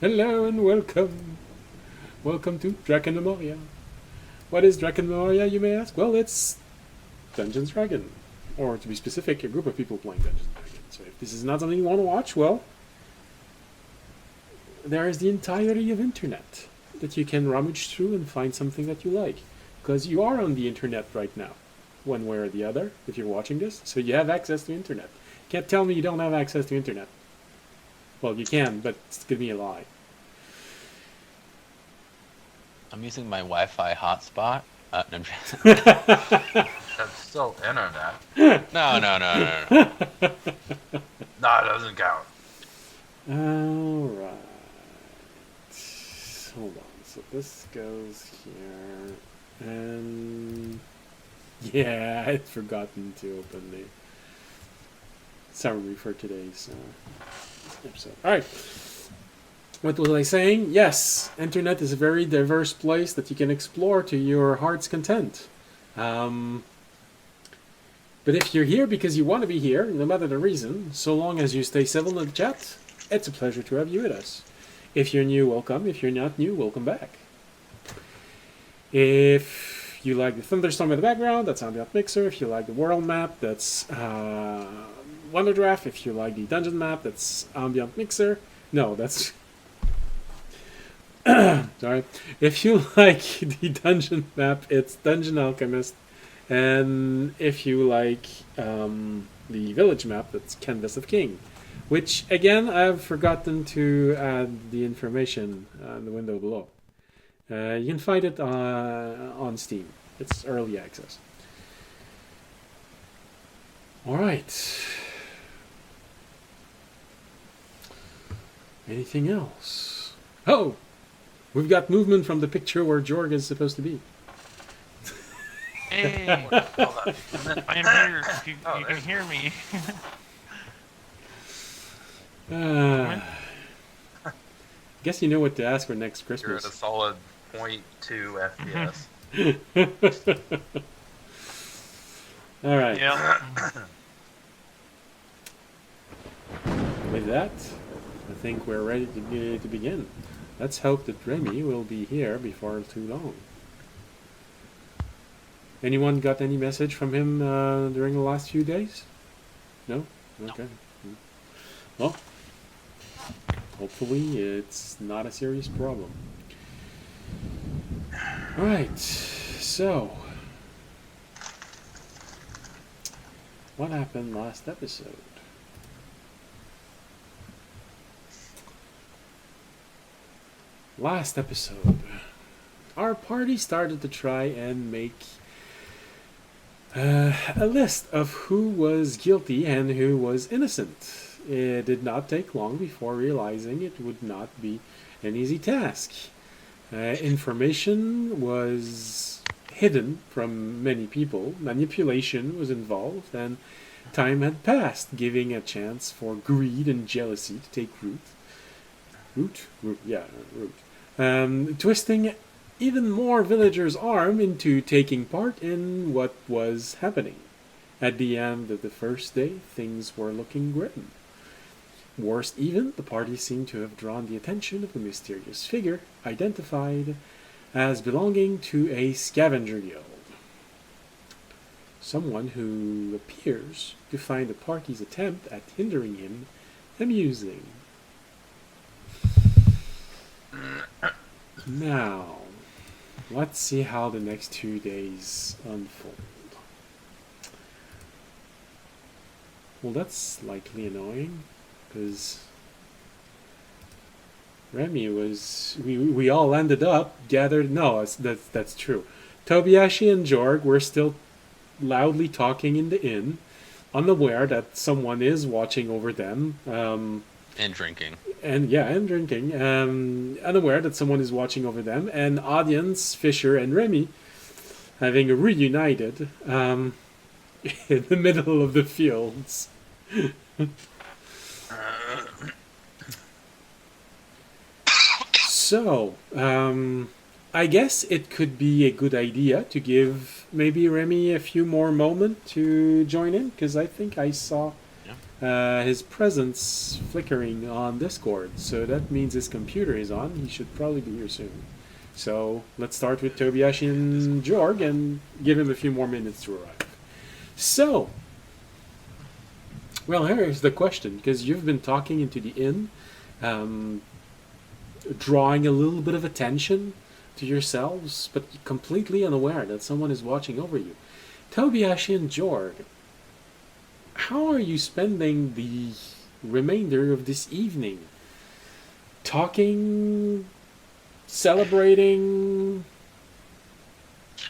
Hello and welcome. Welcome to Drakenmemoria. What is Drakenmemoria, you may ask? Well, it's Dungeons & Dragons. Or to be specific, a group of people playing Dungeons & Dragons. So if this is not something you want to watch, well, there is the entirety of internet that you can rummage through and find something that you like. Because you are on the internet right now, one way or the other, if you're watching this. So you have access to internet. Can't tell me you don't have access to internet. Well, you can, but it's going to be a lie. I'm using my Wi-Fi hotspot. No, I'm just- That's still internet. no. No, it doesn't count. Alright. Hold on. So this goes here. And yeah, I'd forgotten to open the summary for today's episode. Alright. What was I saying? Yes, internet is a very diverse place that you can explore to your heart's content. But if you're here because you want to be here, no matter the reason, so long as you stay civil in the chat, it's a pleasure to have you with us. If you're new, welcome. If you're not new, welcome back. If you like the thunderstorm in the background, that's Ambient Mixer. If you like the world map, that's Wonder Draft. If you like the dungeon map, that's Ambient Mixer. No, that's... Sorry. If you like the dungeon map, it's Dungeon Alchemist. And if you like the village map, that's Canvas of King. Which, again, I've forgotten to add the information in the window below. You can find it on Steam. It's early access. Alright. Anything else? Oh! We've got movement from the picture where Jorg is supposed to be. Hey, I am here. You can hear me. Guess you know what to ask for next You're at Christmas. a solid 0.2 FPS. All right. Yeah. With that, I think we're ready to begin. Let's hope that Remy will be here before too long. Anyone got any message from him during the last few days? No? Okay. Well, hopefully it's not a serious problem. Alright, so... what happened last episode? Last episode, our party started to try and make a list of who was guilty and who was innocent. It did not take long before realizing it would not be an easy task. Information was hidden from many people, manipulation was involved, and time had passed, giving a chance for greed and jealousy to take root. Twisting even more villagers' arm into taking part in what was happening. At the end of the first day, things were looking grim. Worst even, the party seemed to have drawn the attention of a mysterious figure identified as belonging to a scavenger guild. Someone who appears to find the party's attempt at hindering him amusing. Now, let's see how the next 2 days unfold. Well, that's slightly annoying, because Remy was... We all ended up gathered... No, that's true. Tobiashi and Jorg were still loudly talking in the inn, unaware that someone is watching over them. and drinking. And drinking. Unaware that someone is watching over them. And audience, Fisher and Remy, having reunited in the middle of the fields. So, I guess it could be a good idea to give maybe Remy a few more moments to join in, because I think I saw His presence flickering on Discord, so that means his computer is on. He should probably be here soon. So let's start with Tobiashi and Jorg and give him a few more minutes to arrive. So, well, here's the question, because you've been talking into the inn, drawing a little bit of attention to yourselves, but completely unaware that someone is watching over you. Tobiashi and Jorg, how are you spending the remainder of this evening? Talking, celebrating,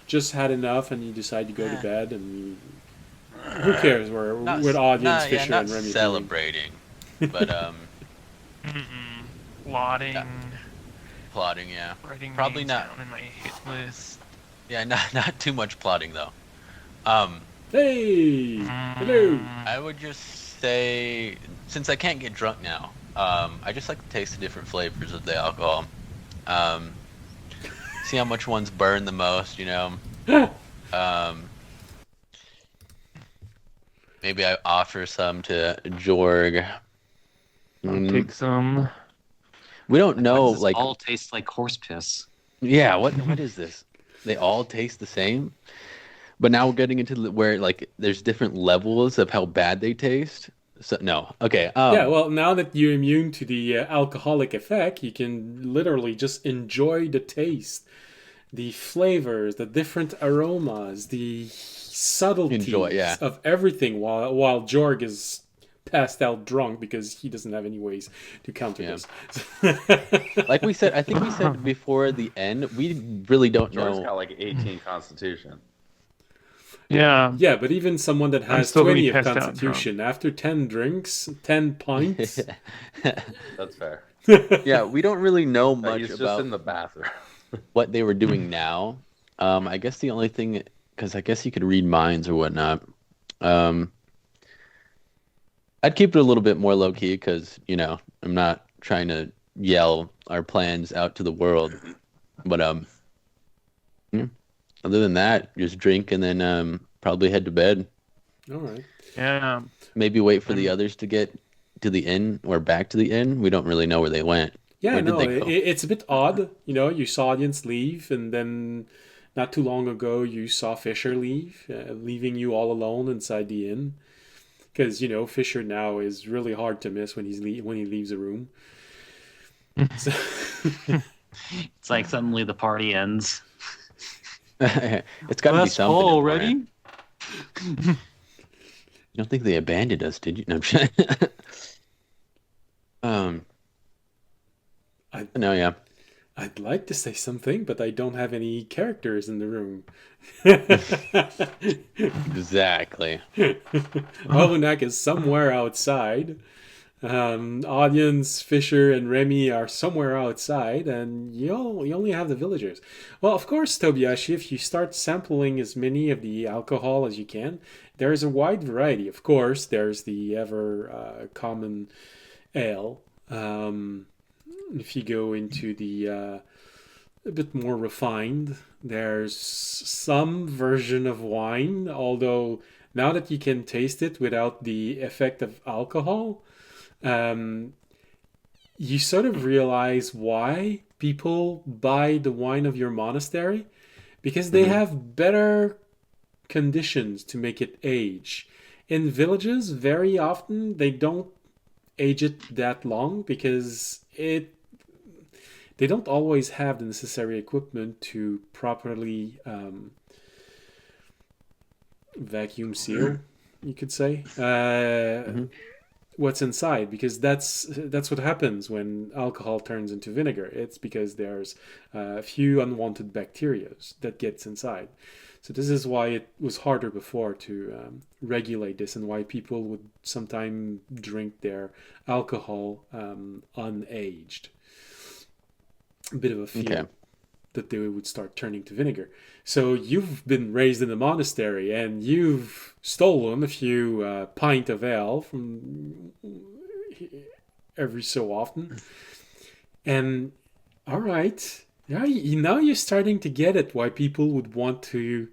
just had enough and you decide to go to bed and who cares where with audience Fisher and Remy celebrating, but Plotting. Plotting, yeah. Writing Probably names not. down in my hit list. Yeah, not too much plotting though. Hey, hello. I would just say, since I can't get drunk now, I just like to taste the different flavors of the alcohol. See how much ones burn the most, you know. Maybe I offer some to Jorg. I'll take some. We don't know, Why does this like, all taste like horse piss. yeah. What is this? They all taste the same, but now we're getting into where like there's different levels of how bad they taste. So no, okay. Yeah, well, now that you're immune to the alcoholic effect, you can literally just enjoy the taste, the flavors, the different aromas, the subtleties of everything while Jorg is passed out drunk because he doesn't have any ways to counter this. Like we said, I think we said before the end, we really don't George's know. got like 18 constitution. Yeah. Yeah, but even someone that has still gonna 20 be of passed out constitution, after 10 drinks, 10 pints, That's fair. Yeah, we don't really know But much he's just about in the bathroom. what they were doing now. I guess the only thing, because I guess you could read minds or whatnot. I'd keep it a little bit more low key because, you know, I'm not trying to yell our plans out to the world. But yeah. Other than that, just drink and then probably head to bed. all right. Yeah. Maybe wait for the others to get to the inn or back to the inn. We don't really know where they went. Yeah, Where did no, they go? it's a bit odd. You know, you saw audience leave, and then not too long ago you saw Fisher leave, leaving you all alone inside the inn. Because you know Fisher now is really hard to miss when when he leaves a room. So It's like suddenly the party ends. It's got to be That's something already? important. You don't think they abandoned us, did you? No, I'm sure. No, yeah. I'd like to say something, but I don't have any characters in the room. Exactly. Ovenak is somewhere outside. Audience, Fisher, and Remy are somewhere outside, and you only have the villagers. Well, of course, Tobiashi, if you start sampling as many of the alcohol as you can, there's a wide variety. Of course, there's the ever common ale. If you go into the a bit more refined, there's some version of wine, although now that you can taste it without the effect of alcohol, you sort of realize why people buy the wine of your monastery, because they have better conditions to make it age. In villages, very often they don't age it that long because they don't always have the necessary equipment to properly vacuum seal, you could say, what's inside, because that's what happens when alcohol turns into vinegar. It's because there's a few unwanted bacteria that gets inside. So this is why it was harder before to regulate this, and why people would sometimes drink their alcohol unaged. A bit of a fear that they would start turning to vinegar. So you've been raised in a monastery, and you've stolen a few pint of ale from every so often. And all right, now you're starting to get it, why people would want to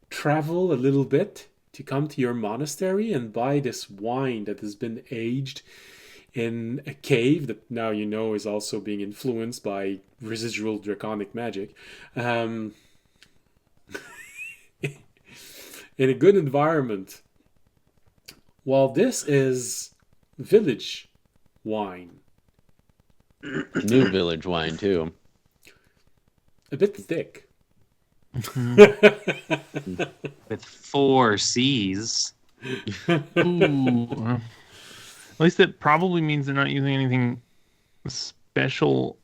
travel a little bit to come to your monastery and buy this wine that has been aged in a cave that now you know is also being influenced by residual draconic magic. In a good environment. Well, this is village wine. New village wine too. A bit thick. With 4 C's. Ooh. At least it probably means they're not using anything special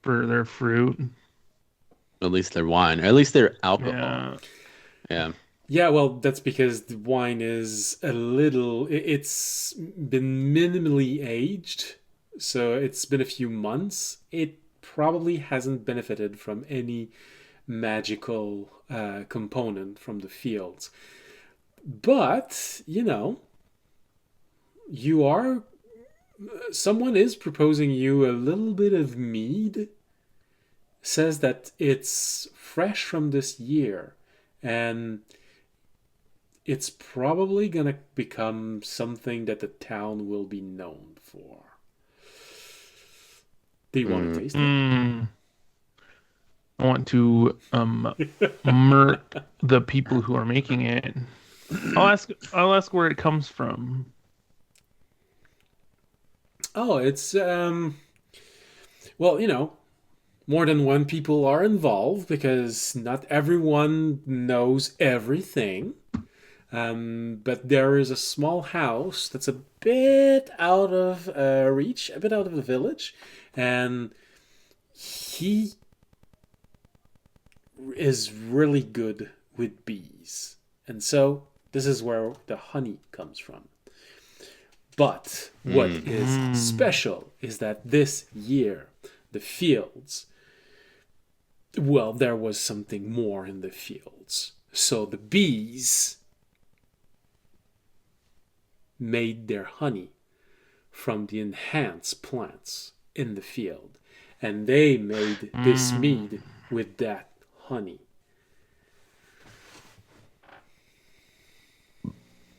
for their fruit. At least their wine, or at least their alcohol. Yeah. Yeah. Yeah, well, that's because the wine is a little. It's been minimally aged, so it's been a few months. It probably hasn't benefited from any magical component from the fields. But, you are. Someone is proposing you a little bit of mead. Says that it's fresh from this year. And it's probably going to become something that the town will be known for. Do you want to taste it? I want to murk the people who are making it. I'll ask where it comes from. Oh, it's well, more than one people are involved because not everyone knows everything. But there is a small house that's a bit out of reach, a bit out of the village, and he is really good with bees. And so this is where the honey comes from. But what is special is that this year, the fields, well, there was something more in the fields. So the bees made their honey from the enhanced plants in the field. And they made this mead with that honey.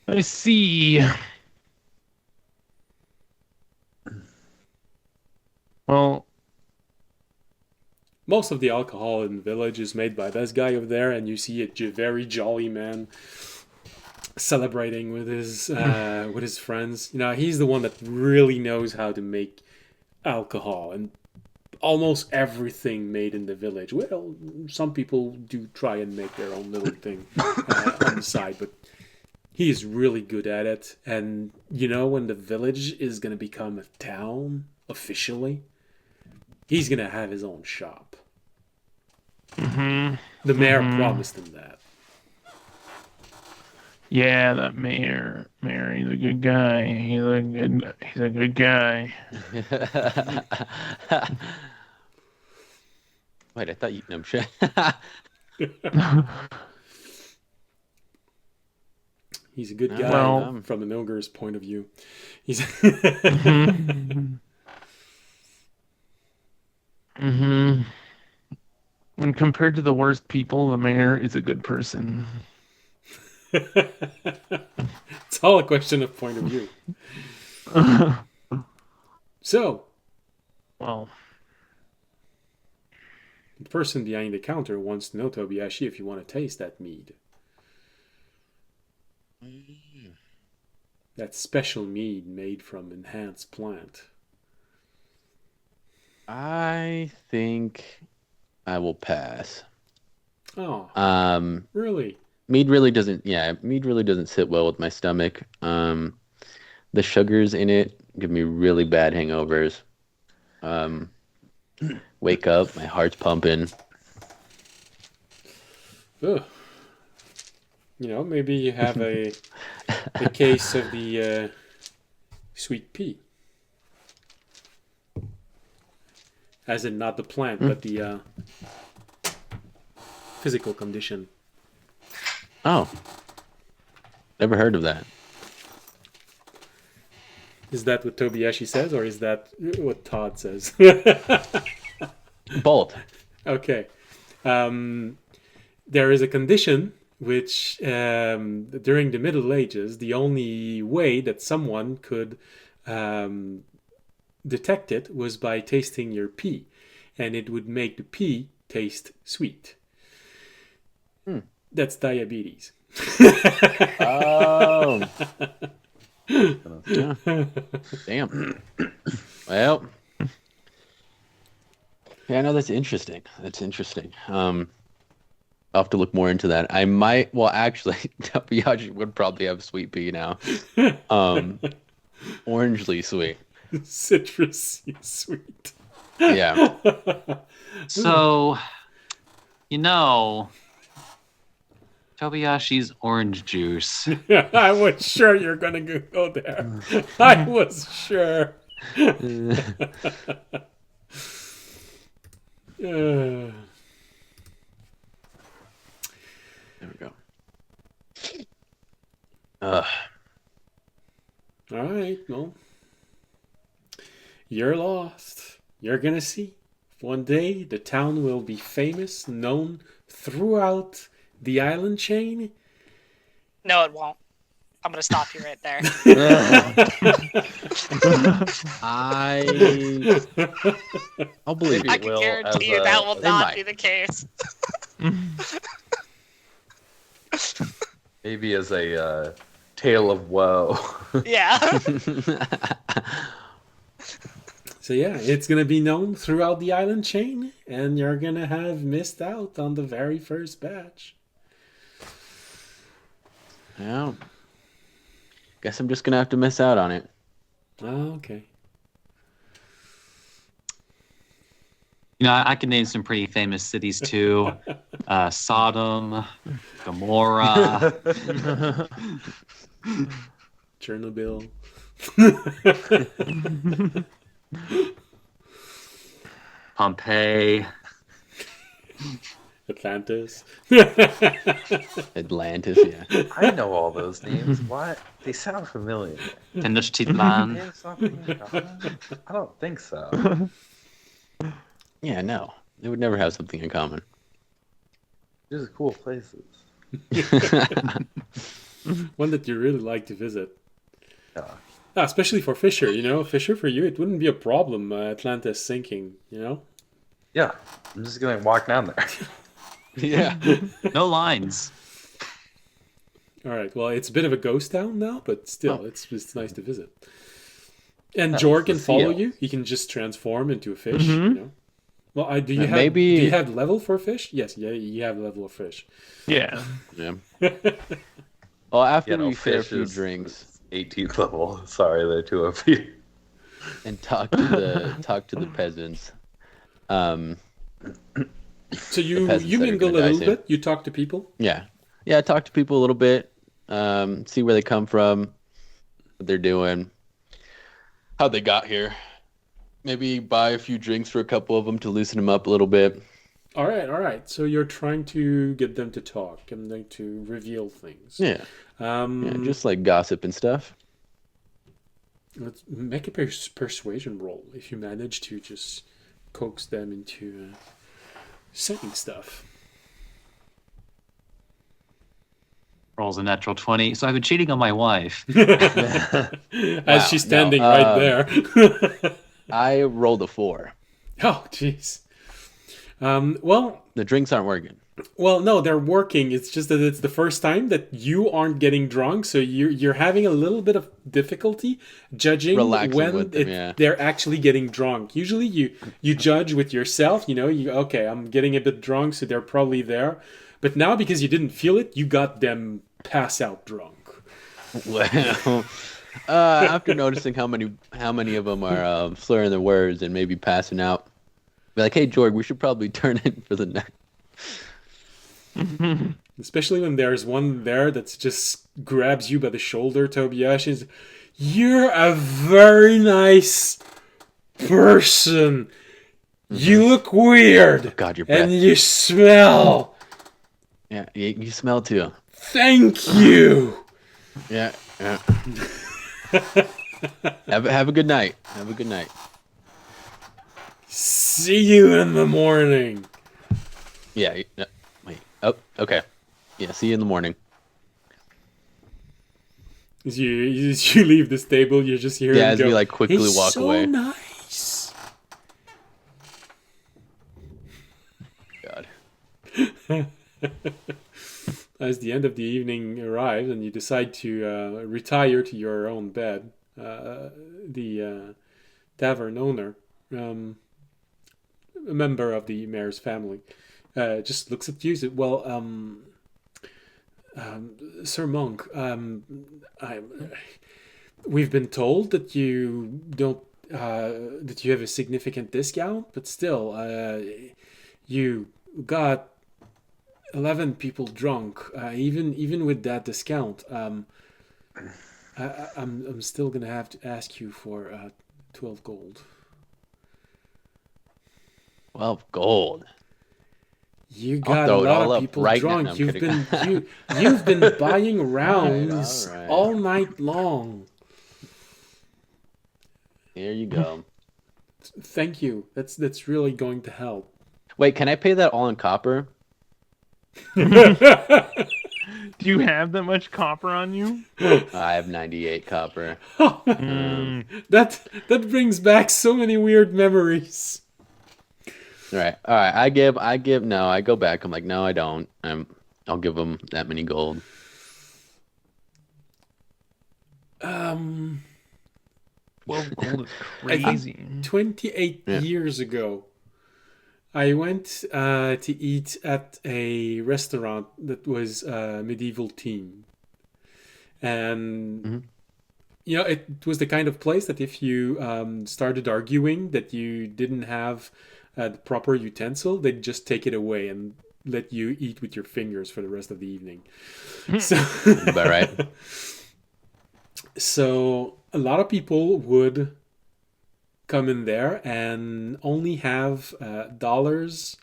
I see. Well, most of the alcohol in the village is made by this guy over there, and you see a very jolly man celebrating with his friends. He's the one that really knows how to make alcohol, and almost everything made in the village. Well, some people do try and make their own little thing on the side, but he is really good at it. And when the village is going to become a town officially, he's going to have his own shop. The mayor promised him that. yeah, that mayor, he's a good guy. He's a good guy. Wait, I thought you... No, shit. He's a good guy Well- from an ogre's point of view. He's When compared to the worst people, the mayor is a good person. It's all a question of point of view. So, Well, the person behind the counter wants to know, Tobiashi, if you want to taste that mead. That special mead made from enhanced plant. I think I will pass. Oh, really? Mead really doesn't sit well with my stomach. The sugars in it give me really bad hangovers. Wake up, my heart's pumping. Ugh. Maybe you have a case of the sweet pea. As in not the plant, but the physical condition. Oh. Never heard of that. Is that what Tobiashi says, or is that what Todd says? Both. Okay. There is a condition which during the Middle Ages, the only way that someone could detect it was by tasting your pee, and it would make the pee taste sweet. That's diabetes. Oh. Yeah. Damn. Well. Yeah, no, that's interesting. I'll have to look more into that. I might. Well, actually, Tabiyashi would probably have sweet pea now. Orangely sweet. Citrusy sweet. Yeah. So, Tobayashi's orange juice. I was sure you're gonna go there. I was sure. There we go. All right, well, you're lost. You're gonna see. One day, the town will be famous, known throughout the island chain. No, it won't. I'm gonna stop you right there. I'll believe I you. can guarantee you that will they not might. be the case. Maybe as a tale of woe. Yeah. So yeah, it's gonna be known throughout the island chain, and you're gonna have missed out on the very first batch. Yeah. Guess I'm just gonna have to miss out on it. Oh, okay. I can name some pretty famous cities too. Sodom, Gomorrah. Chernobyl. Pompeii. Atlantis. Atlantis, yeah. I know all those names. Why? They sound familiar. Tenochtitlan. They have something in common? I don't think so. Yeah, no. They would never have something in common. These are cool places. One that you really like to visit. Yeah. Especially for Fisher, Fisher, for you, it wouldn't be a problem, Atlantis sinking, Yeah. I'm just gonna walk down there. Yeah. No lines. All right, well, it's a bit of a ghost town now, but still, it's nice to visit. And Yeah, Jor it's can the follow seal. you. He can just transform into a fish, Mhm. Well, do you have maybe- do you have level for fish? Yes, yeah, you have level of fish. Yeah. Yeah. Well, after Yeah, no, we share a fish few is- drinks 18th level. Sorry, they're too OP. and talk to the peasants, So The you peasants that are mingle a gonna die little soon. bit. You talk to people. yeah, talk to people a little bit, see where they come from, what they're doing, how they got here. Maybe buy a few drinks for a couple of them to loosen them up a little bit. All right. So you're trying to get them to talk and then to reveal things. Yeah, just like gossip and stuff. Let's make a persuasion roll if you manage to just coax them into saying stuff. Rolls a natural 20. So I've been cheating on my wife. As she's standing no, right there. I rolled a 4. Oh, jeez. Well, The drinks aren't working. no, they're working. It's just that it's the first time that you aren't getting drunk, so you're having a little bit of difficulty judging Relaxing when with them, yeah. they're actually getting drunk. Usually, you judge with yourself. Okay, I'm getting a bit drunk, so they're probably there. But now, because you didn't feel it, you got them pass out drunk. Well, after noticing how many of them are slurring their words and maybe passing out, be like, "Hey, George, we should probably turn in for the night." Especially when there's one there that's just grabs you by the shoulder, Tobiyashi. And says, "You're a very nice person. You look weird. God, your breath. And you smell. Yeah, you smell too. Thank you." Yeah. Have a good night. Have a good night. See you in the morning. Yeah. Wait. Oh, okay. Yeah, see you in the morning. As you leave this table, you just hear Yeah, him as go, we like quickly "He's walk so away. nice." God. As the end of the evening arrives and you decide to retire to your own bed, the tavern owner, a member of the mayor's family, just looks at you and says, "Well, Sir Monk, we've been told that you don't that you have a significant discount, but still, you got 11 people drunk. Even with that discount, I'm still gonna have to ask you for 12 gold." 12 gold. You I'll got a throw it lot all of up people right now. drunk. No, I'm You've kidding. been you've been buying rounds all right. all night long. Here you go. Thank you. That's really going to help. Wait, can I pay that all in copper? Do you have that much copper on you? I have 98 copper. That brings back so many weird memories. All right. I go back. I'm like, no, I don't. I'll give them that many gold. Um, 12 gold is I think crazy. 28 Yeah. years ago, I went to eat at a restaurant that was medieval themed. And, it was the kind of place that if you started arguing that you didn't have the proper utensil, they'd just take it away and let you eat with your fingers for the rest of the evening. So, About right. So a lot of people would come in there and only have dollars,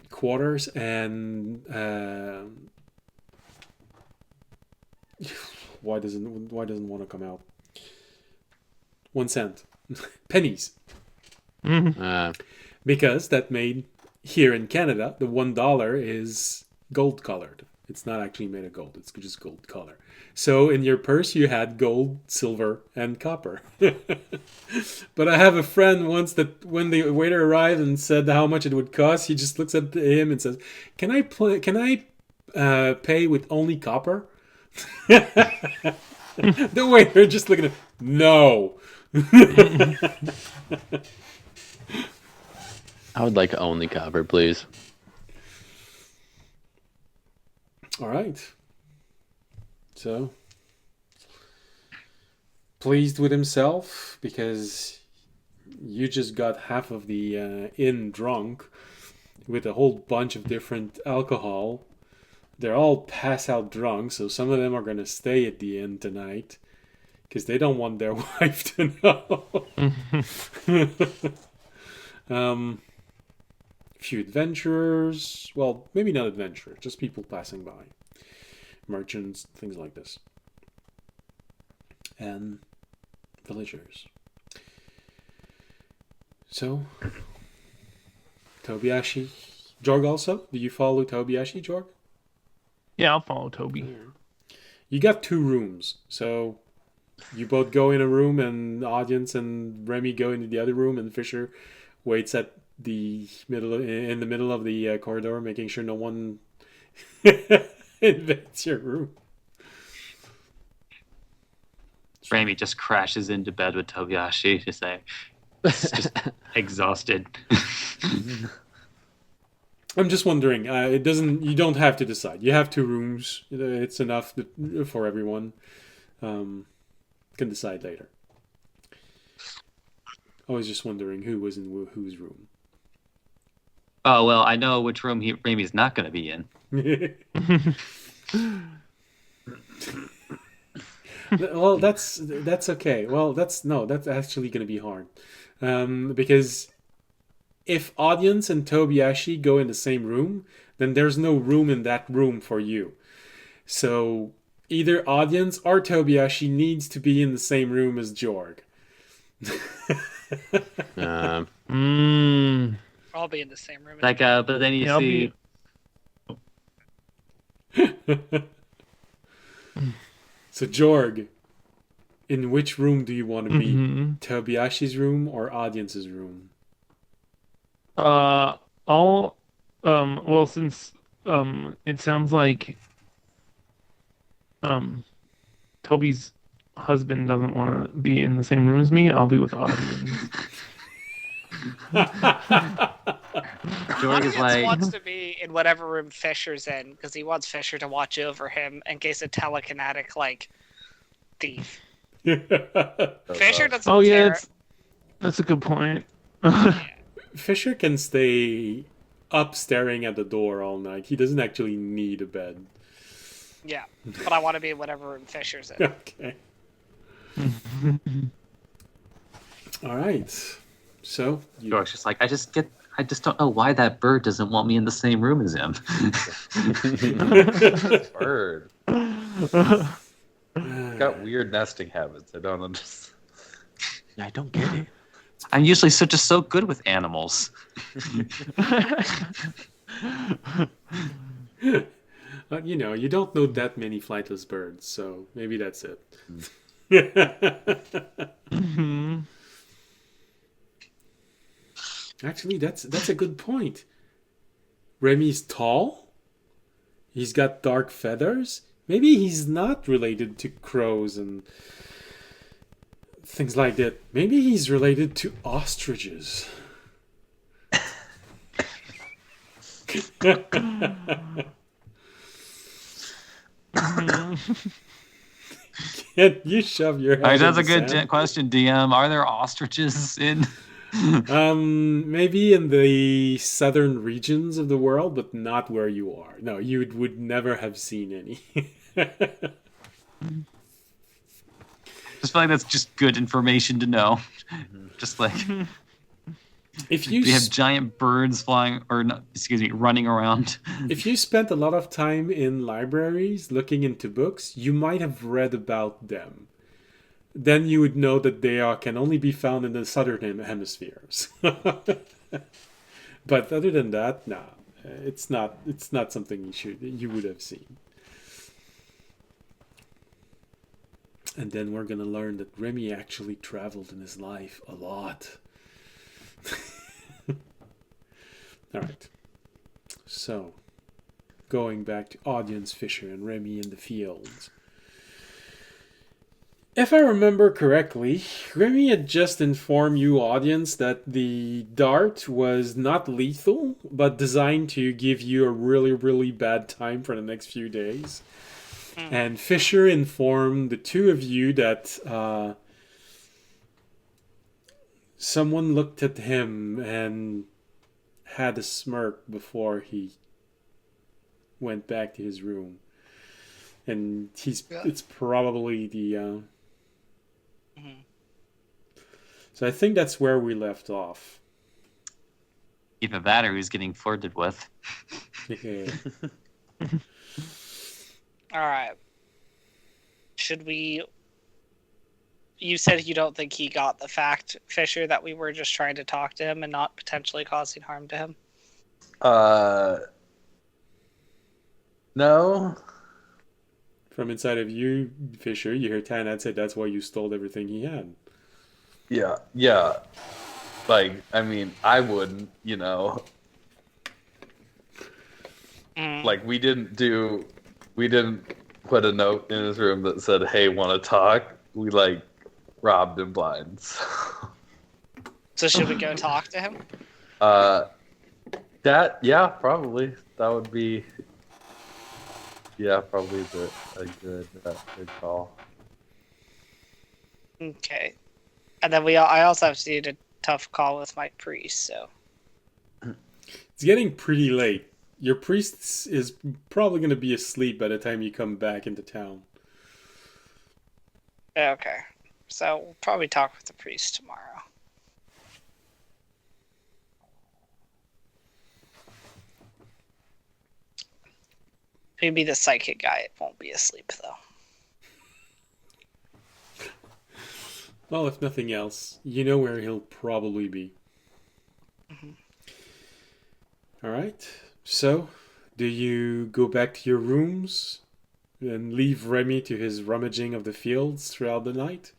quarters, and why doesn't want to come out? 1 cent, pennies, because that made here in Canada the $1 is gold colored. It's not actually made of gold. It's just gold color. So in your purse, you had gold, silver, and copper. But I have a friend once that when the waiter arrived and said how much it would cost, he just looks at him and says, "Can I pay with only copper?" The waiter just looking at him, "No." I would like only copper, please. All right. So, pleased with himself because you just got half of the inn drunk with a whole bunch of different alcohol. They're all pass out drunk, so some of them are going to stay at the inn tonight because they don't want their wife to know. Few adventurers. Well, maybe not adventurers, just people passing by. Merchants, things like this. And villagers. So, Tobiashi. Jorg also? Do you follow Tobiashi, Jorg? Yeah, I'll follow Toby. You got 2 rooms, so you both go in a room and the audience and Remy go into the other room and Fisher waits at the middle of the corridor, making sure no one invades your room. Rami just crashes into bed with Tobiashi, just exhausted. I'm just wondering. You don't have to decide. You have 2 rooms. It's enough for everyone. Can decide later. I was just wondering who was in whose room. Oh, well, I know which room Rami's not going to be in. Well, that's okay. Well, that's actually going to be hard, because if audience and Tobiashi go in the same room, then there's no room in that room for you. So either audience or Tobiashi needs to be in the same room as Jorg. I'll be in the same room. Like, but then you Yeah, I'll see. So Jorg, in which room do you want to be? Mhm. Tobiashi's room or audience's room? I'll well, since it sounds like um Toby's husband doesn't want to be in the same room as me, I'll be with audience. Jorg is Audience like, wants to be in whatever room Fisher's in because he wants Fisher to watch over him in case a telekinetic like thief. Fisher doesn't Oh yeah, care. that's a good point. Fisher can stay up staring at the door all night. He doesn't actually need a bed. Yeah, but I want to be in whatever room Fisher's in. Okay. All right. So you, Jorg's just like, I just don't know why that bird doesn't want me in the same room as him. Bird. Got weird nesting habits. I don't understand. I don't get it. I'm usually just so good with animals. you know, you don't know that many flightless birds, so maybe that's it. Mhm. Actually, that's a good point. Remy's tall. He's got dark feathers. Maybe he's not related to crows and things like that. Maybe he's related to ostriches. Can you shove your head? All right, that's in a the good sand? question, DM. Are there ostriches in? Maybe in the southern regions of the world, but not where you are. No, you would never have seen any. Just feel like that's just good information to know. Just like If you they have giant birds flying, or not, excuse me, running around. if you spent a lot of time in libraries looking into books, you might have read about them. Then you would know that they can only be found in the southern hemispheres. But other than that, no, it's not. It's not something you would have seen. And then we're gonna learn that Remy actually traveled in his life a lot. All right. So, going back to audience Fisher and Remy in the fields. If I remember correctly, Remy had just informed you, audience, that the dart was not lethal, but designed to give you a really, really bad time for the next few days. And Fisher informed the two of you that someone looked at him and had a smirk before he went back to his room. And it's probably the... So I think that's where we left off. Either that or he's getting flirted with. Yeah. All right. Should we? You said you don't think he got the fact, Fisher, that we were just trying to talk to him and not potentially causing harm to him. No. From inside of you, Fisher, you hear Tanad say that's why you stole everything he had. Yeah. Like, I mean, I wouldn't, you know. Like, we didn't put a note in his room that said, "Hey, want to talk?" We like robbed him blind. So should we go talk to him? Yeah, probably that would be. Yeah, probably a good call. Okay. And then I also have to do a tough call with my priest, so. It's getting pretty late. Your priest is probably going to be asleep by the time you come back into town. Okay. So we'll probably talk with the priest tomorrow. Maybe the psychic guy won't be asleep, though. Well, if nothing else, you know where he'll probably be. All right. So, do you go back to your rooms and leave Remy to his rummaging of the fields throughout the night?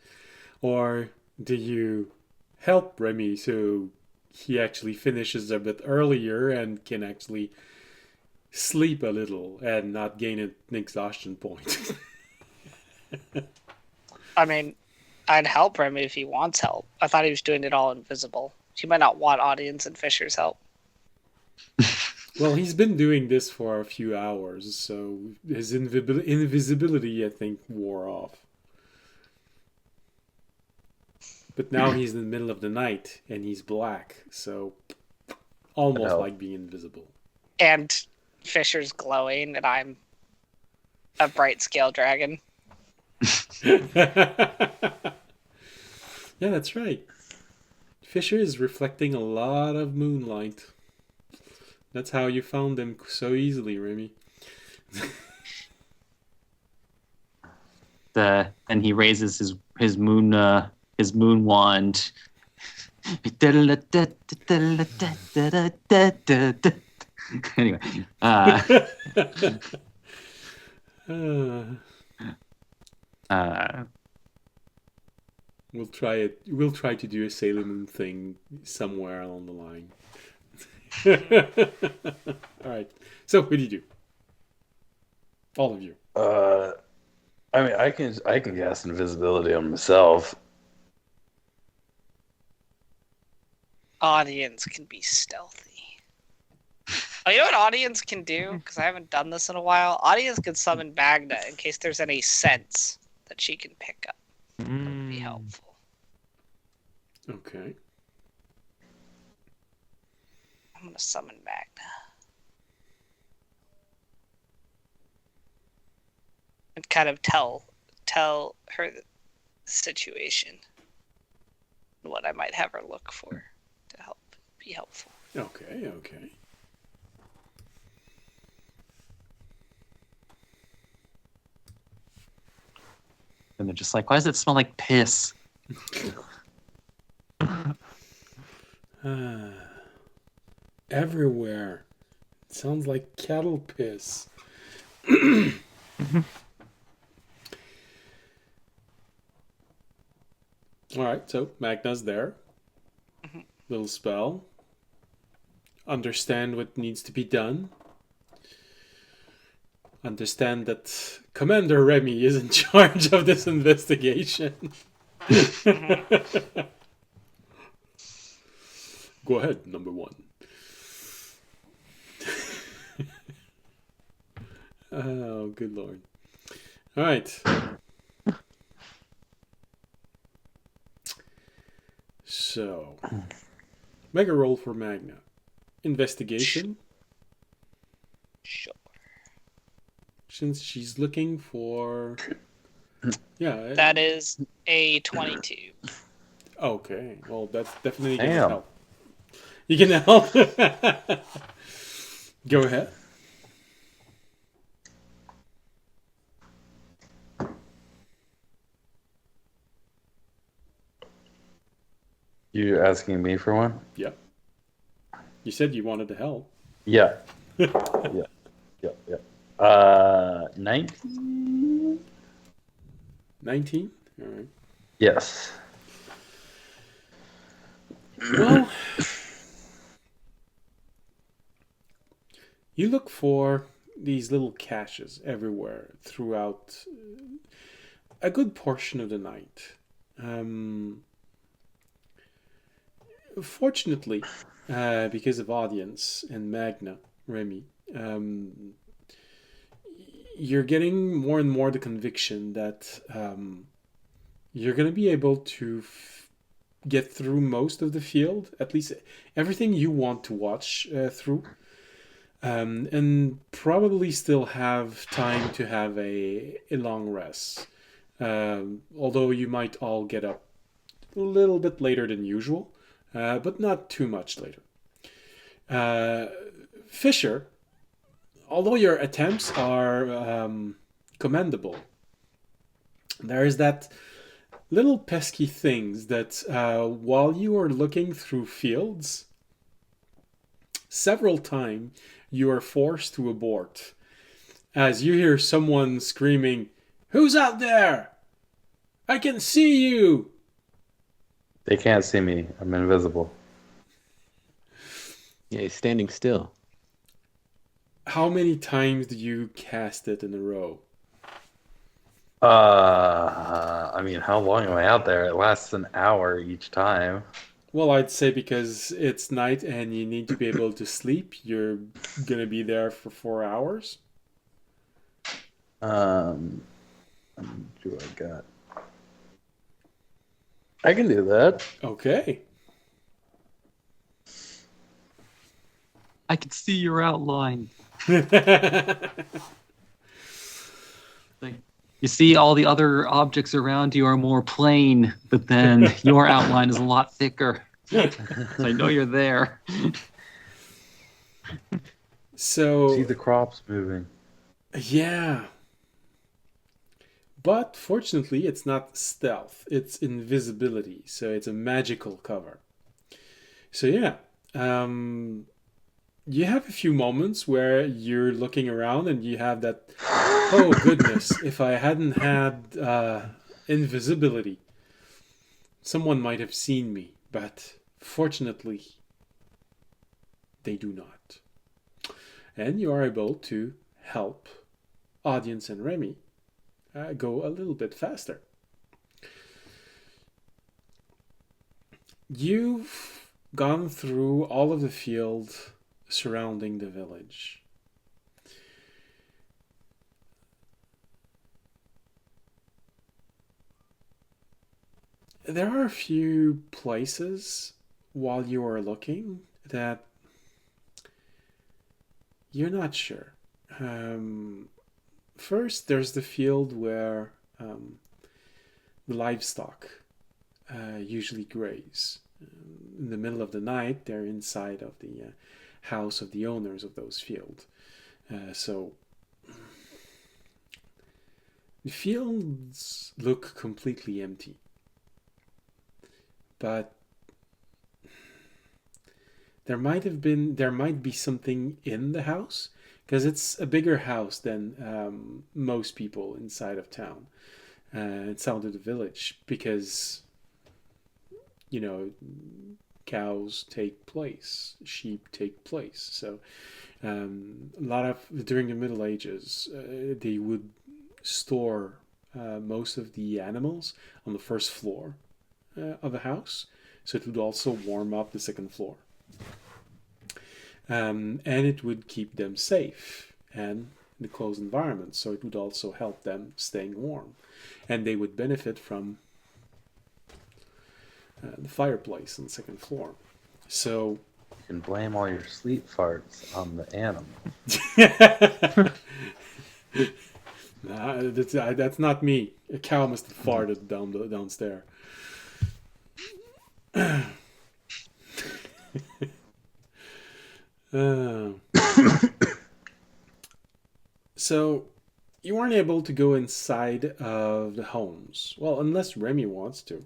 Or do you help Remy so he actually finishes a bit earlier and can actually sleep a little and not gain an exhaustion point? I mean, I'd help him if he wants help. I thought he was doing it all invisible. He might not want audience and Fisher's help. Well, he's been doing this for a few hours, so his invisibility, I think, wore off. But now he's in the middle of the night and he's black, so almost like being invisible. And Fisher's glowing, and I'm a bright scale dragon. Yeah, that's right. Fisher is reflecting a lot of moonlight. That's how you found him so easily, Remy. Then he raises his moon wand. Anyway, We'll try it. We'll try to do a Sailor Moon thing somewhere along the line. All right. So, what do you do? All of you. I mean, I can cast invisibility on myself. Audience can be stealthy. Oh, you know what audience can do? Because I haven't done this in a while. Audience can summon Magna in case there's any sense that she can pick up. That would be helpful. Okay. I'm gonna summon Magna. And kind of tell her the situation. And what I might have her look for to be helpful. Okay. and they're just like, why does it smell like piss? Everywhere. It sounds like cattle piss. Alright, so Magna's there. Little spell. Understand what needs to be done. Understand that Commander Remy is in charge of this investigation. Go ahead, number one. Oh, good lord. Alright. So, make a roll for Magna. Investigation. Sure. Since she's looking for... Yeah. That is a 22. Okay, well, that's definitely going to Damn. help. You can help. Go ahead. You asking me for one? Yeah. You said you wanted to help. Yeah. Yeah. 19? 19? All right. Yes. Well, you look for these little caches everywhere throughout a good portion of the night. Fortunately, because of audience and Magna, Remy, you're getting more and more the conviction that you're going to be able to get through most of the field, at least everything you want to watch through, and probably still have time to have a long rest. Although you might all get up a little bit later than usual, but not too much later. Fisher, although your attempts are commendable, there is that little pesky things that while you are looking through fields, Several times you are forced to abort as you hear someone screaming, "Who's out there? I can see you!" They can't see me. I'm invisible. Yeah, he's standing still. How many times do you cast it in a row? I mean, how long am I out there? It lasts an hour each time. Well, I'd say because it's night and you need to be able to sleep, you're gonna be there for 4 hours. How many do I got? I can do that. Okay. I can see your outline. Like, you see, all the other objects around you are more plain, but then your outline is a lot thicker. So I know you're there. So See the crops moving. yeah. But fortunately, it's not stealth, it's invisibility. So it's a magical cover. So yeah, you have a few moments where you're looking around and you have that, oh goodness, if I hadn't had invisibility, someone might have seen me. But fortunately, they do not. And you are able to help Audience and Remy go a little bit faster. You've gone through all of the field surrounding the village. There are a few places while you are looking that you're not sure. First, there's the field where the livestock usually graze. In the middle of the night, they're inside of the house of the owners of those fields. So the fields look completely empty. But there might be something in the house because it's a bigger house than most people inside of town, inside of the village, because cows take place, sheep take place. So a lot of during the Middle Ages, they would store most of the animals on the first floor of a house, so it would also warm up the second floor. And it would keep them safe and in a closed environment, so it would also help them staying warm. And they would benefit from the fireplace on the second floor. So You can blame all your sleep farts on the animal. nah, that's not me. A cow must have farted downstairs. So you weren't able to go inside of the homes. Well, unless Remy wants to.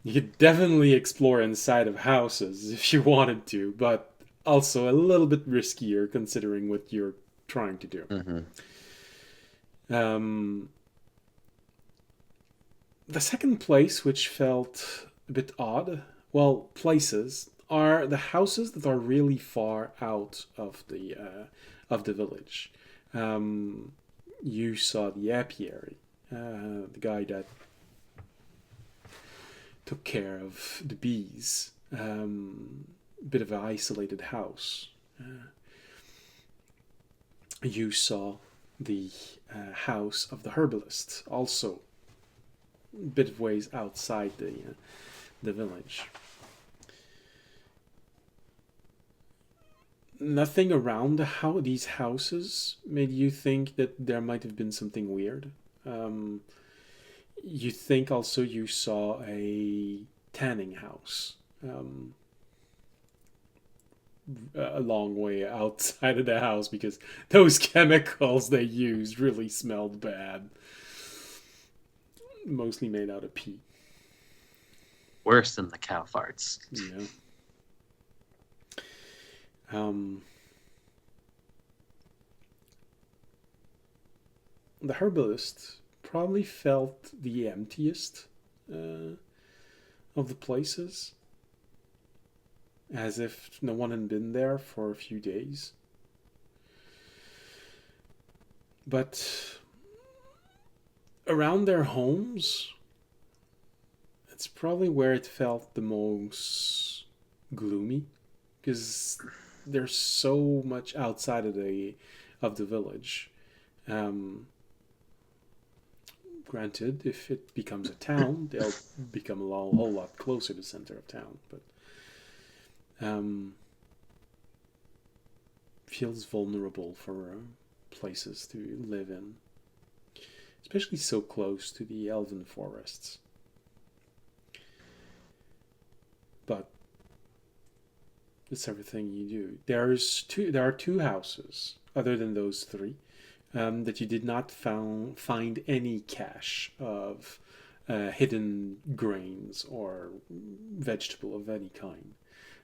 You could definitely explore inside of houses if you wanted to, but also a little bit riskier considering what you're trying to do. Mm-hmm. The second place, which felt a bit odd, well, places are the houses that are really far out of the village. You saw the apiary, the guy that took care of the bees. A bit of an isolated house. You saw the house of the herbalist, also a bit of ways outside the village. Nothing around these houses made you think that there might have been something weird. You think also you saw a tanning house a long way outside of the house because those chemicals they used really smelled bad. Mostly made out of pee. Worse than the cow farts. Yeah. Um, the herbalist probably felt the emptiest of the places, as if no one had been there for a few days. But around their homes, it's probably where it felt the most gloomy, because they're so much outside of the village. Um, Granted, if it becomes a town, they'll become a whole lot closer to the center of town. But feels vulnerable for places to live in, especially so close to the elven forests. But it's everything you do. There are two houses other than those three that you did not find any cache of hidden grains or vegetable of any kind.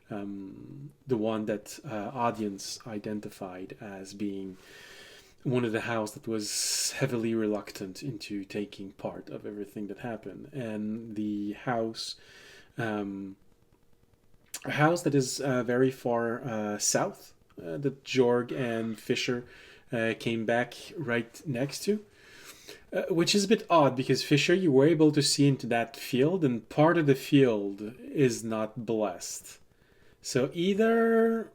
The one that audience identified as being one of the house that was heavily reluctant into taking part of everything that happened, and the house, a house that is very far south, that Jorg and Fisher came back right next to. Which is a bit odd because Fisher, you were able to see into that field, and part of the field is not blessed. So either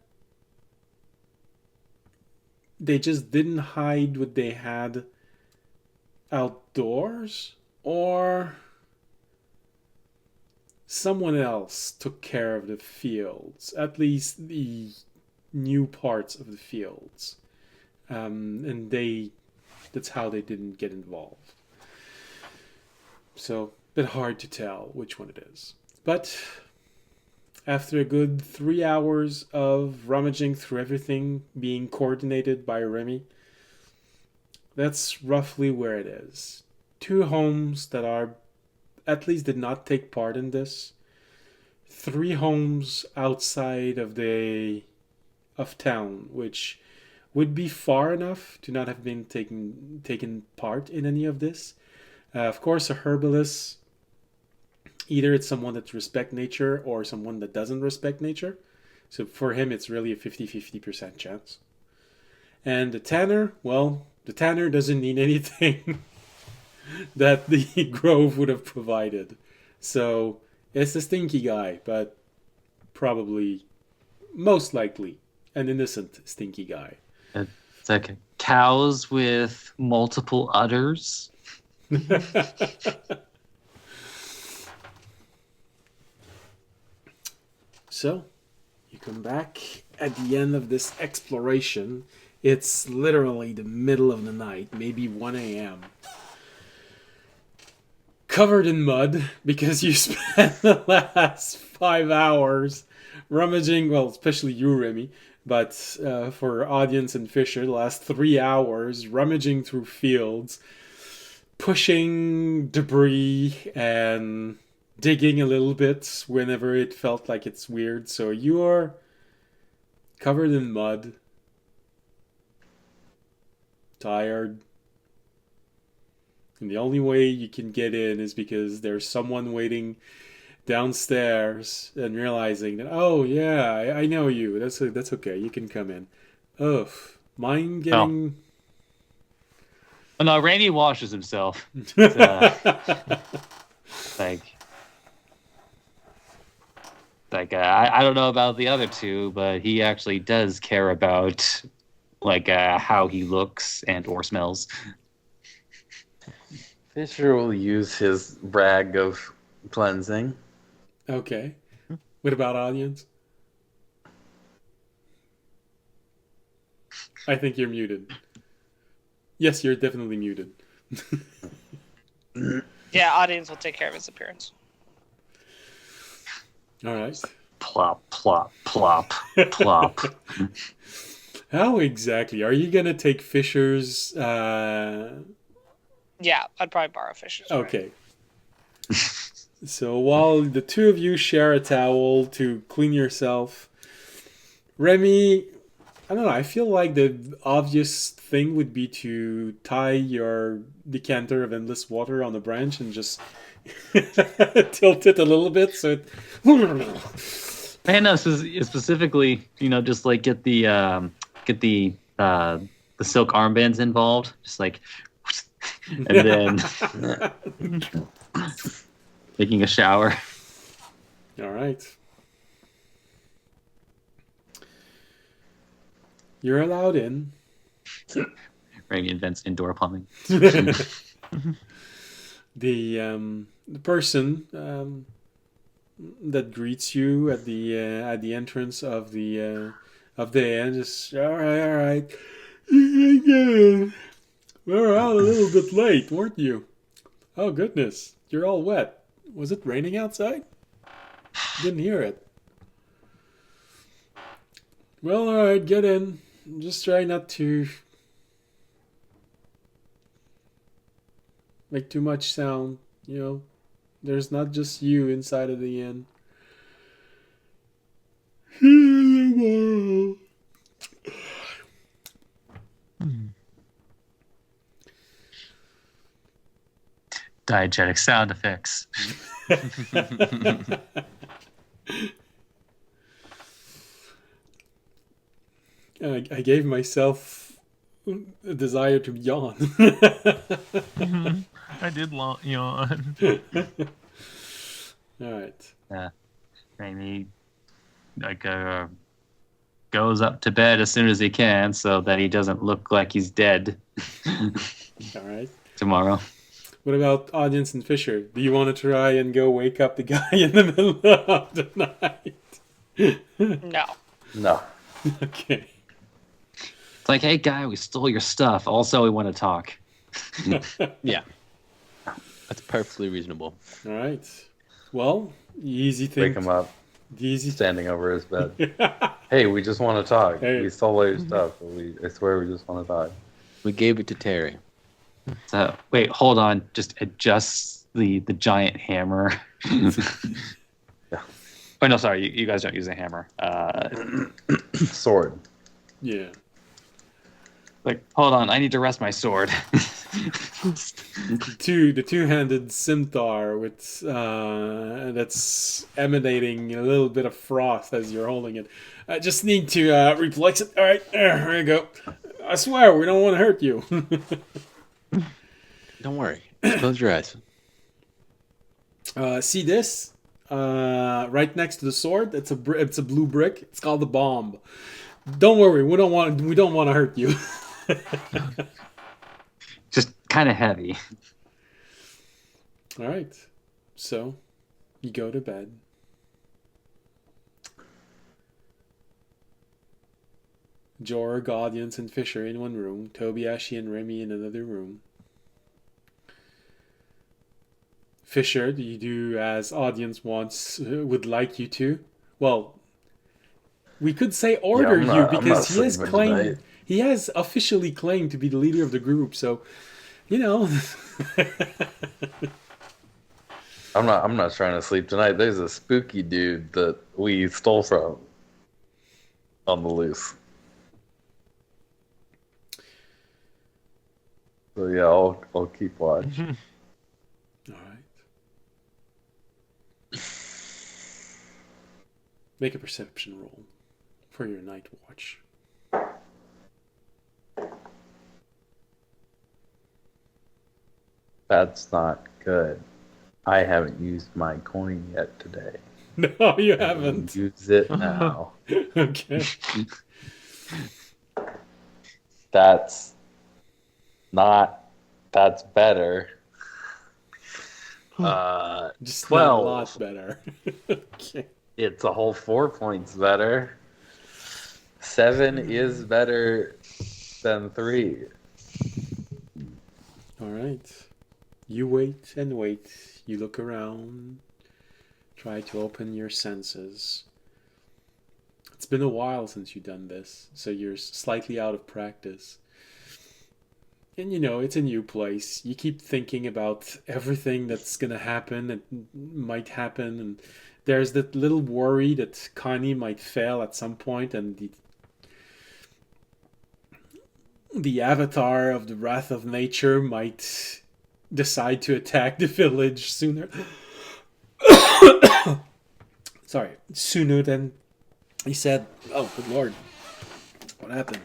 they just didn't hide what they had outdoors, or someone else took care of the fields, at least the new parts of the fields. And that's how they didn't get involved. So, a bit hard to tell which one it is. But after a good 3 hours of rummaging through everything, being coordinated by Remy, that's roughly where it is. 2 homes that are, at least did not take part in this. 3 homes outside of town, which would be far enough to not have been taken part in any of this. Of course, a herbalist, either it's someone that respects nature or someone that doesn't respect nature. So for him, it's really a 50-50% chance. And the tanner, well, the tanner doesn't need anything that the grove would have provided. So it's a stinky guy, but probably, most likely, an innocent stinky guy. It's like cows with multiple udders. So, you come back at the end of this exploration. It's literally the middle of the night, maybe 1 a.m. Covered in mud because you spent the last 5 hours rummaging, well, especially you, Remy, but for audience and Fisher, the last 3 hours rummaging through fields, pushing debris and digging a little bit whenever it felt like it's weird. So you are covered in mud, tired, and the only way you can get in is because there's someone waiting downstairs and realizing that, oh yeah, I know you. That's okay. You can come in. Ugh, mind getting. Oh no, Randy washes himself. I don't know about the other two, but he actually does care about how he looks and or smells. Fisher will use his rag of cleansing. Okay. What about audience? I think you're muted. Yes, you're definitely muted. Yeah, audience will take care of his appearance. All right. Plop, plop, plop, plop. How exactly? Are you going to take Fisher's... Yeah, I'd probably borrow Fisher's. Okay. So while the two of you share a towel to clean yourself, Remy, I don't know. I feel like the obvious thing would be to tie your decanter of endless water on a branch and just tilt it a little bit so it. And no, specifically, just like get the silk armbands involved, just like, and then taking a shower. All right. You're allowed in. Remy invents indoor plumbing. The person that greets you at the entrance of the inn is all right. You were out a little bit late, weren't you? Oh goodness, you're all wet. Was it raining outside? Didn't hear it. Well, all right, get in. Just try not to make too much sound. There's not just you inside of the inn. See you tomorrow. Diegetic sound effects. I gave myself a desire to yawn. I did yawn. All right. Remy goes up to bed as soon as he can so that he doesn't look like he's dead. All right. Tomorrow. What about Audience and Fisher? Do you want to try and go wake up the guy in the middle of the night? No. No. Okay. It's like, hey, guy, we stole your stuff. Also, we want to talk. Yeah. That's perfectly reasonable. All right. Well, the easy thing. Wake him up, The easy. standing over his bed. Hey, we just want to talk. Hey. We stole all your stuff, but I swear we just want to talk. We gave it to Terry. So, wait, hold on. Just adjust the giant hammer. Yeah. Oh, no, sorry. You guys don't use a hammer. Sword. Yeah. Like, hold on. I need to rest my sword. The two-handed scimitar with that's emanating a little bit of frost as you're holding it. I just need to reflex it. All right, there you go. I swear we don't want to hurt you. Don't worry. Just close your eyes. See this? Right next to the sword, it's a blue brick. It's called the bomb. Don't worry, we don't want to hurt you. Just kind of heavy. All right, so you go to bed. Jorg, Audience, and Fisher in one room. Tobiashi and Remy in another room. Fisher, do you do as Audience would like you to? Well, we could say order I'm you not because he has sleeping claimed tonight. he has officially claimed to be the leader of the group. So, I'm not trying to sleep tonight. There's a spooky dude that we stole from on the loose. So yeah, I'll keep watch. All right. Make a perception roll for your night watch. That's not good. I haven't used my coin yet today. No, you haven't. Use it now. Okay. That's better. Just 12. not a lot better. Okay. It's a whole 4 points better. 7 is better than 3. All right. You wait and wait. You look around. Try to open your senses. It's been a while since you've done this, so you're slightly out of practice. And it's a new place. You keep thinking about everything that's gonna happen and might happen, and there's that little worry that Connie might fail at some point, and the avatar of the wrath of nature might decide to attack the village sooner. Sorry, sooner than he said. Oh, good lord. What happened?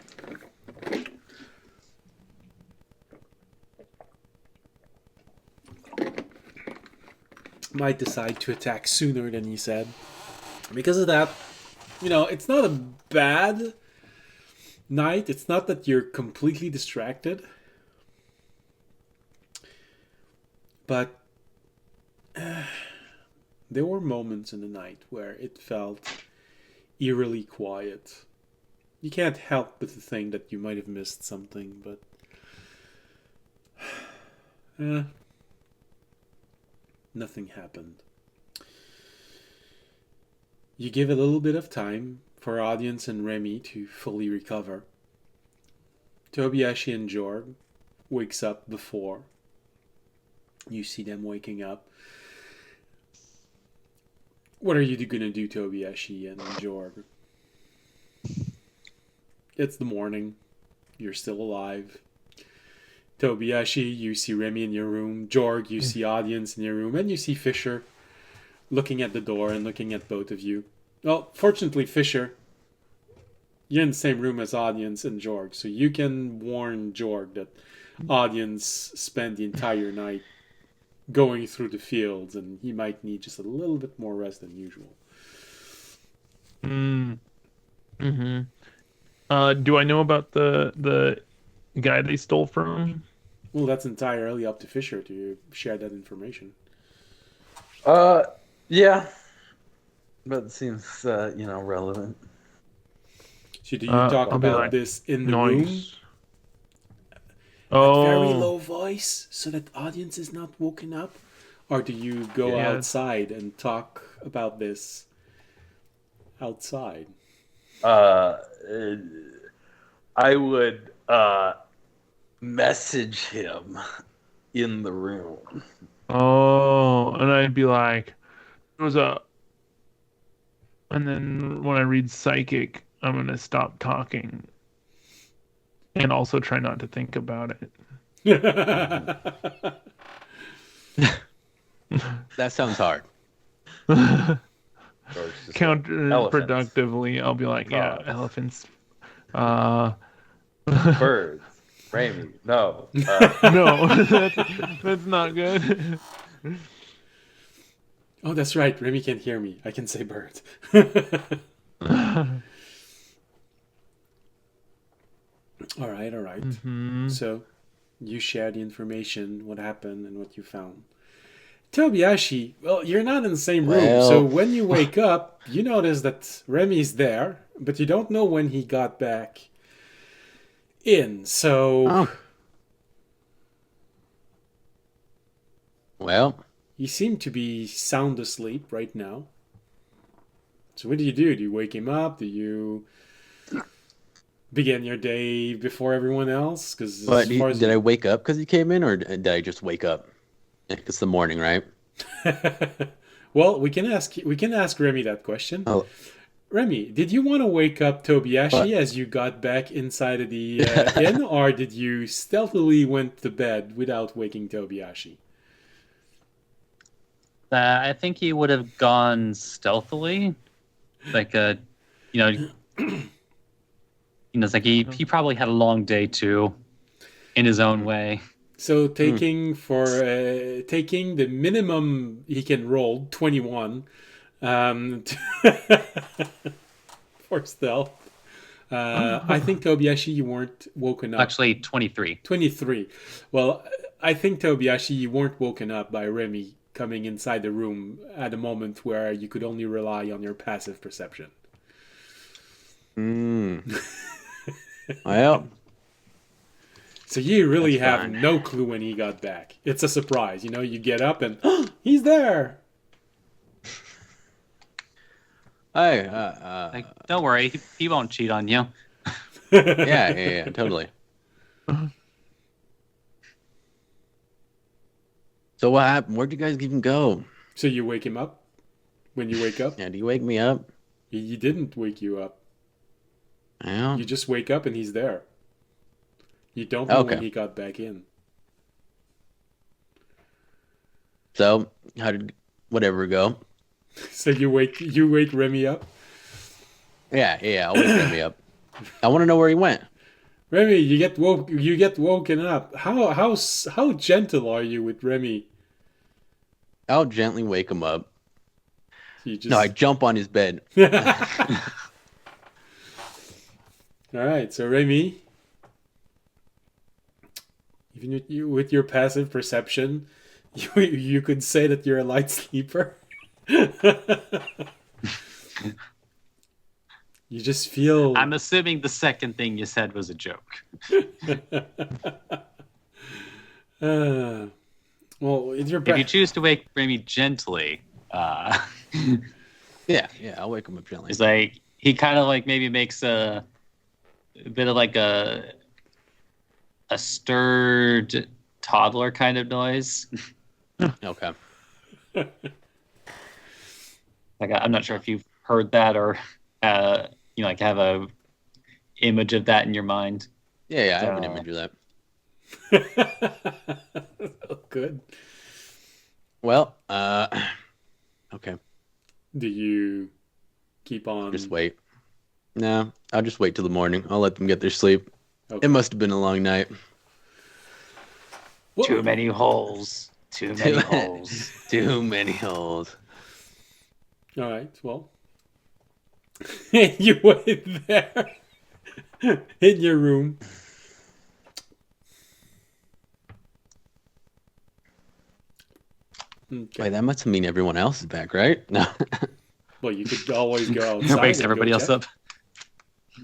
Might decide to attack sooner than he said. Because of that, it's not a bad night. It's not that you're completely distracted. But there were moments in the night where it felt eerily quiet. You can't help but to think that you might have missed something, but nothing happened. You give a little bit of time for audience and Remy to fully recover. Tobiashi and Jorg wakes up before. You see them waking up. What are you going to do, Tobiashi and Jorg? It's the morning. You're still alive. Tobiashi, you see Remy in your room. Jorg, you see audience in your room. And you see Fisher looking at the door and looking at both of you. Well, fortunately, Fisher, you're in the same room as audience and Jorg. So you can warn Jorg that audience spent the entire night going through the fields, and he might need just a little bit more rest than usual. Mm-hmm. Do I know about the guy they stole from? Well, that's entirely up to Fisher to share that information. Yeah. But it seems, relevant. So do you talk I'll be about like, this in the room? Nice. At very low voice so that audience is not woken up? Or do you go outside and talk about this outside? I would message him in the room. Oh, and I'd be like, it was a. And then when I read psychic, I'm going to stop talking. And also try not to think about it. That sounds hard. Counterproductively, I'll be like, yeah, elephants. Birds. Ramy. No. No, that's not good. Oh, that's right. Remy can't hear me. I can say bird. All right. Mm-hmm. So, you share the information, what happened, and what you found. Tobiashi, well, you're not in the same room, so when you wake up, you notice that Remy's there, but you don't know when he got back in, so... Well... You seem to be sound asleep right now. So what do? Do you wake him up? Do you begin your day before everyone else? Because did I wake up because he came in, or did I just wake up? It's the morning, right? Well, we can ask Remy that question. Oh. Remy, did you want to wake up Tobiashi as you got back inside of the inn, or did you stealthily went to bed without waking Tobiashi? I think he would have gone stealthily, like it's like he probably had a long day too, in his own way. So taking the minimum he can roll, 21, for stealth. I think Tobiashi, you weren't woken up. Actually, 23. 23. Well, I think Tobiashi, you weren't woken up by Remy coming inside the room at a moment where you could only rely on your passive perception. Well, so you really have no clue when he got back. It's a surprise, you get up and he's there. Like, don't worry, he won't cheat on you. Yeah, totally. So what happened? Where'd you guys even go? So you wake him up when you wake up? Yeah, do you wake me up? He didn't wake you up. Yeah. You just wake up and he's there. You don't know when Okay. he got back in. So, how did whatever go? So you wake Remy up. Yeah, I'll wake Remy up. I want to know where he went. Remy, you get woken up. How gentle are you with Remy? I'll gently wake him up. You just... No, I jump on his bed. All right, so Remy, even with your passive perception, you could say that you're a light sleeper. You just feel. I'm assuming the second thing you said was a joke. Well, with your If you choose to wake Remy gently, Yeah, I'll wake him up gently. it's like he kind of like maybe makes a bit of like a stirred toddler kind of noise. Okay. Like I'm not sure if you've heard that or like have a image of that in your mind. Yeah, I have an image of that. Oh, good. Well, okay. Do you keep on? Just wait. No, I'll just wait till the morning. I'll let them get their sleep. Okay. It must have been a long night. What- Too many holes. Too many holes. Too many holes. All right. Well, you wait there in your room. Okay. Wait, that must mean everyone else is back, right? No. Well, you could always go outside. Wakes and everybody go else check. up.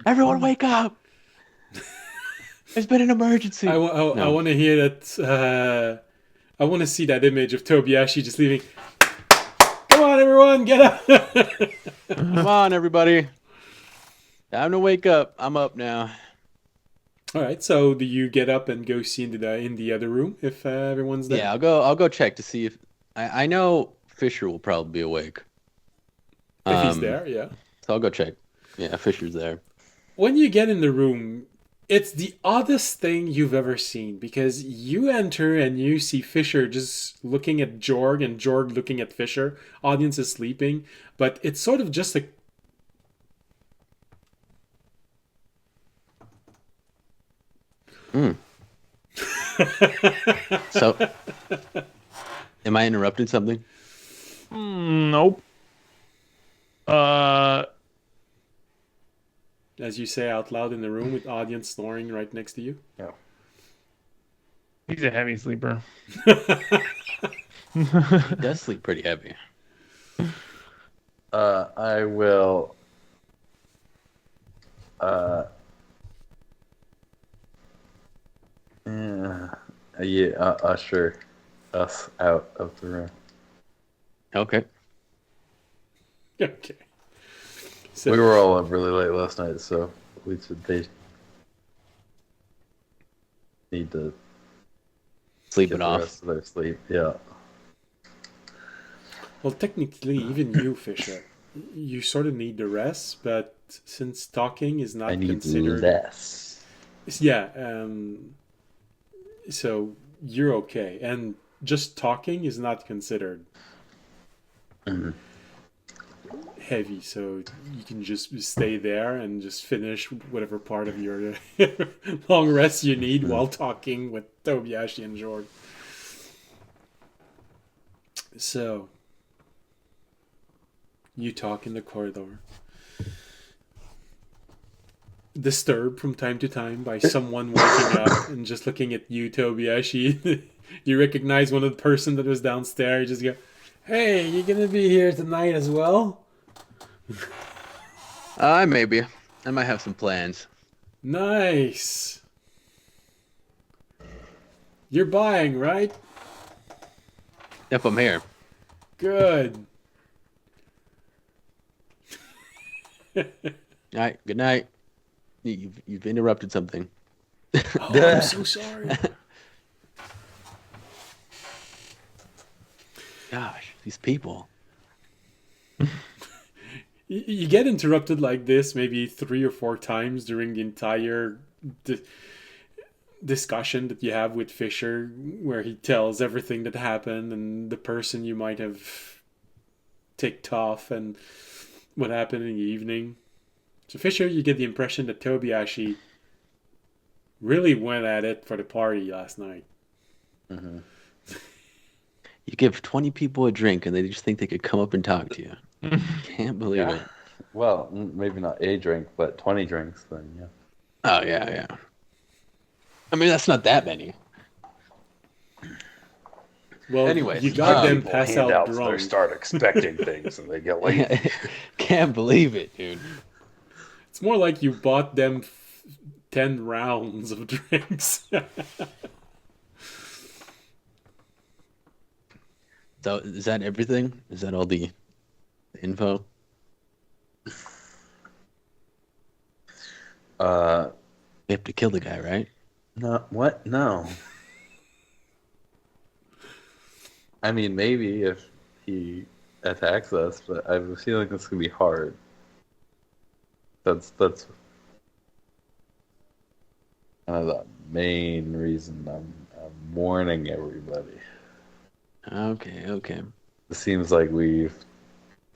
Everyone wake up! There's been an emergency. I want to hear that. I want to see that image of Tobiashi just leaving. Come on, everyone, get up! Come on, everybody. Time to wake up. I'm up now. All right. So, do you get up and go see in the other room if everyone's there? Yeah, I'll go check to see if I know Fisher will probably be awake. If he's there, yeah. So I'll go check. Yeah, Fisher's there. When you get in the room, it's the oddest thing you've ever seen because you enter and you see Fisher just looking at Jorg and Jorg looking at Fisher. Audience is sleeping, but it's sort of just a. So, am I interrupting something? Nope. As you say out loud in the room with audience snoring right next to you. He's a heavy sleeper. He does sleep pretty heavy. I will. Usher us out of the room. Okay. Okay. So, We were all up really late last night, so they need to Sleep get it the off. rest of their sleep. Yeah. well, technically, even you, Fisher, you sort of need the rest, but since talking is not I need considered. less. Yeah. So you're okay, and just talking is not considered heavy, so you can just stay there and just finish whatever part of your long rest you need while talking with Tobiashi and Jorg. So you talk in the corridor, disturbed from time to time by someone waking up and just looking at you, Tobiashi. You recognize one of the person that was downstairs. You just go, "Hey, you gonna be here tonight as well?" Maybe. I might have some plans. Nice. You're buying, right? If I'm here. Good. All right. Good night. You've interrupted something. Oh, I'm so sorry. Gosh, these people. You get interrupted like this maybe 3 or 4 times during the entire discussion that you have with Fisher, where he tells everything that happened and the person you might have ticked off and what happened in the evening. So Fisher, you get the impression that Toby actually really went at it for the party last night. Mm-hmm. You give 20 people a drink and they just think they could come up and talk to you. Can't believe it. Well, maybe not a drink, but 20 drinks then, yeah. Oh, yeah. I mean, that's not that many. Well, Anyways, you got them People pass hand out they drunk. start expecting things and they get lazy. Can't believe it, dude. It's more like you bought them 10 rounds of drinks. So, is that everything? Is that all the info? We have to kill the guy, right? No, what? No. I mean, maybe if he attacks us, but I have a feeling this could be hard. That's kind of the main reason I'm warning everybody. Okay. It seems like we've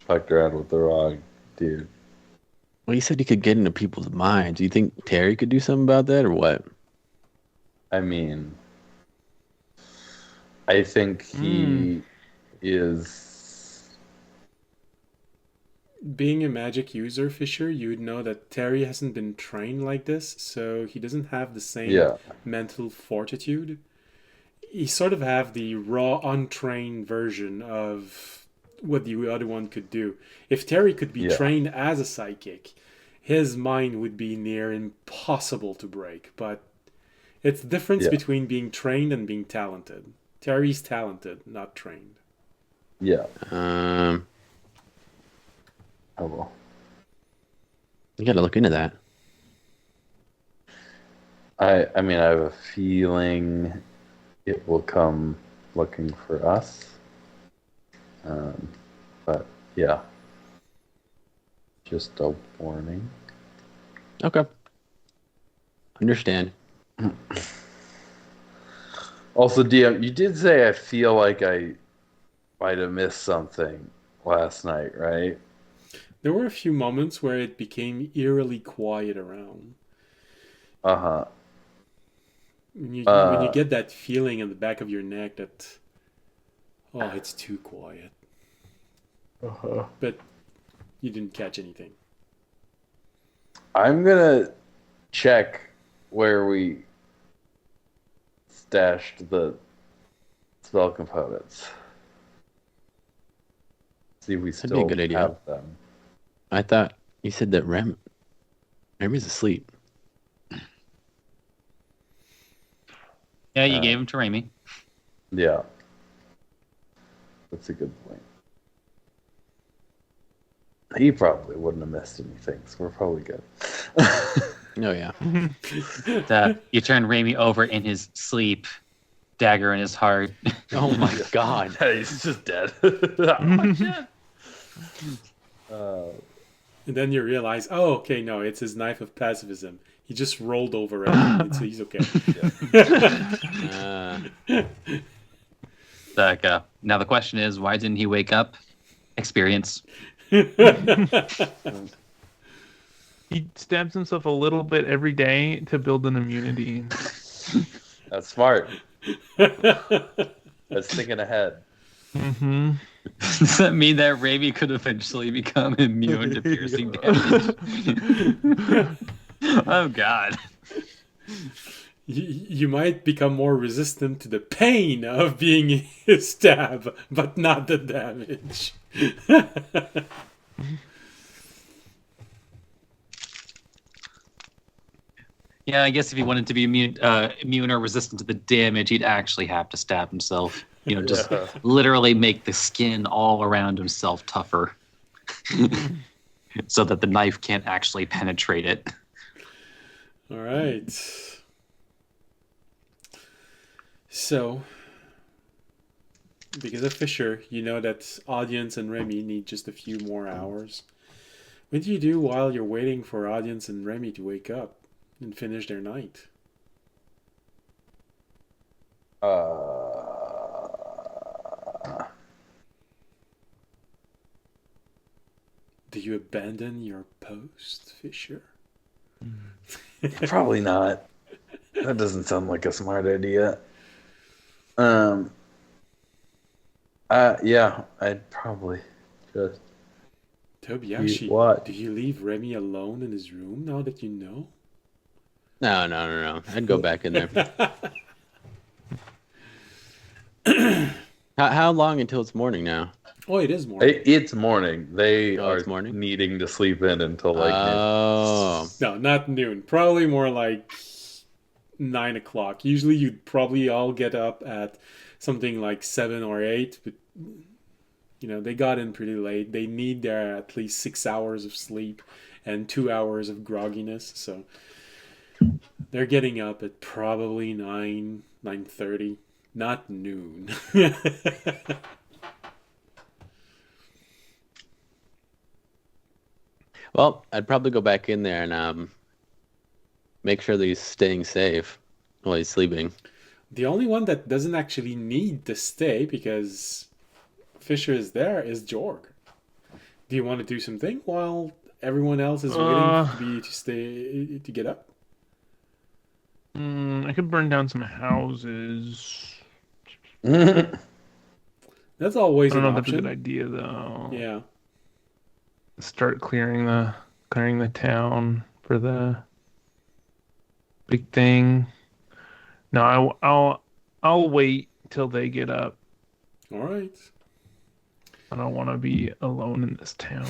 fucked around with the wrong dude. Well, you said he could get into people's minds. Do you think Terry could do something about that, or what? I mean, I think he is. Being a magic user, Fisher, you would know that Terry hasn't been trained like this, so he doesn't have the same mental fortitude. He sort of have the raw, untrained version of what the other one could do. If Terry could be trained as a psychic, his mind would be near impossible to break. But it's the difference between being trained and being talented. Terry's talented, not trained. Yeah. Oh well. You gotta look into that. I mean, I have a feeling it will come looking for us. But yeah, just a warning. Okay. Understand. Also, DM, you did say I feel like I might have missed something last night, right? There were a few moments where it became eerily quiet around. Uh-huh. When you get that feeling in the back of your neck that, it's too quiet. Uh-huh. But you didn't catch anything. I'm gonna check where we stashed the spell components. See if we That'd be still a good idea. have them. I thought you said that Remy's asleep. Yeah, you gave him to Remy. Yeah. That's a good point. He probably wouldn't have missed anything, so we're probably good. Oh, yeah. You turn Remy over in his sleep, dagger in his heart. Oh, my God. He's just dead. Oh, shit. And then you realize, no, it's his knife of pacifism. He just rolled over it, so he's okay. Now the question is, why didn't he wake up? Experience. He stabs himself a little bit every day to build an immunity. That's smart. That's thinking ahead. Mm-hmm. Does that mean that Remy could eventually become immune to piercing damage? Oh, God. You might become more resistant to the pain of being stabbed, but not the damage. Yeah, I guess if he wanted to be immune or resistant to the damage, he'd actually have to stab himself. Just literally make the skin all around himself tougher so that the knife can't actually penetrate it. All right. So, because of Fisher, you know that Audience and Remy need just a few more hours. What do you do while you're waiting for Audience and Remy to wake up and finish their night? Do you abandon your post, Fisher? Probably not. That doesn't sound like a smart idea. Yeah, I'd probably just. Tobiashi, What? do you leave Remy alone in his room now that you know? No. I'd go back in there. How long until it's morning now? Oh, it is morning. It's morning. They Oh, are it's morning? needing to sleep in until like Oh. No, not noon. Probably more like 9 o'clock. Usually you'd probably all get up at something like 7 or 8, but they got in pretty late. They need their at least 6 hours of sleep and 2 hours of grogginess, so they're getting up at probably 9:30, not noon. Well, I'd probably go back in there and make sure that he's staying safe while he's sleeping. The only one that doesn't actually need to stay because Fisher is there is Jorg. Do you want to do something while everyone else is waiting to get up? I could burn down some houses. noon. That's always I don't an know if that's a option. good idea though. Yeah. Start clearing the town for the big thing. No, I'll wait till they get up. All right. I don't want to be alone in this town.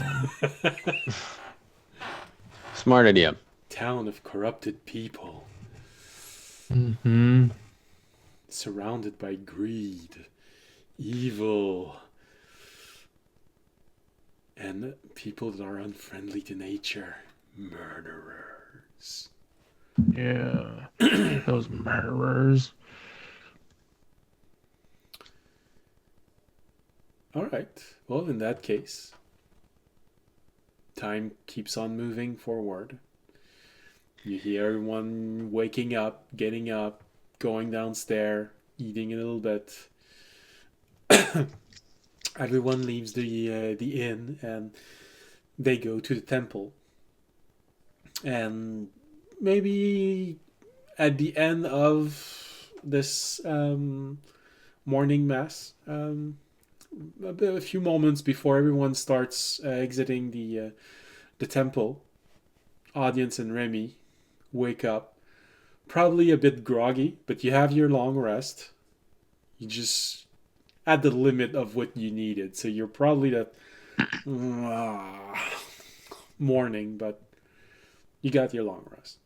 Smart idea. Town of corrupted people, Mm-hmm. surrounded by greed, evil, and people that are unfriendly to nature. Murderers. Yeah, those murderers. All right. Well, in that case, time keeps on moving forward. You hear everyone waking up, getting up, going downstairs, eating a little bit. Everyone leaves the inn and they go to the temple. And maybe at the end of this morning mass, a few moments before everyone starts exiting the temple, Audience and Remy wake up, probably a bit groggy, but you have your long rest. You just at the limit of what you needed, so you're probably that morning, but you got your long rest.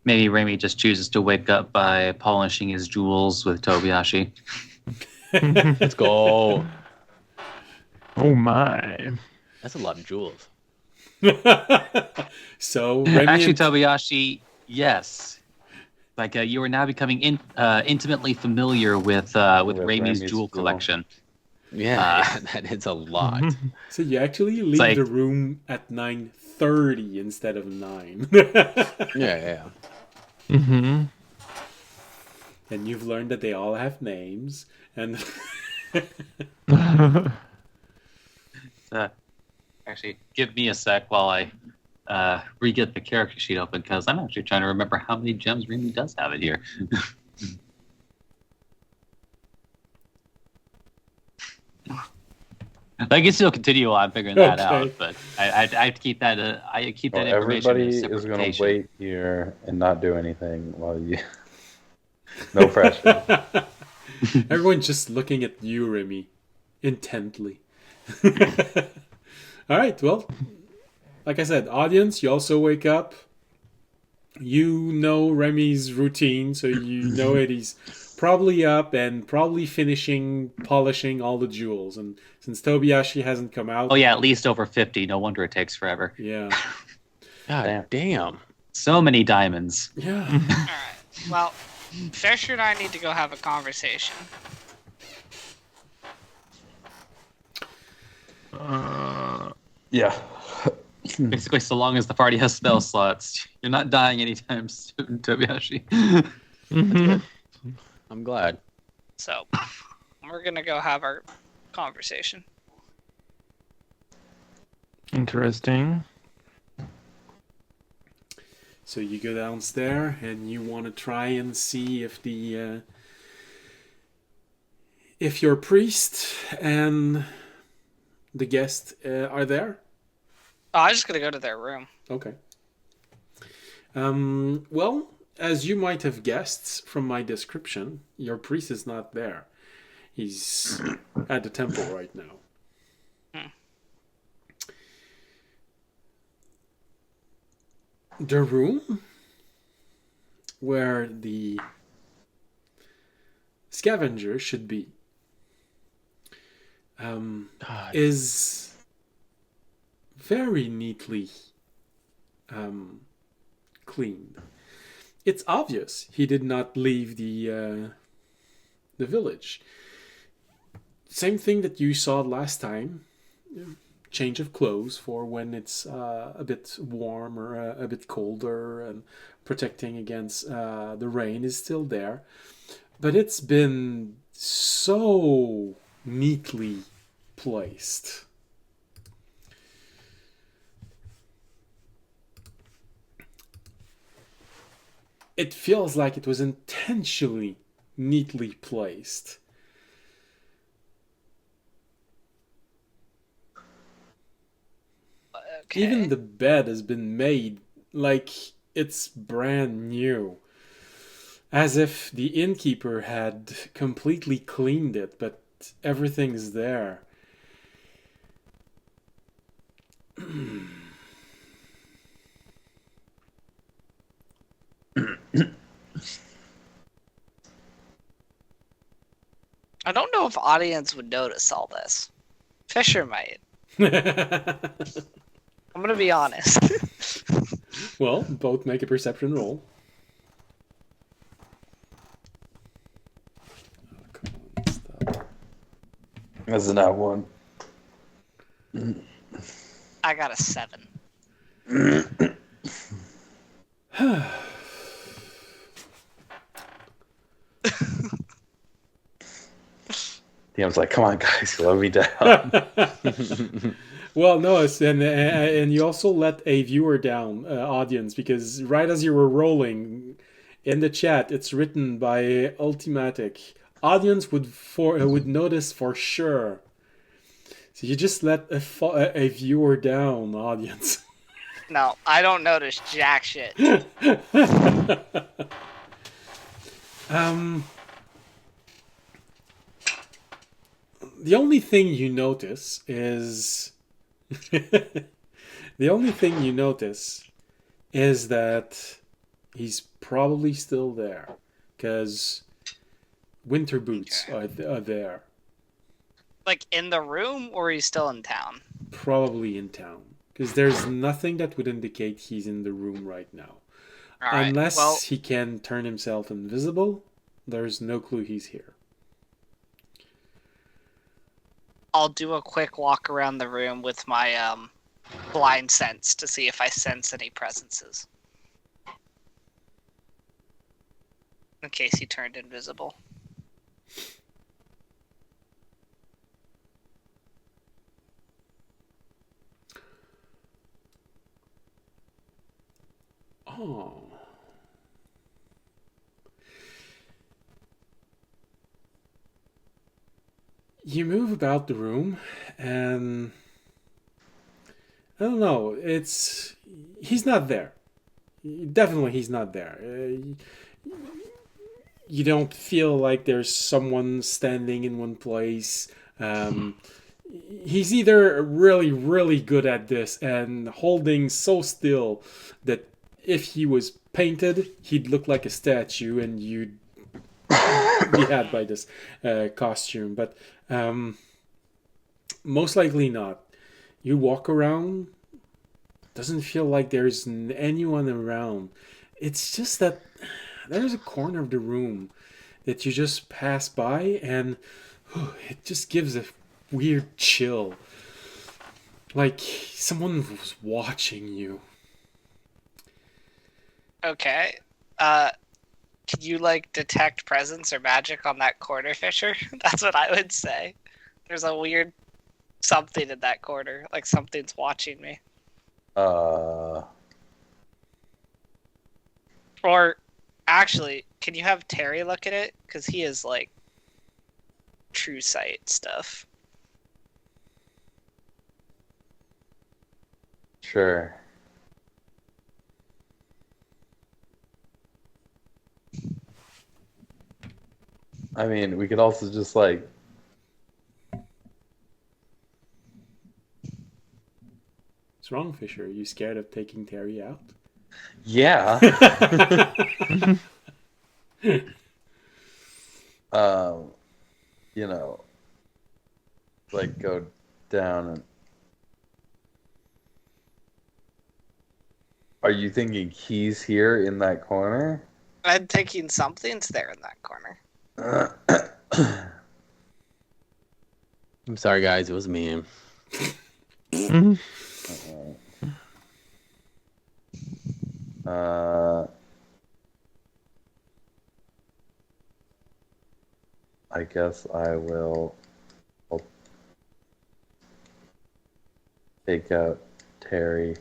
Maybe Remy just chooses to wake up by polishing his jewels with Tobiashi. Let's go. Oh my. That's a lot of jewels. So Remy Actually, and Tobiashi, yes. Like you are now becoming intimately familiar with Remy's Remy's jewel jewel. collection. Yeah, that is a lot. So you actually leave like- the room at 9:30 instead of 9. Yeah. Mm-hmm. And you've learned that they all have names. And Actually, give me a sec while I re-get the character sheet open, because I'm actually trying to remember how many gems Remy does have in here. I can still continue on figuring that Okay. out, but I keep that I keep that Well, information everybody in a is separate going to station. wait here and not do anything while you. No pressure. everyone's just looking at you, Remy, intently. All right, well, like I said, audience, you also wake up. You know Remy's routine, so you know it. He's probably up and probably finishing polishing all the jewels. And since Tobiashi hasn't come out, Oh yeah, at least over 50. No wonder it takes forever. yeah, God damn. So many diamonds. yeah. All right. Well, Fisher and I need to go have a conversation. Yeah. Basically, so long as the party has spell slots, you're not dying anytime soon, Tobiyashi. Mhm. I'm glad. So, we're gonna go have our conversation. Interesting. So you go downstairs and you want to try and see if the if your priest and the guest are there. Oh, I'm just gonna go to their room. Okay. Well, as you might have guessed from my description, your priest is not there. He's at the temple right now. The room where the scavenger should be is very neatly cleaned. It's obvious he did not leave the village. Same thing that you saw last time. Change of clothes for when it's a bit warm or a bit colder, and protecting against the rain is still there. But it's been so neatly placed. It feels like it was intentionally neatly placed. Okay. Even the bed has been made like it's brand new. As if the innkeeper had completely cleaned it, but everything's there. I don't know if audience would notice all this. Fisher might. I'm gonna be honest. Well, both make a perception roll. Oh, come on, stop. That's not one. I got a 7. DM's like, come on, guys, slow me down. Well, no, and you also let a viewer down, audience, because right as you were rolling in the chat, it's written by Ultimatic. Audience would notice for sure. So you just let a viewer down, audience. No, I don't notice jack shit. The only thing you notice is that he's probably still there, because winter boots are there, Like in the room, or he's still in town? probably in town, because there's nothing that would indicate he's in the room right now. All right. Unless Well, he can turn himself invisible, there's no clue he's here. I'll do a quick walk around the room with my blind sense to see if I sense any presences. In case he turned invisible. Oh. You move about the room, and I don't know. He's not there. Definitely, he's not there. You don't feel like there's someone standing in one place. He's either really, really good at this and holding so still that if he was painted, he'd look like a statue, and you'd be had by this costume. But most likely not. You walk around, doesn't feel like there's anyone around. It's just that there's a corner of the room that you just pass by, and it just gives a weird chill. Like someone was watching you. Okay. Can you like detect presence or magic on that corner, Fisher? That's what I would say. There's a weird something in that corner, like something's watching me. Or actually, can you have Terry look at it? Because he is like true sight stuff. Sure. I mean, we could also just like. What's wrong, Fisher? Are you scared of taking Terry out? Yeah. You know, like go down and. Are you thinking he's here in that corner? I'm thinking something's there in that corner. I'm sorry, guys. It was me. I guess I'll take out Terry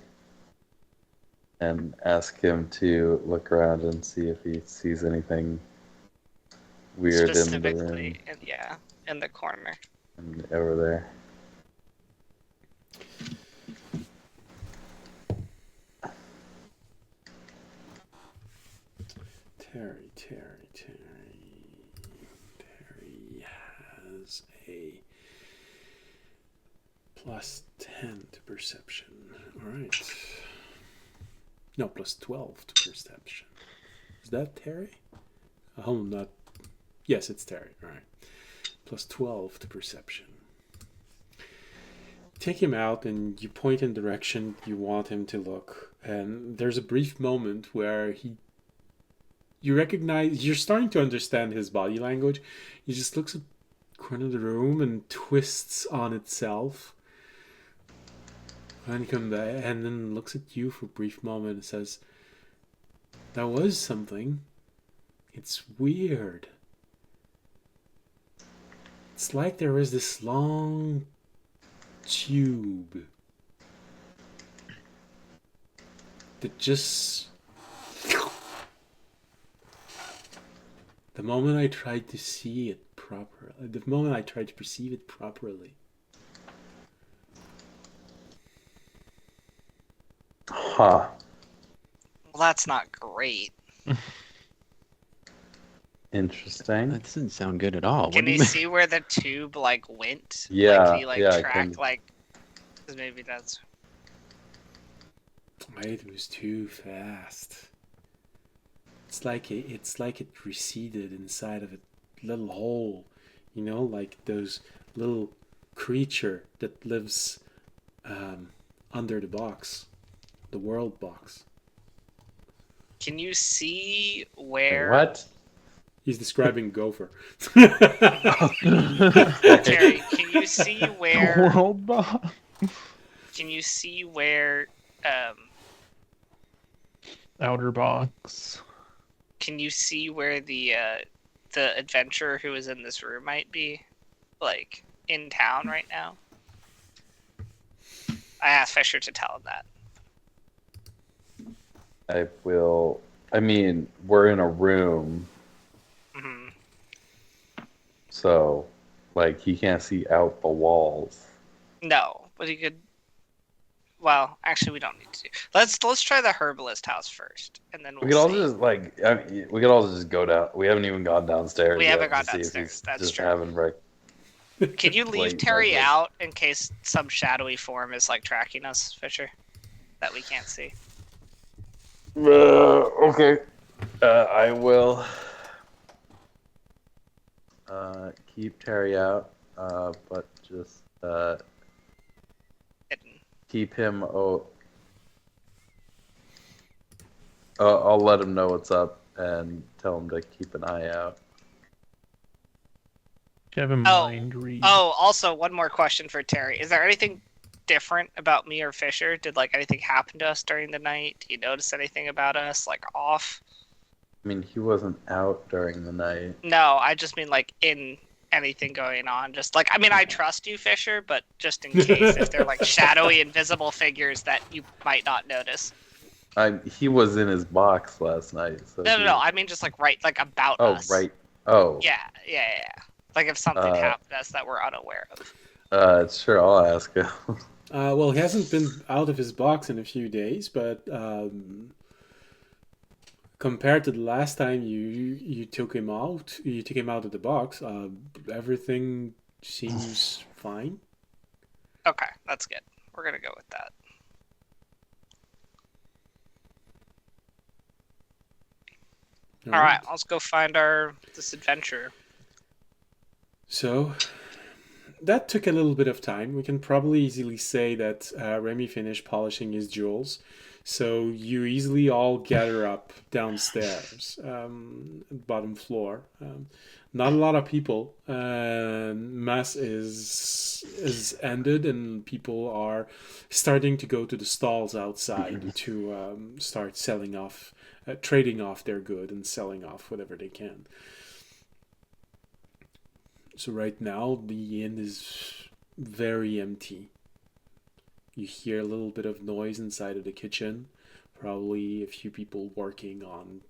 and ask him to look around and see if he sees anything weird in the room Specifically, in the corner. and over there. Terry has a +10 to perception. All right. No, +12 to perception. Is that Terry? Oh, not. Yes, it's Terry. All right. +12 to perception. Take him out and you point in the direction you want him to look. And there's a brief moment where you recognize, you're starting to understand his body language. He just looks at the corner of the room and twists on itself. And come back and then looks at you for a brief moment and says, "That was something. It's weird. It's like there was this long tube that just... The moment I tried to see it properly, the moment I tried to perceive it properly, Huh. Well, that's not great. Interesting. That doesn't sound good at all. Can you see where the tube like went? Yeah, Like, he, like, yeah, I tracked, can. like, 'cause maybe that's. it was too fast. It's like it receded inside of a little hole, like those little creature that lives under the box, the world box. Can you see where? What? He's describing Gopher. Terry, can you see where? World boss. Can you see where? Outer box. Can you see where the adventurer who is in this room might be, like, in town right now? I asked Fisher to tell him that. I will. I mean, we're in a room, Hmm. so like he can't see out the walls. No, but he could. Well, actually, we don't need to. Let's try the herbalist house first, and then We we'll could also see. just we could also just go down. We haven't even gone downstairs. We yet haven't gone to see if downstairs, he's that's just true. having Can you leave Late Terry breakfast. out in case some shadowy form is like tracking us, Fisher, that we can't see? Okay. I will keep Terry out, but just Hidden. keep him. I'll let him know what's up and tell him to keep an eye out. Do you have a mind read? Oh, also one more question for Terry. Is there anything different about me or Fisher? Did like anything happen to us during the night? Do you notice anything about us like off? I mean, he wasn't out during the night. No, I just mean like in anything going on. Just like I mean, I trust you, Fisher, but just in case if they're like shadowy, invisible figures that you might not notice. He was in his box last night. So No. I mean just like like about Oh, us. right. Oh. Yeah. Like if something happened to us that we're unaware of. Sure, I'll ask him. Well, he hasn't been out of his box in a few days, but compared to the last time you took him out of the box, everything seems fine. Okay, that's good. We're gonna go with that. All right, let's go find this adventure. So that took a little bit of time. We can probably easily say that Remy finished polishing his jewels. So you easily all gather up downstairs, bottom floor. Not a lot of people. Mass is ended, and people are starting to go to the stalls outside to start selling off, trading off their good and selling off whatever they can. So right now the inn is very empty. You hear a little bit of noise inside of the kitchen. Probably a few people working on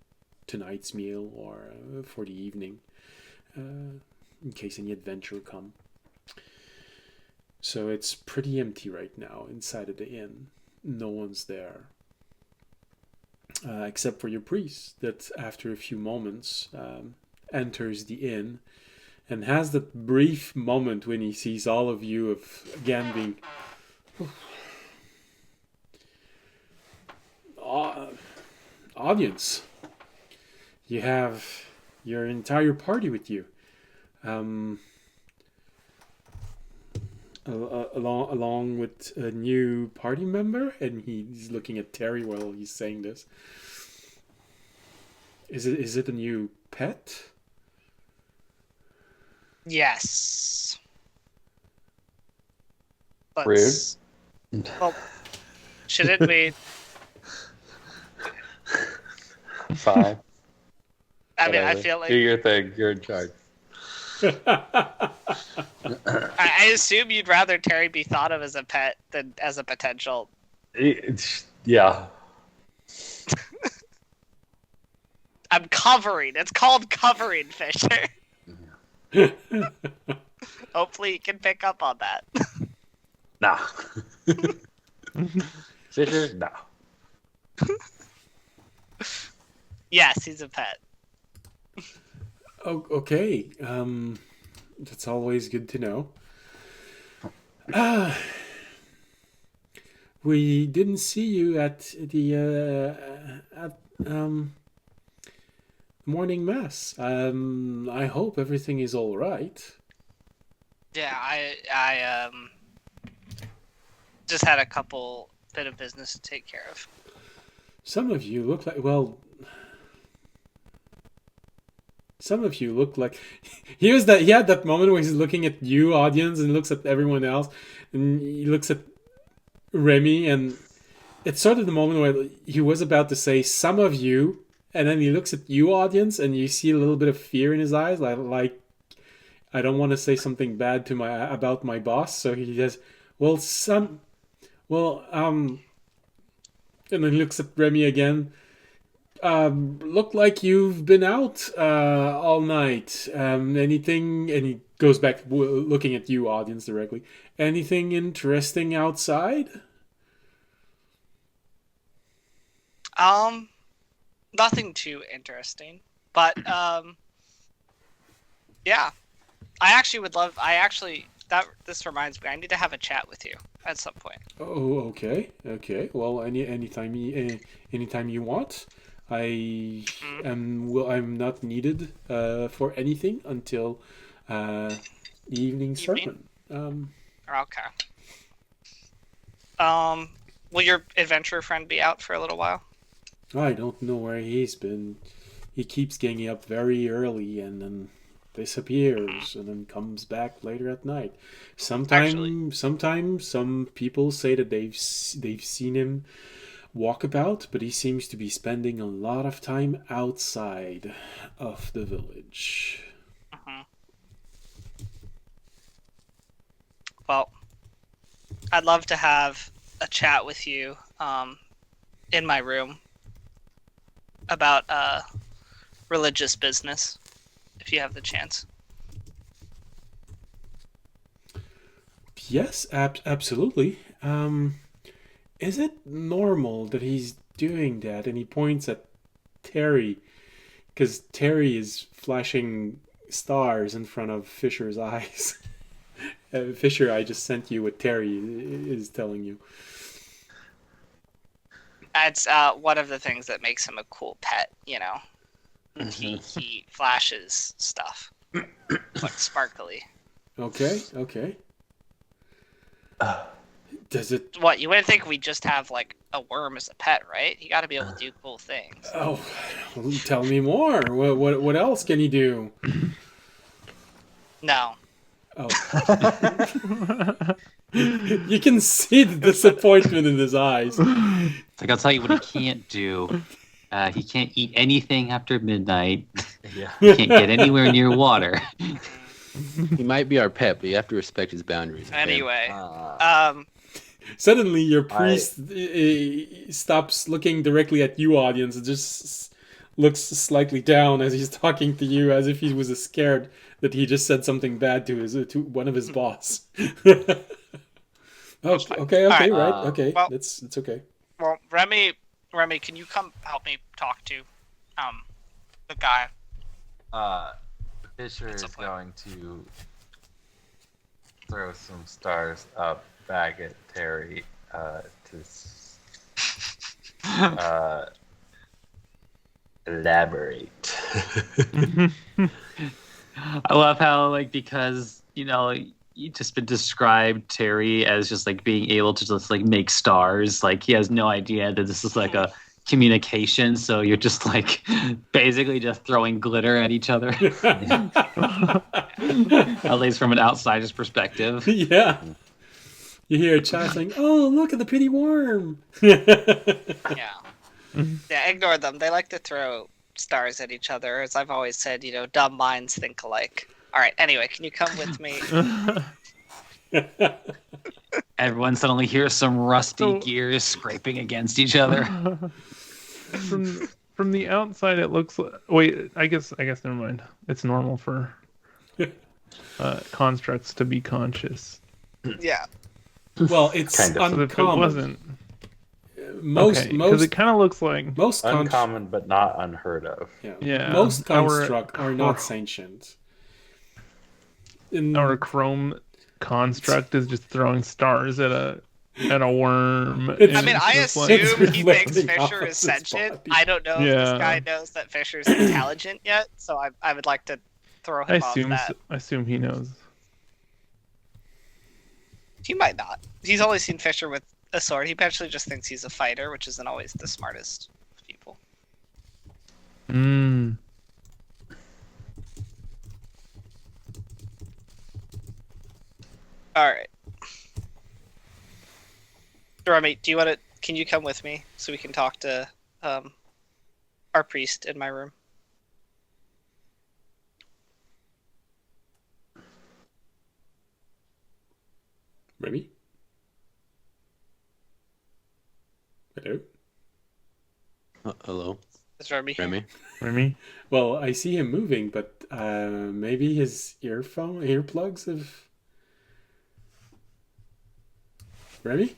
tonight's meal or for the evening, in case any adventure come. So it's pretty empty right now inside of the inn. No one's there. Except for your priest that after a few moments enters the inn and has that brief moment when he sees all of you again being audience. You have your entire party with you, along with a new party member, and he's looking at Terry while he's saying this. Is it a new pet? Yes. Rude. Well, shouldn't we? Fine. I mean, I Whatever. feel like Do your thing. You're in charge. I assume you'd rather Terry be thought of as a pet than as a potential. Yeah. I'm covering. It's called covering, Fisher. Hopefully, you can pick up on that. Nah. Fisher? Nah. Yes, he's a pet. Oh, okay. That's always good to know. We didn't see you at the morning mass. I hope everything is all right. Yeah, I just had a couple bit of business to take care of. Some of you look like Some of you look like he had that moment where he's looking at you, audience, and looks at everyone else, and he looks at Remy, and it's sort of the moment where he was about to say some of you, and then he looks at you, audience, and you see a little bit of fear in his eyes, like I don't want to say something bad about my boss, so he says, and then he looks at Remy again. Look like you've been out all night. Anything? And he goes back looking at you, audience, directly. Anything interesting outside? Nothing too interesting, but yeah. This reminds me, I need to have a chat with you at some point. Oh, okay. Well, anytime you want. I'm not needed for anything until the evening sermon. Okay. Will your adventurer friend be out for a little while? I don't know where he's been. he keeps getting up very early and then disappears and then comes back later at night. Sometimes some people say that they've seen him walk about, but he seems to be spending a lot of time outside of the village. Well, I'd love to have a chat with you in my room about religious business, if you have the chance. Yes, absolutely. Is it normal that he's doing that? And he points at Terry, because Terry is flashing stars in front of Fisher's eyes. Fisher, I just sent you what Terry is telling you. It's one of the things that makes him a cool pet, you know. He flashes stuff. Like sparkly. Okay. Does it... What, you wouldn't think we just have like a worm as a pet, right? You gotta be able to do cool things. Oh, tell me more. What else can he do? No. Oh. You can see the disappointment in his eyes. It's like, I'll tell you what he can't do. He can't eat anything after midnight. Yeah. He can't get anywhere near water. He might be our pet, but you have to respect his boundaries. okay? Anyway, Suddenly, your priest stops looking directly at you, audience, and just looks slightly down as he's talking to you, as if he was scared that he just said something bad to one of his boss. Okay, right. okay, well- it's okay. well, Remy, can you come help me talk to the guy? Fisher It's a is plan. going to throw some stars up back at Terry elaborate. I love how, like, because, you know, you just been described Terry as just like being able to just like make stars. Like, he has no idea that this is like a communication. So you're just like basically just throwing glitter at each other, at least from an outsider's perspective. Yeah. You hear a child saying, "Oh, look at the pretty worm." Yeah. Yeah, ignore them. They like to throw stars at each other. As I've always said, you know, dumb minds think alike. All right, anyway, can you come with me? Everyone suddenly hears some rusty So- gears scraping against each other. From the outside, it looks like. Wait, I guess never mind. It's normal for constructs to be conscious. Yeah. Well, it's Kind of. But if it uncommon. wasn't, Most because it kind of looks like. most Uncommon, but not unheard of. Yeah, most our- construct are not sentient. Our chrome construct is just throwing stars at a worm. It's- I and mean, it's I just like- It's assume he thinks reflecting off Fisher of is his sentient. body. I don't know if Yeah. this guy knows that Fisher's intelligent yet, so I would like to throw I him off that. assume he knows. He might not. He's only seen Fisher with a sword. He potentially just thinks he's a fighter, which isn't always the smartest of people. Mm. All right. Remy, do you want to? Can you come with me so we can talk to our priest in my room? Remy? Hello? Hello, Is Remy here? Remy. Remy? Well, I see him moving, but maybe his earplugs have... Remy?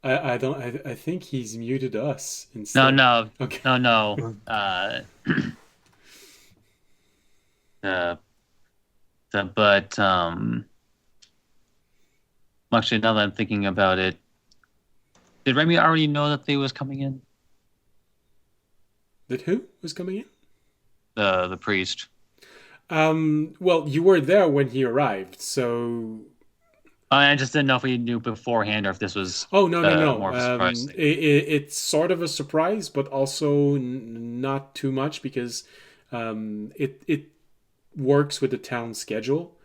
I think he's muted us instead. No. Okay. No. But actually, now that I'm thinking about it, did Remy already know that they was coming in? That who was coming in? The priest. Well, you were there when he arrived, so I just didn't know if we knew beforehand or if this was Oh, no, no, no. more of a surprise thing. It's sort of a surprise, but also not too much because it works with the town schedule.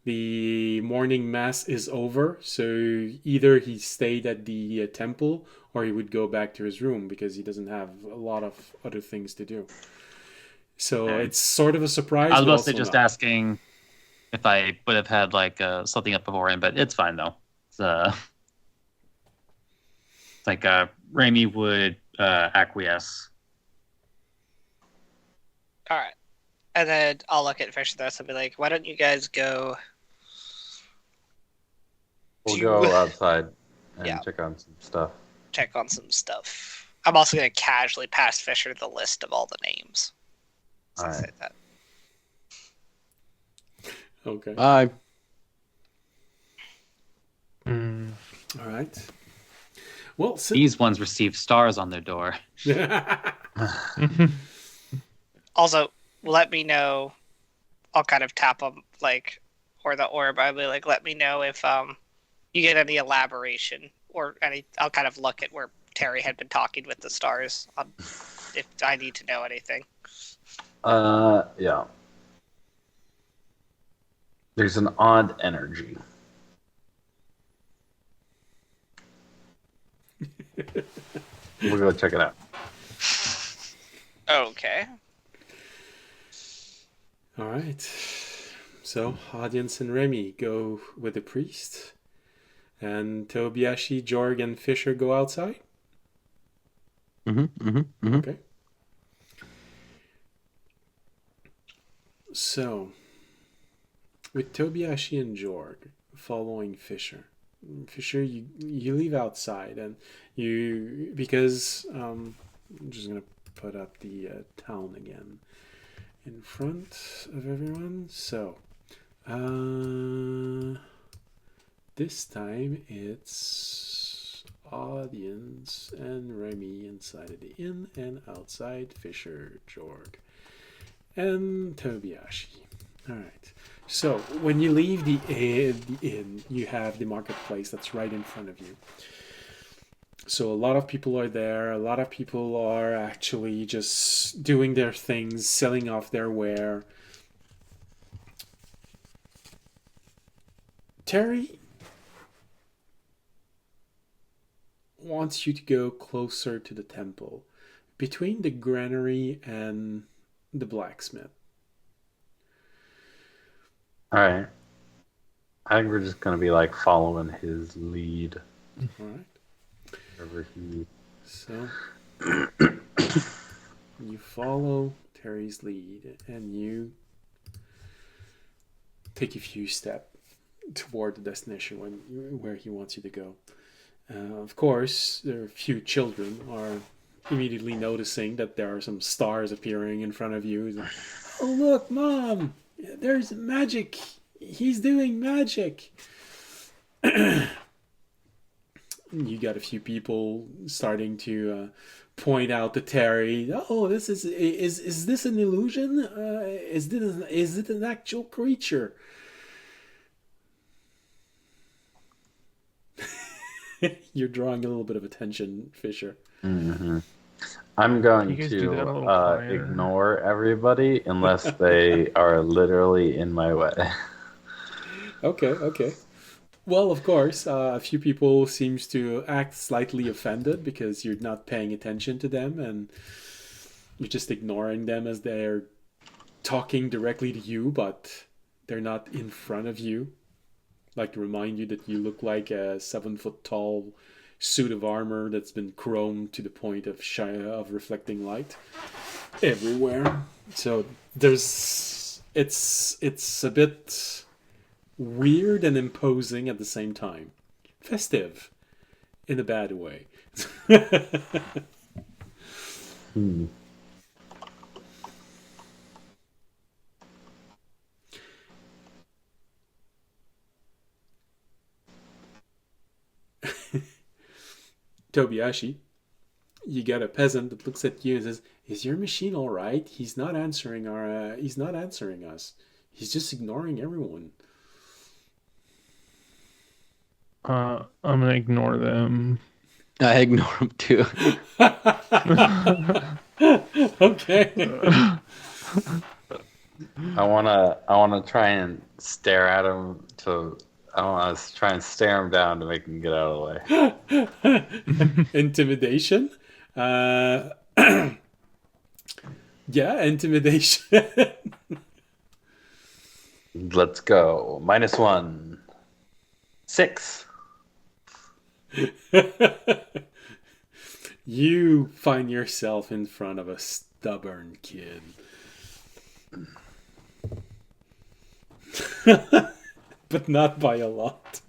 The morning mass is over, so either he stayed at the temple or he would go back to his room because he doesn't have a lot of other things to do. So Okay. it's sort of a surprise. I was but mostly also just not. asking if I would have had like something up beforehand, but it's fine though. It's like Raimi would acquiesce. All right. And then I'll look at Fisher and be like, why don't you guys go? We'll Do go you- outside and Yeah. check on some stuff. check on some stuff. I'm also going to casually pass Fisher the list of all the names. So I Alright. say that. Okay. Bye. Mm. All right. Well, These ones receive stars on their door. Also, let me know. I'll kind of tap them, like, or the orb. I'll be like, let me know if you get any elaboration or any. I'll kind of look at where Terry had been talking with the stars. If I need to know anything. Yeah. There's an odd energy. We'll go check it out. Okay. All right. So, audience and Remy go with the priest, and Tobiashi, Jorg, and Fisher go outside. Okay. So, with Tobiashi and Jorg following Fisher, you leave outside, and you because I'm just gonna put up the town again in front of everyone. So, this time it's audience and Remy inside of the inn, and outside Fisher, Jorg, and Tobiashi. All right. So when you leave the inn, you have the marketplace that's right in front of you. So a lot of people are there. A lot of people are actually just doing their things, selling off their ware. Terry wants you to go closer to the temple, between the granary and the blacksmith. Alright. I think we're just gonna be like following his lead. All right. Wherever he. So you follow Terry's lead and you take a few steps toward the destination where he wants you to go. Of course, there are a few children are immediately noticing that there are some stars appearing in front of you. Like, oh look, Mom! There's magic! He's doing magic! You got a few people starting to point out to Terry, oh, this is this an illusion? Is it an actual creature? You're drawing a little bit of attention, Fisher. Mm-hmm. I'm going You guys do that a to little quieter. ignore everybody unless they are literally in my way. Okay. Well, of course, a few people seems to act slightly offended because you're not paying attention to them and you're just ignoring them as they're talking directly to you, but they're not in front of you. Like to remind you that you look like a 7-foot tall suit of armor that's been chromed to the point of reflecting light everywhere. So it's a bit weird and imposing at the same time. Festive in a bad way. Tobiashi, you got a peasant that looks at you and says, "Is your machine all right? He's not answering he's not answering us. He's just ignoring everyone." I'm gonna ignore them. I ignore him too. Okay. I wanna try and stare at him I wanna try and stare him down to make him get out of the way. Intimidation. Yeah, intimidation. Let's go. -1. 6. You find yourself in front of a stubborn kid. But not by a lot.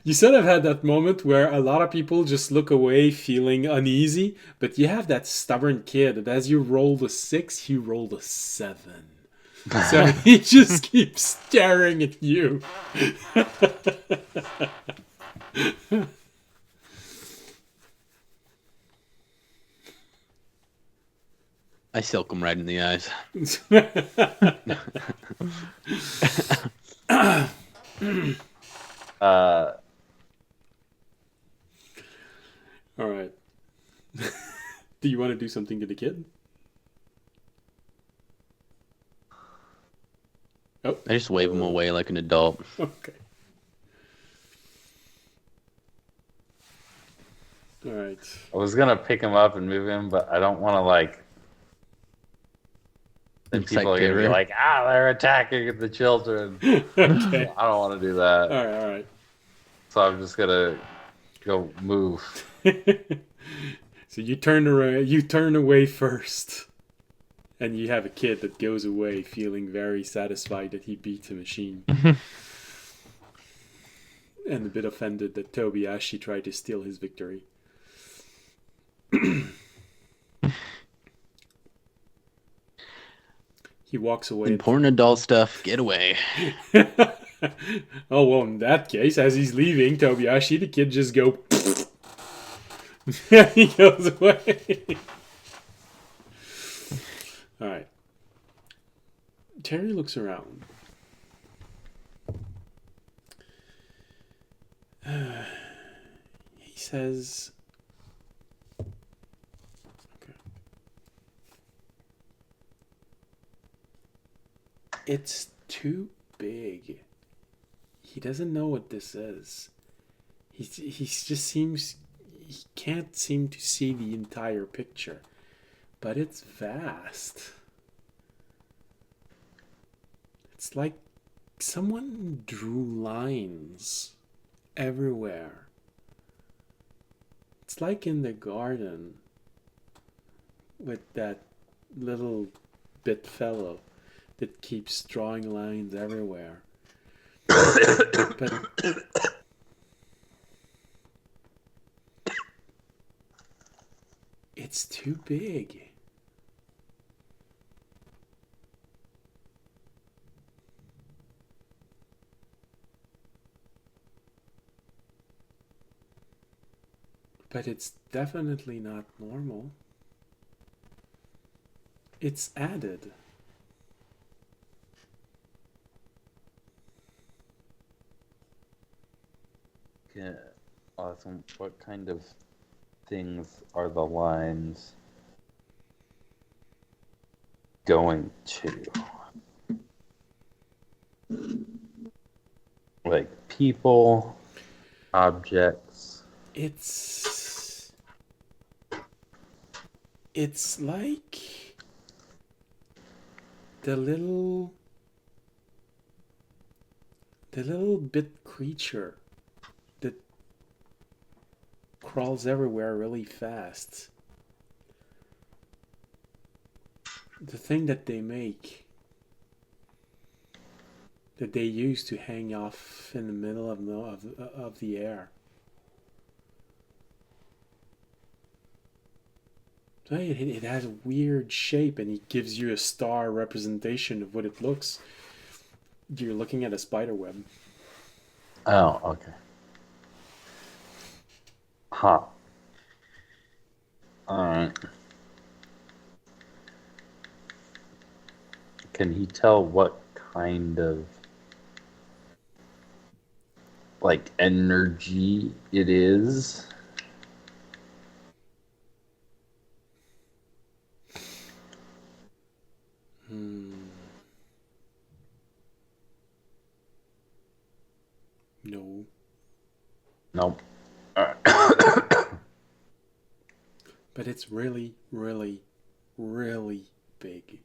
You sort of had that moment where a lot of people just look away feeling uneasy, but you have that stubborn kid that as you roll a 6, he rolled a 7. So he just keeps staring at you. I silk him right in the eyes. All right. Do you want to do something to the kid? Oh, I just wave him away like an adult. okay. All right. I was gonna pick him up and move him, but I don't want to Then Incite people are gonna be terror. like, they're attacking the children. Okay. I don't want to do that. All right. So I'm just gonna go move. So you turn around. You turn away first, and you have a kid that goes away feeling very satisfied that he beat a machine, and a bit offended that Tobiashi tried to steal his victory. He walks away. Important adult stuff. Get away. Oh, well, in that case, as he's leaving Tobiashi, the kid just go. He goes away. All right. Terry looks around. He says, okay. It's too big. He doesn't know what this is. He just seems, he can't seem to see the entire picture. But it's vast. It's like someone drew lines everywhere. It's like in the garden with that little bit fellow that keeps drawing lines everywhere. But it's too big. But it's definitely not normal. It's added. Yeah, awesome. What kind of things are the lines going to? Like people, objects. It's like the little bit creature that crawls everywhere really fast. The thing that they make, that they use to hang off in the middle of the air. So it has a weird shape, and he gives you a star representation of what it looks. You're looking at a spider web. Oh, okay. Huh. Alright. Can he tell what kind of like energy it is. No. Nope. But it's really, really, really big.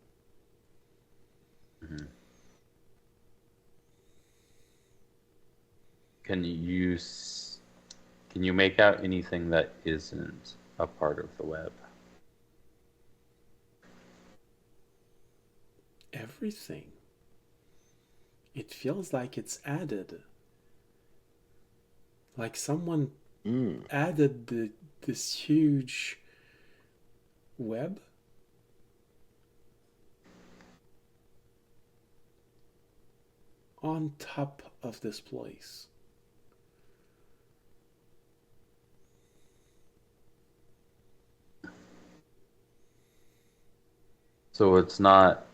Mhm. Can you make out anything that isn't a part of the web? Everything. It feels like it's added. Like someone added this huge web. On top of this place. So it's not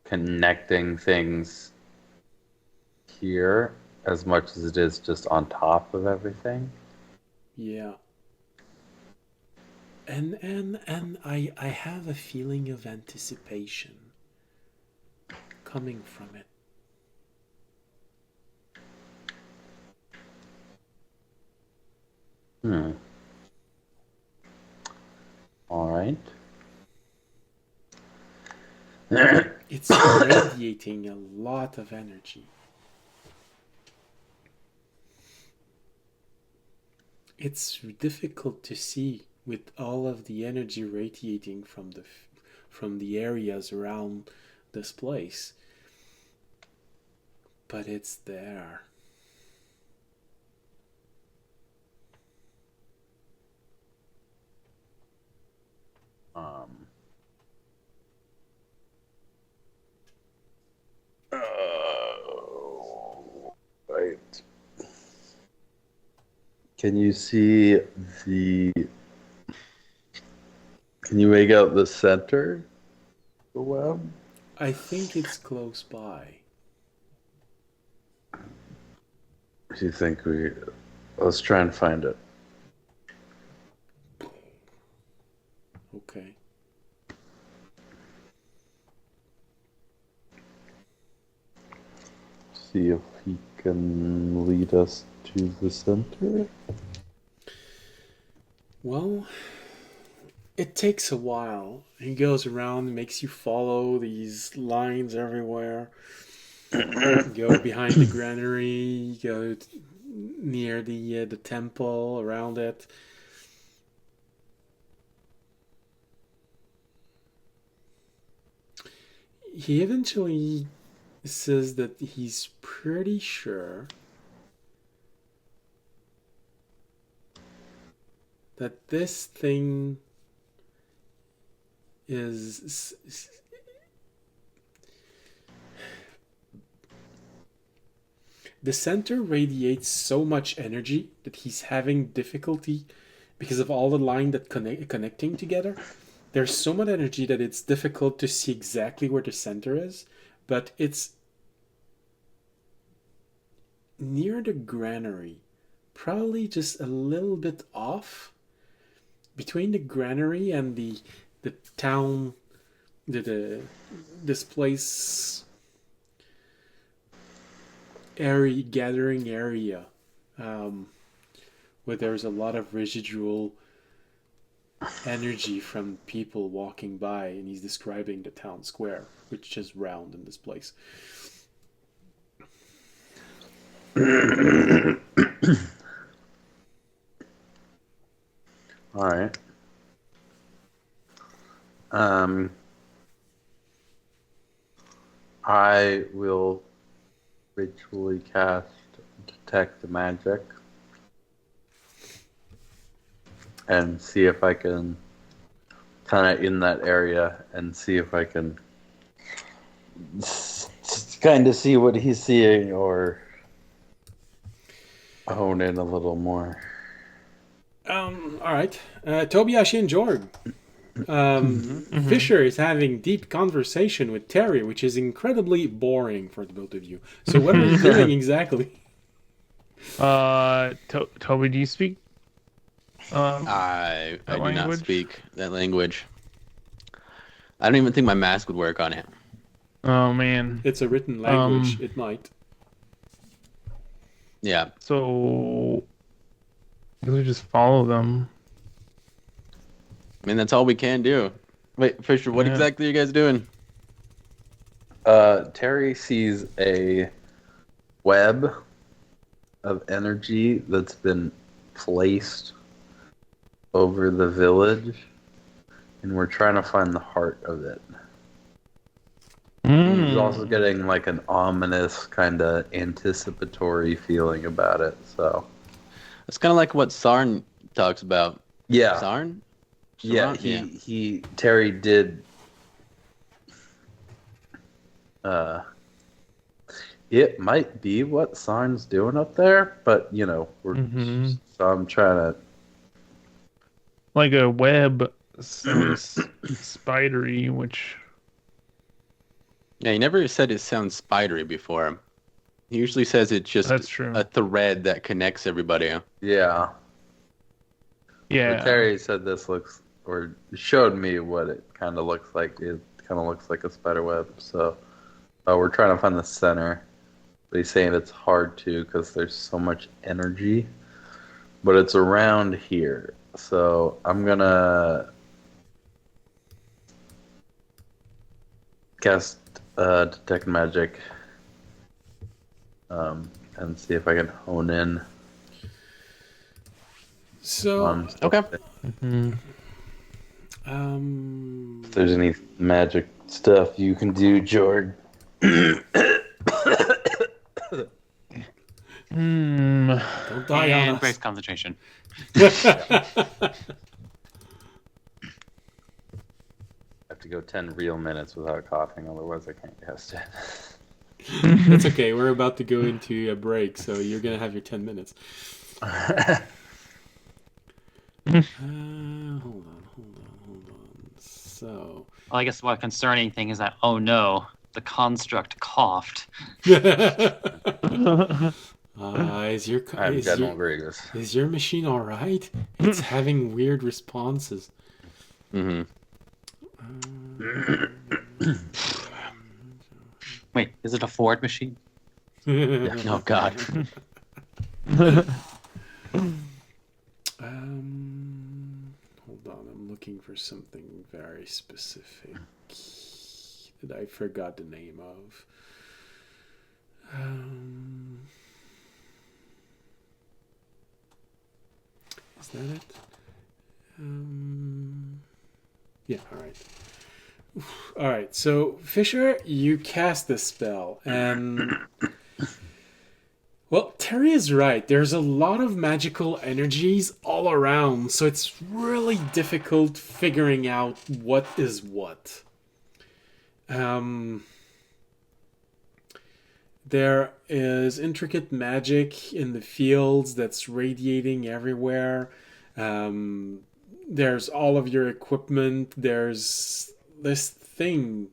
connecting things here as much as it is just on top of everything. Yeah. And I have a feeling of anticipation coming from it. All right. It's radiating a lot of energy. It's difficult to see with all of the energy radiating from the areas around this place. But it's there. Right. Can you see the? Can you make out the center? The web? I think it's close by. Do you think we? Let's try and find it. Okay. See if he can lead us to the center. Well, it takes a while. He goes around and makes you follow these lines everywhere. Go behind the granary, go near the temple, around it. He eventually says that he's pretty sure that this thing is the center radiates so much energy that he's having difficulty because of all the line that connecting together. There's so much energy that it's difficult to see exactly where the center is, but it's near the granary, probably just a little bit off between the granary and the town, this place area, gathering area, where there's a lot of residual energy from people walking by, and he's describing the town square, which is round in this place. All right. I will ritually cast Detect Magic and see if I can kind of in that area and see if I can kind of see what he's seeing or hone in a little more. All right. Tobiashi and Jorg. Fisher is having deep conversation with Terry, which is incredibly boring for the both of you. So what are you doing exactly? Toby, do you speak? I That do not language? speak that language. I don't even think my mask would work on it. Oh man. It's a written language. It might. Yeah. So we just follow them. I mean, that's all we can do. Wait, Fisher, what Yeah. exactly are you guys doing? Terry sees a web of energy that's been placed over the village, and we're trying to find the heart of it. Mm. He's also getting like an ominous kind of anticipatory feeling about it. So It's kind of like what Sarn talks about. yeah, Sarn? yeah, Sharon? Terry did. It might be what Sarn's doing up there, but we're. So I'm trying to. Like a web sounds spidery, which Yeah, he never said it sounds spidery before. He usually says it's just that's true. a thread that connects everybody. Yeah. Yeah. But Terry said this looks, or showed me what it kind of looks like. It kind of looks like a spider web. So we're trying to find the center. But he's saying it's hard to because there's so much energy. But it's around here. So I'm going to cast Detect Magic and see if I can hone in. So, Okay. If there's any magic stuff you can do, Jorg. don't die on And us. breaks concentration. I have to go 10 real minutes without coughing, otherwise I can't cast it. That's okay. We're about to go into a break, so you're gonna have your 10 minutes. Hold on. So, Well, I guess one concerning thing is that, oh no, the construct coughed. is your I'm is General your, Grievous. is your machine all right? It's having weird responses. Mm-hmm. Wait, is it a Ford machine? Oh, God. Hold on. I'm looking for something very specific that I forgot the name of. Is that it? Yeah, alright. Alright, so Fisher, you cast this spell, and well, Terry is right. There's a lot of magical energies all around, so it's really difficult figuring out what is what. There is intricate magic in the fields that's radiating everywhere. There's all of your equipment. There's this thing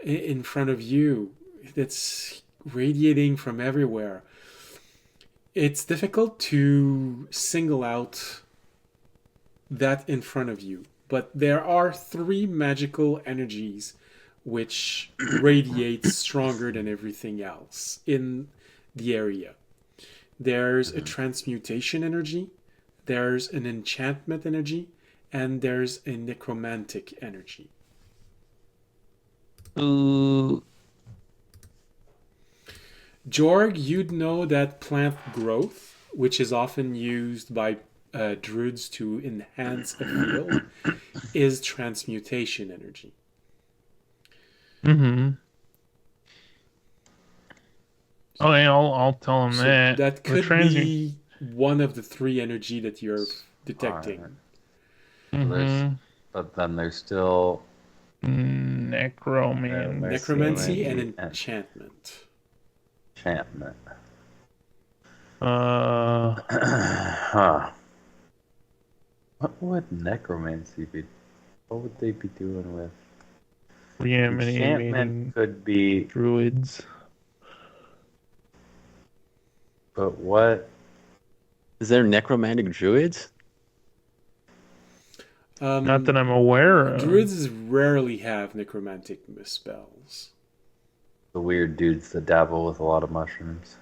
in front of you that's radiating from everywhere. It's difficult to single out that in front of you, but there are 3 magical energies which radiate stronger than everything else in the area. There's a transmutation energy, there's an enchantment energy, and there's a necromantic energy. Jorg, you'd know that plant growth, which is often used by druids to enhance a field, is transmutation energy. Okay, I'll tell him So that. that The could be one of the 3 energy that you're detecting. But then there's still Necromancy. Necromancy and enchantment. enchantment. Uh, Huh. What would necromancy be? What would they be doing with? Reanimating Enchantment could be, druids. but what? Is there necromantic druids? Not that I'm aware of. Druids rarely have necromantic spells. The weird dudes that dabble with a lot of mushrooms.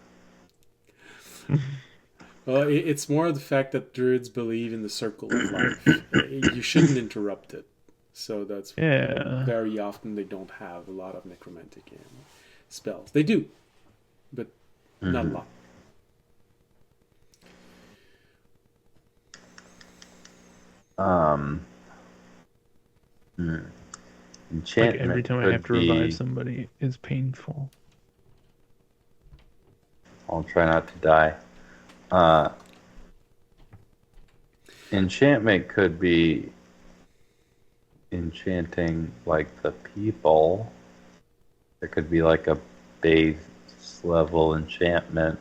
Well, it's more the fact that druids believe in the circle of life. You shouldn't interrupt it. So that's very often they don't have a lot of necromantic spells. They do, but not a lot. Enchantment Like every time I have to revive somebody is painful. I'll try not to die. Enchantment could be enchanting like the people. There could be like a base level enchantment,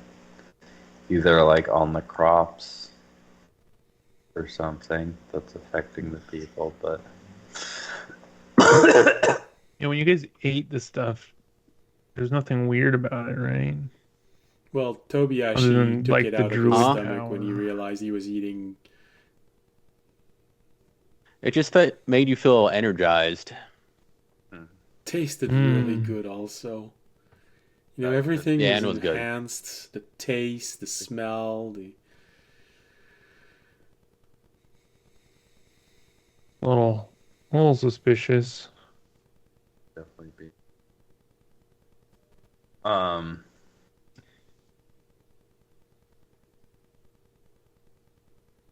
either like on the crops or something that's affecting the people, but When you guys ate the stuff, there's nothing weird about it, right? Well, Tobiashi took like it the out of his druid stomach when he power. realized he was eating. It just made you feel energized. Tasted really good, also. You know, everything Yeah, was and it was good. enhanced. The taste, the smell, A little suspicious. definitely be.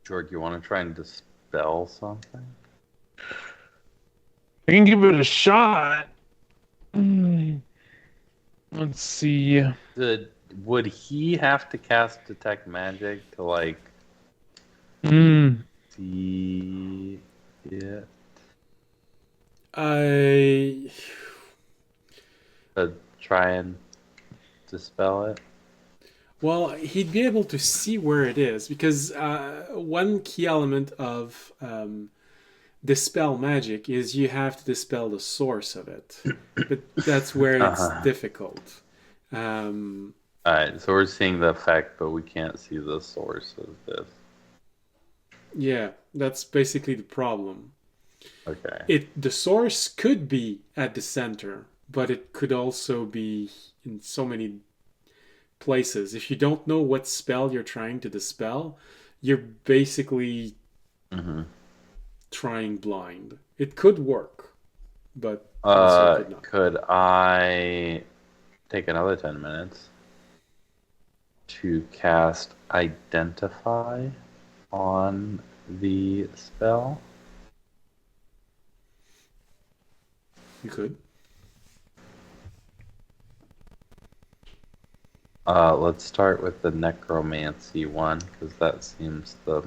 George, you want to try and dispel something? I can give it a shot. Let's see. Would he have to cast detect magic to like see it? To try and dispel it? Well, he'd be able to see where it is because one key element of dispel magic is you have to dispel the source of it, but that's where it's difficult. Alright, so we're seeing the effect, but we can't see the source of this. Yeah, that's basically the problem. Okay. The source could be at the center, but it could also be in so many places. If you don't know what spell you're trying to dispel, you're basically trying blind. It could work, but also could not. Could I take another 10 minutes to cast Identify on the spell? You could. Let's start with the necromancy one, because that seems the...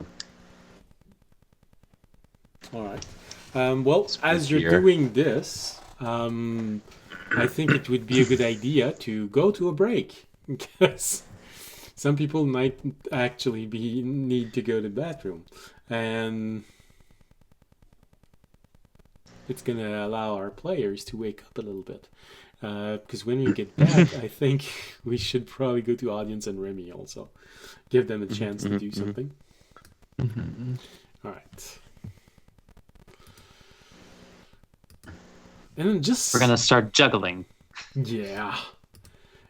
Alright. Well, as you're Spookier. doing this, I think it would be a good idea to go to a break. Because some people might actually need to go to the bathroom. And it's going to allow our players to wake up a little bit. Because when we get back, I think we should probably go to audience and Remy also. Give them a chance to do something. All right. And just We're gonna start juggling. yeah.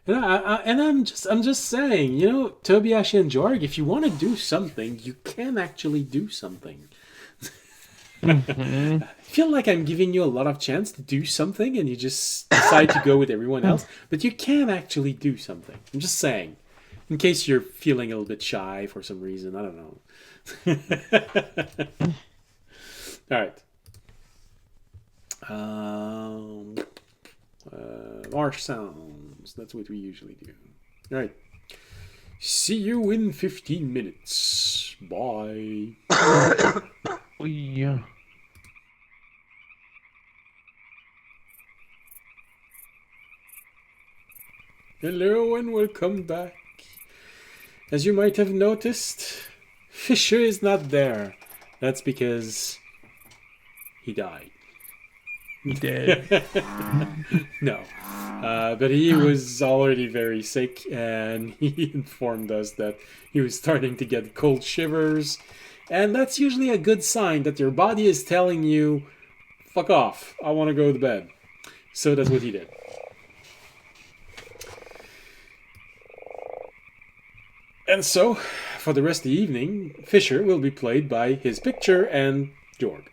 And I'm just saying, you know, Tobiashi and Jorg, if you want to do something, you can actually do something. I feel like I'm giving you a lot of chance to do something and you just decide to go with everyone else, but you can actually do something. I'm just saying, in case you're feeling a little bit shy for some reason, I don't know. All right. More sounds. That's what we usually do. All right. See you in 15 minutes. Bye. Yeah. Hello and welcome back. As you might have noticed, Fisher is not there. That's because he died. He did. No. But he was already very sick, and he informed us that he was starting to get cold shivers. And that's usually a good sign that your body is telling you, fuck off, I want to go to bed. So that's what he did. And so, for the rest of the evening, Fisher will be played by his picture and Jorg.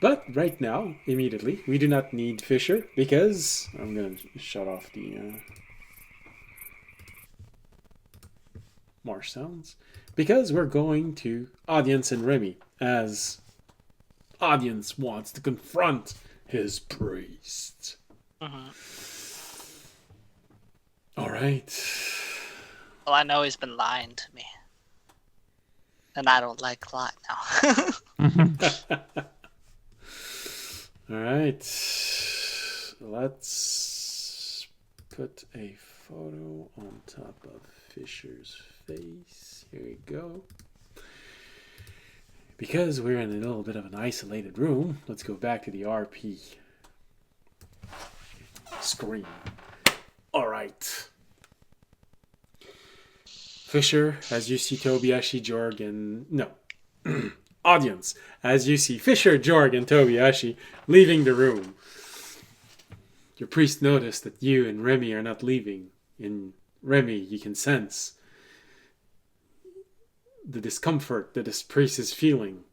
But right now, immediately, we do not need Fisher because I'm going to shut off the marsh sounds. Because we're going to Audience and Remy as Audience wants to confront his priest. All right. Well, I know he's been lying to me. And I don't like lying now. All right. Let's put a photo on top of Fisher's face. Here we go. Because we're in a little bit of an isolated room, let's go back to the RP screen. All right. Fisher, as you see Tobiashi, Jorg, and... No. Audience, as you see Fisher, Jorg, and Tobiashi leaving the room. Your priest noticed that you and Remy are not leaving. In Remy, you can sense the discomfort that this priest is feeling.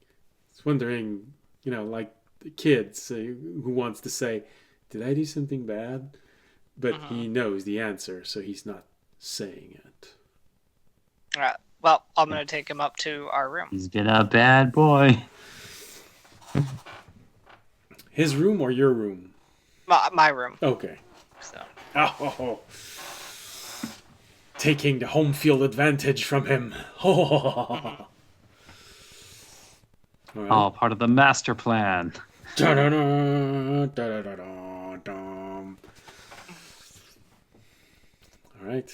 He's wondering, like the kids who wants to say, did I do something bad? But he knows the answer, so he's not saying it. All right. Well, I'm going to take him up to our room. He's been a bad boy. His room or your room? My room. Okay. So. Oh. Taking the home field advantage from him. All right. All part of the master plan. All right.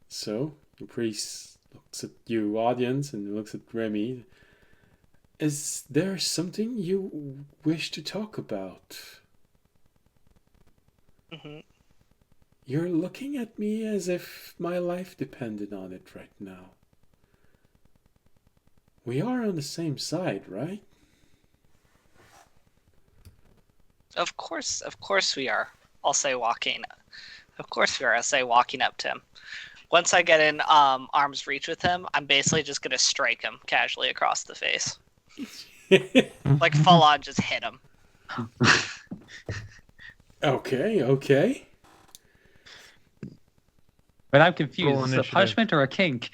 So, the priest looks at you, audience, and looks at Remy. Is there something you wish to talk about? You're looking at me as if my life depended on it right now. We are on the same side, right? Of course we are. I'll say walking. Of course we are. I'll say walking up to him. Once I get in arm's reach with him, I'm basically just going to strike him casually across the face. Like full on just hit him. Okay. But I'm confused. Roll Is it a initiative. punishment or a kink?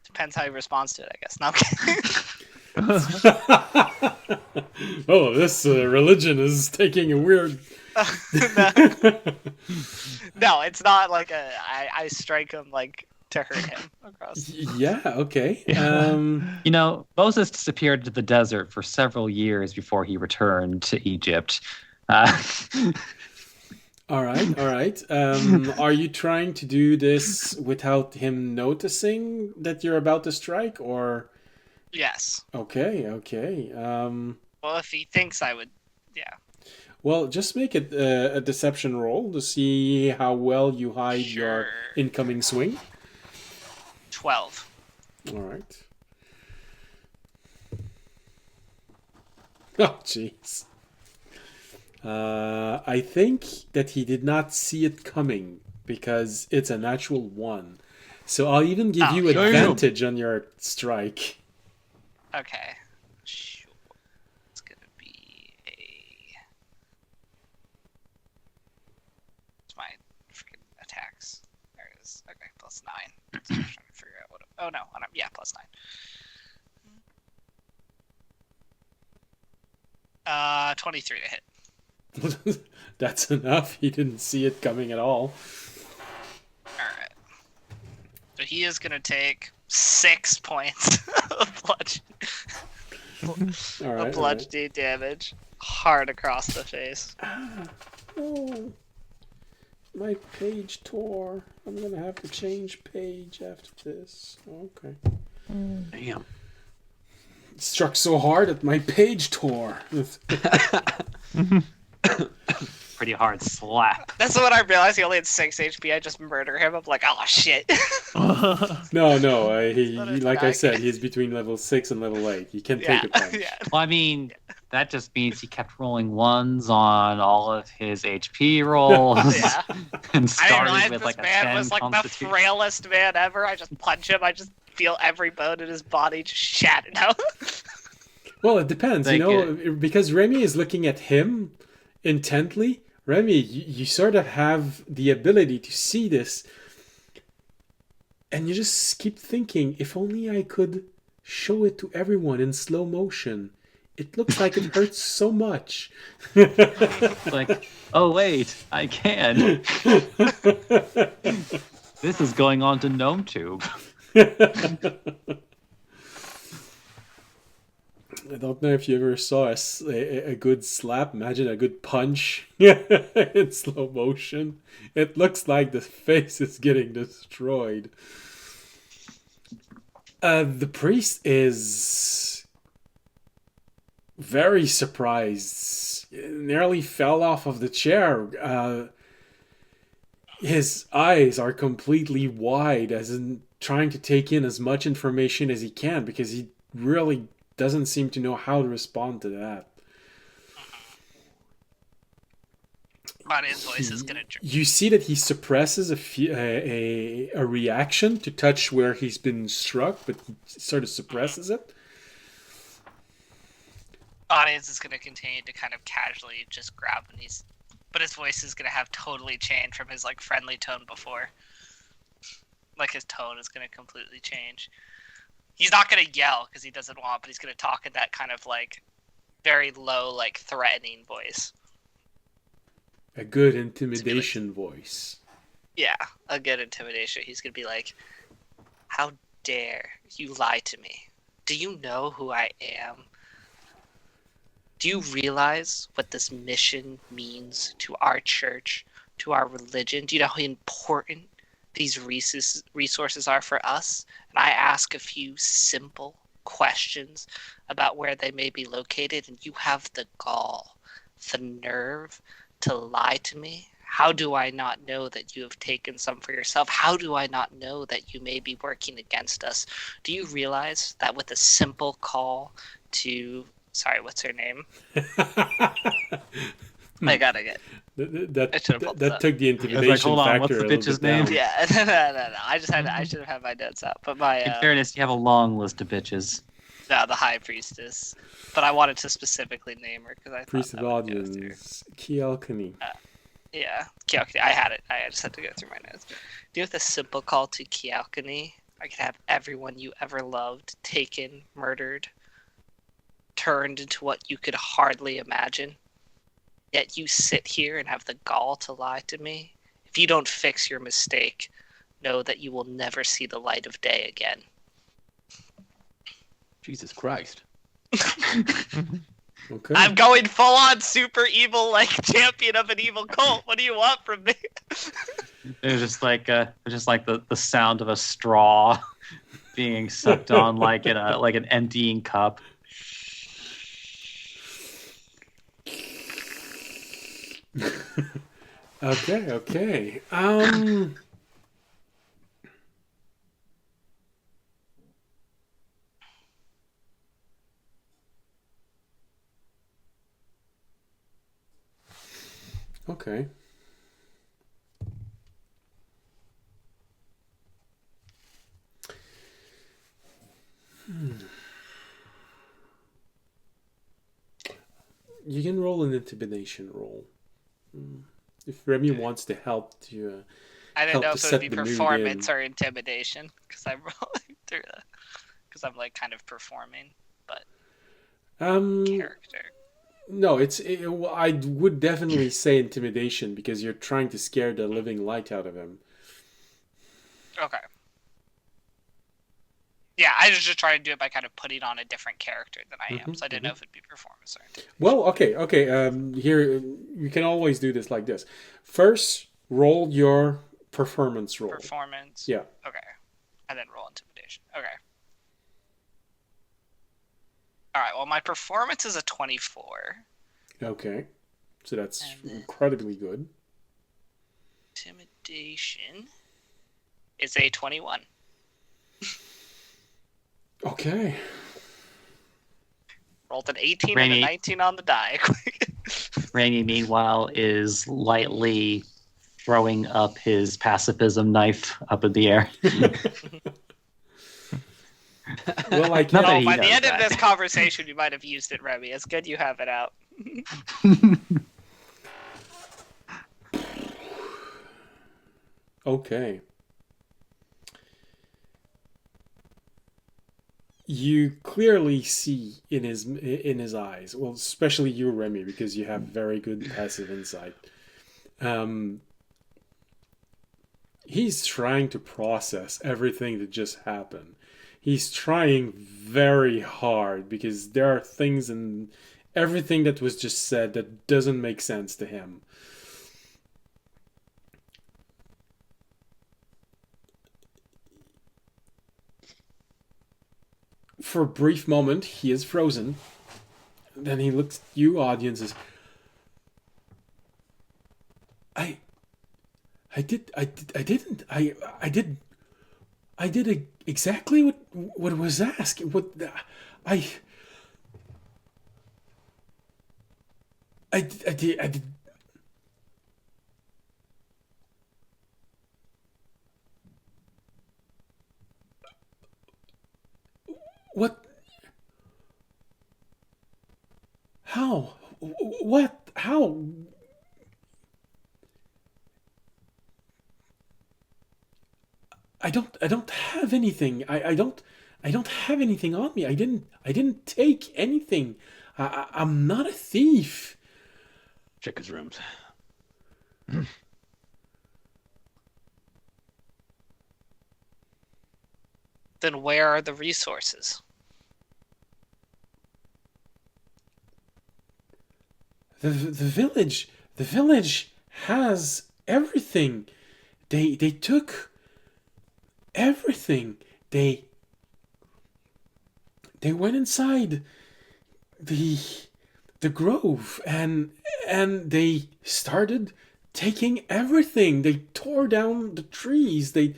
Depends how he responds to it, I guess. No, I'm kidding. Oh, this religion is taking a weird... No, it's not like I strike him like to hurt him across. Yeah, okay. Moses disappeared into the desert for several years before he returned to Egypt. All right. Are you trying to do this without him noticing that you're about to strike, or? Yes. Okay. Well, if he thinks I would, yeah. Well, just make it a deception roll to see how well you hide your incoming swing. 12. All right. Oh, jeez. I think that he did not see it coming because it's a natural 1. So I'll even give you advantage on your strike. Okay. Sure. It's gonna be It's my freaking attacks. There it is. Okay, +9. So I'm trying to figure out what. Oh no, yeah, +9. 23 to hit. That's enough. He didn't see it coming at all. Alright. So he is going to take 6 points of bludgeoning damage. Hard across the face. My page tore. I'm gonna have to change page after this. Okay. Damn. It struck so hard that my page tore. Pretty hard slap. That's when I realized he only had 6 HP. I just murder him. I'm like, oh shit. No. Let it Like I die. said, he's between level 6 and level 8. He can Yeah, take a punch. yeah. Well, I mean, that just means he kept rolling ones on all of his HP rolls. Yeah. And I didn't started realize with this like a man 10 was like the constitution. frailest man ever. I just punch him. I just feel every bone in his body just shattered out. Well, it depends, Like because Remy is looking at him intently. Remy, you sort of have the ability to see this, and you just keep thinking, if only I could show it to everyone in slow motion. It looks like it hurts so much. Like, oh wait, I can. This is going on to GnomeTube. I don't know if you ever saw a good slap. Imagine a good punch in slow motion. It looks like the face is getting destroyed. The priest is very surprised. Nearly fell off of the chair. His eyes are completely wide, as in trying to take in as much information as he can, because he really doesn't seem to know how to respond to that. Mario's voice is gonna. You see that he suppresses a reaction to touch where he's been struck, but he sort of suppresses it. Audience is gonna continue to kind of casually just grab when he's, but his voice is gonna have totally changed from his like friendly tone before. Like his tone is gonna completely change. He's not gonna yell because he doesn't want, but he's gonna talk in that kind of like very low, like threatening voice. A good intimidation voice. Yeah, a good intimidation. He's gonna be like, "How dare you lie to me? Do you know who I am? Do you realize what this mission means to our church, to our religion? Do you know how important these resources are for us? And I ask a few simple questions about where they may be located, and you have the gall, the nerve to lie to me? How do I not know that you have taken some for yourself? How do I not know that you may be working against us? Do you realize that with a simple call to... Sorry, what's her name? I gotta get... That took the intimidation like, hold on, factor what's the a little bitch's bit down. name? Yeah, no. I should have had my notes out. But my... In fairness, you have a long list of bitches. No, the High Priestess. But I wanted to specifically name her because I Priest thought of that would go through. Audience, Kielkani. Yeah, Kialkani. I had it. I just had to go through my notes. Do you have a simple call to Kialkani? I could have everyone you ever loved taken, murdered, turned into what you could hardly imagine. Yet you sit here and have the gall to lie to me. If you don't fix your mistake, know that you will never see the light of day again. Jesus Christ. Okay. I'm going full on super evil, like champion of an evil cult. What do you want from me? It was just like the sound of a straw being sucked on like in a like an emptying cup. Okay. Okay. You can roll an intimidation roll. If Remy wants to help to I didn't help know to if it would set be the mood performance in. or intimidation because I'm rolling through because I'm like kind of performing, but character. No, I would definitely say intimidation because you're trying to scare the living light out of him. Okay. Yeah, I was just trying to do it by kind of putting on a different character than I am, so I didn't know if it'd be performance or intimidation. Well, okay. Here you can always do this like this. First, roll your performance roll. Performance. Yeah. Okay. And then roll intimidation. Okay. All right. Well, my performance is a 24. Okay. So that's And then- incredibly good. Intimidation is a 21. Okay. Rolled an 18 and Rainy. a 19 on the die. Rangy, meanwhile, is lightly throwing up his pacifism knife up in the air. Well, I Not can't. that Oh, he by the does end that. of this conversation, you might have used it, Remy. It's good you have it out. Okay. You clearly see in his eyes, well, especially you, Remy, because you have very good passive insight. He's trying to process everything that just happened. He's trying very hard because there are things in everything that was just said that doesn't make sense to him. For a brief moment, he is frozen. Then he looks at you, audiences. I did exactly what was asked. I did. What? How? What? How? I don't have anything. I don't have anything on me. I didn't take anything. I'm not a thief. Check his rooms. Then where are the resources? The village has everything. They took everything. They went inside the grove and they started taking everything. They tore down the trees. They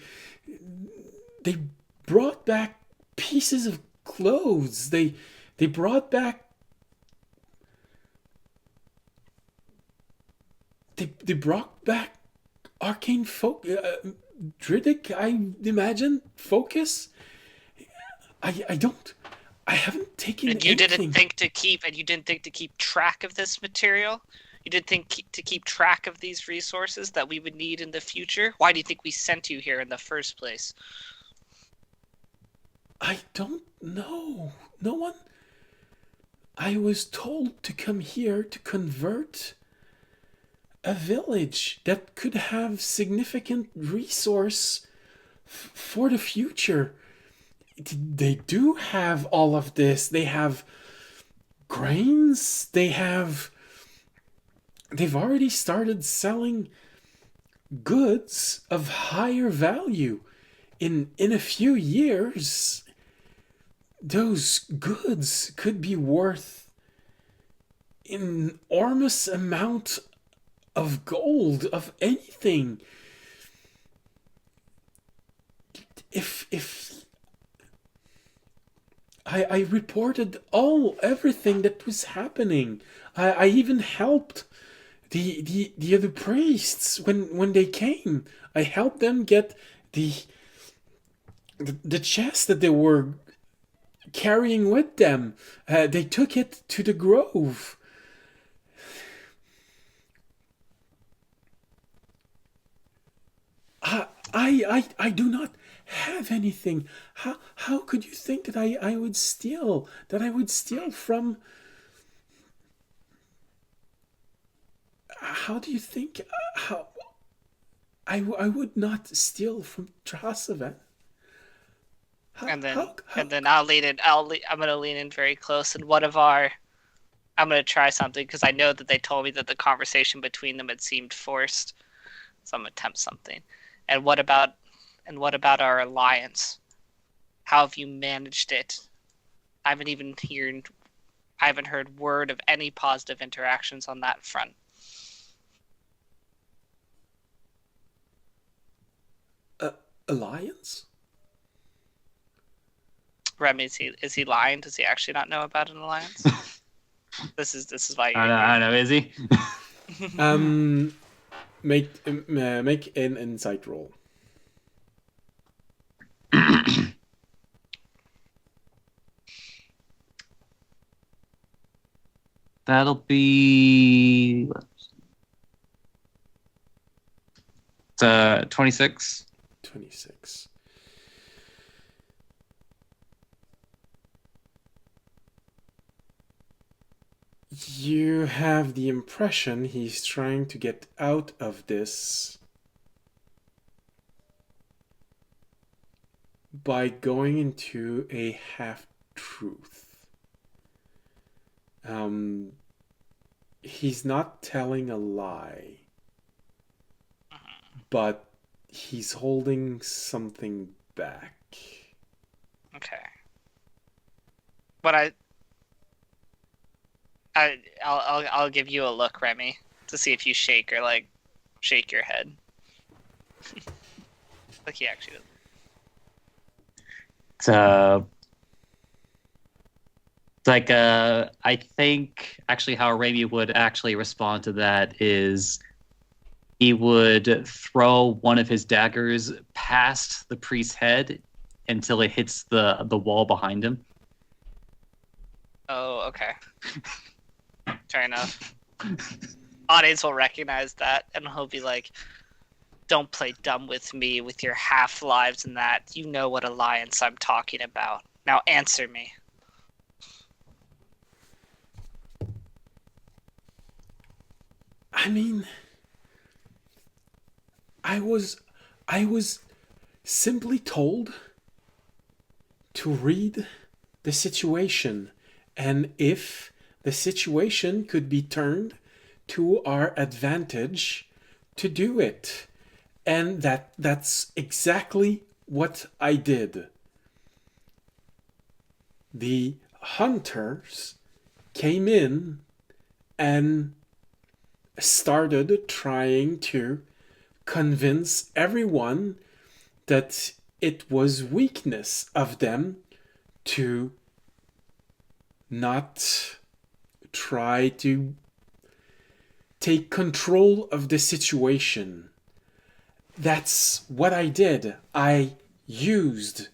brought back pieces of clothes. They brought back. They brought back arcane Druidic, I imagine, focus. I haven't taken And you anything. didn't think to keep track of this material? You didn't think to keep track of these resources that we would need in the future? Why do you think we sent you here in the first place? I don't know. No one. I was told to come here to convert a village that could have significant resource for the future. They do have all of this. They have grains. They've already started selling goods of higher value. In a few years, those goods could be worth an enormous amount of gold, of anything. If I reported everything that was happening. I even helped the other priests when they came. I helped them get the chest that they were carrying with them. They took it to the grove. I do not have anything. How could you think that I would steal? That I would steal from? How do you think? How I would not steal from Trasavan. And then I'm gonna lean in very close, and I'm gonna try something because I know that they told me that the conversation between them had seemed forced. So I'm gonna attempt something. And what about our alliance? How have you managed it? I haven't heard word of any positive interactions on that front. Alliance? Remy, is he lying? Does he actually not know about an alliance? This is why you're I don't know. Is he? Make an insight roll. That'll be 26. 26. You have the impression he's trying to get out of this by going into a half-truth. He's not telling a lie, but he's holding something back. Okay. But I'll give you a look, Remy, to see if you shake or like shake your head. Like he actually does. It's like I think actually how Remy would actually respond to that is he would throw one of his daggers past the priest's head until it hits the wall behind him. Oh, okay. Fair enough. Audience will recognize that, and he'll be like, "Don't play dumb with me with your half-lives and that. You know what alliance I'm talking about. Now answer me." I mean, I was simply told to read the situation, and if the situation could be turned to our advantage, to do it. And that's exactly what I did. The hunters came in and started trying to convince everyone that it was weakness of them to not try to take control of the situation. That's what I did. I used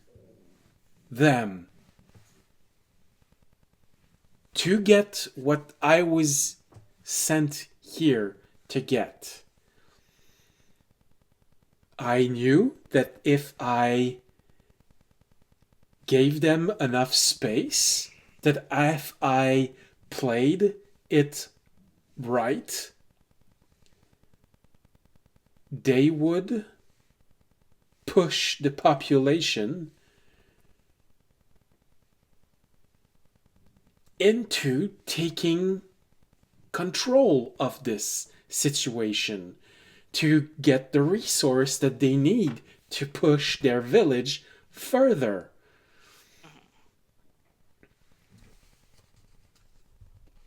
them to get what I was sent here to get. I knew that if I gave them enough space, that if I played it right, they would push the population into taking control of this situation to get the resource that they need to push their village further.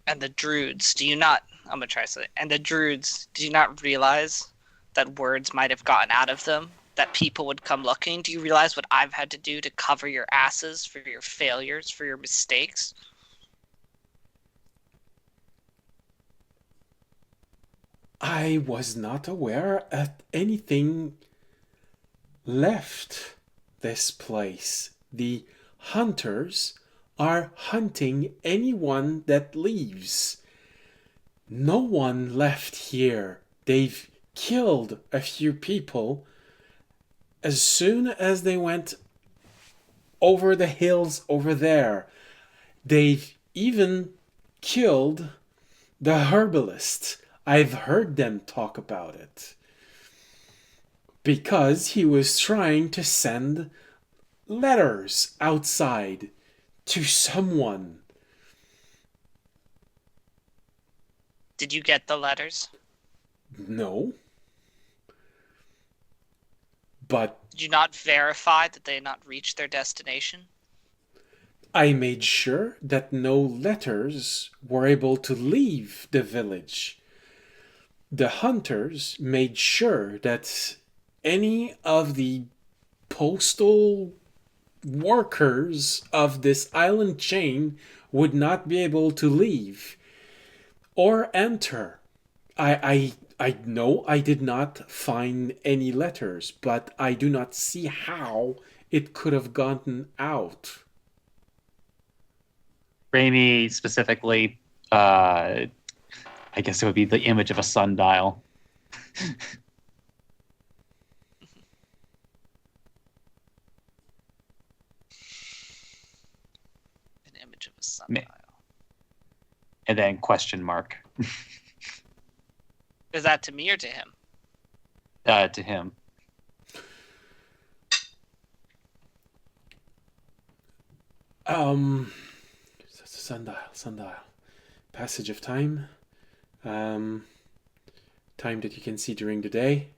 And the Druids, I'm gonna try something. And the Druids, do you not realize that words might have gotten out of them? That people would come looking? Do you realize what I've had to do to cover your asses for your failures, for your mistakes? I was not aware that anything left this place. The hunters are hunting anyone that leaves. No one left here. They've killed a few people as soon as they went over the hills over there. They've even killed the herbalist. I've heard them talk about it. Because he was trying to send letters outside to someone. Did you get the letters? No. But Did you not verify that they had not reached their destination? I made sure that no letters were able to leave the village. The hunters made sure that any of the postal workers of this island chain would not be able to leave or enter. I know I did not find any letters, but I do not see how it could have gotten out. Raimi specifically, I guess it would be the image of a sundial. An image of a sundial. And then question mark Is that to me or to him? to him. Sundial. Passage of time. Time that you can see during the day.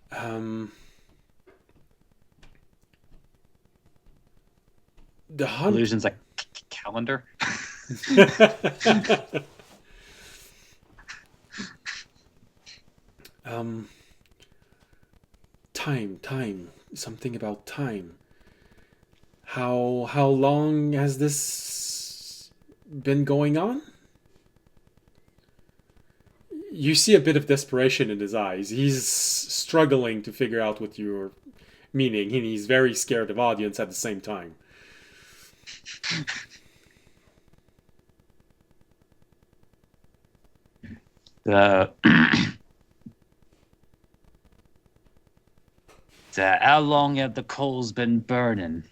The hunt. Illusion's like calendar. Time. Something about time. How long has this been going on? You see a bit of desperation in his eyes. He's struggling to figure out what you're meaning, and he's very scared of audience at the same time. How long have the coals been burning?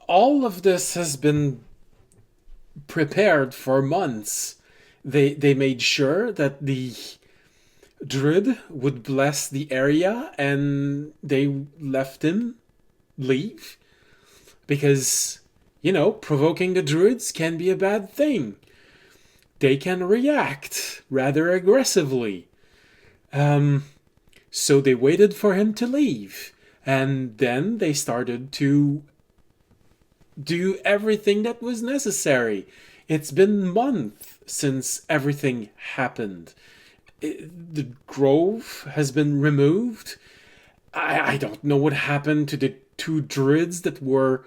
All of this has been prepared for months. They made sure that the druid would bless the area, and they let him leave because, provoking the druids can be a bad thing. They can react rather aggressively. So they waited for him to leave, and then they started to do everything that was necessary. It's been months since everything happened. The grove has been removed. I don't know what happened to the two druids that were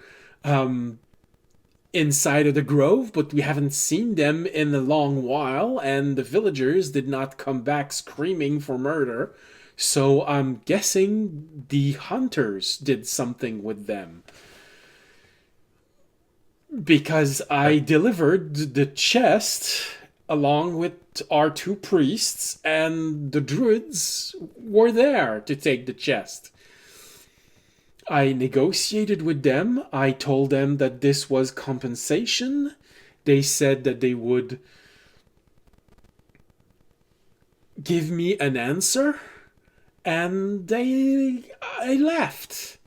inside of the grove, but we haven't seen them in a long while, and the villagers did not come back screaming for murder. So I'm guessing the hunters did something with them. Because I delivered the chest along with our two priests, and the druids were there to take the chest. I negotiated with them. I told them that this was compensation. They said that they would give me an answer, and I left.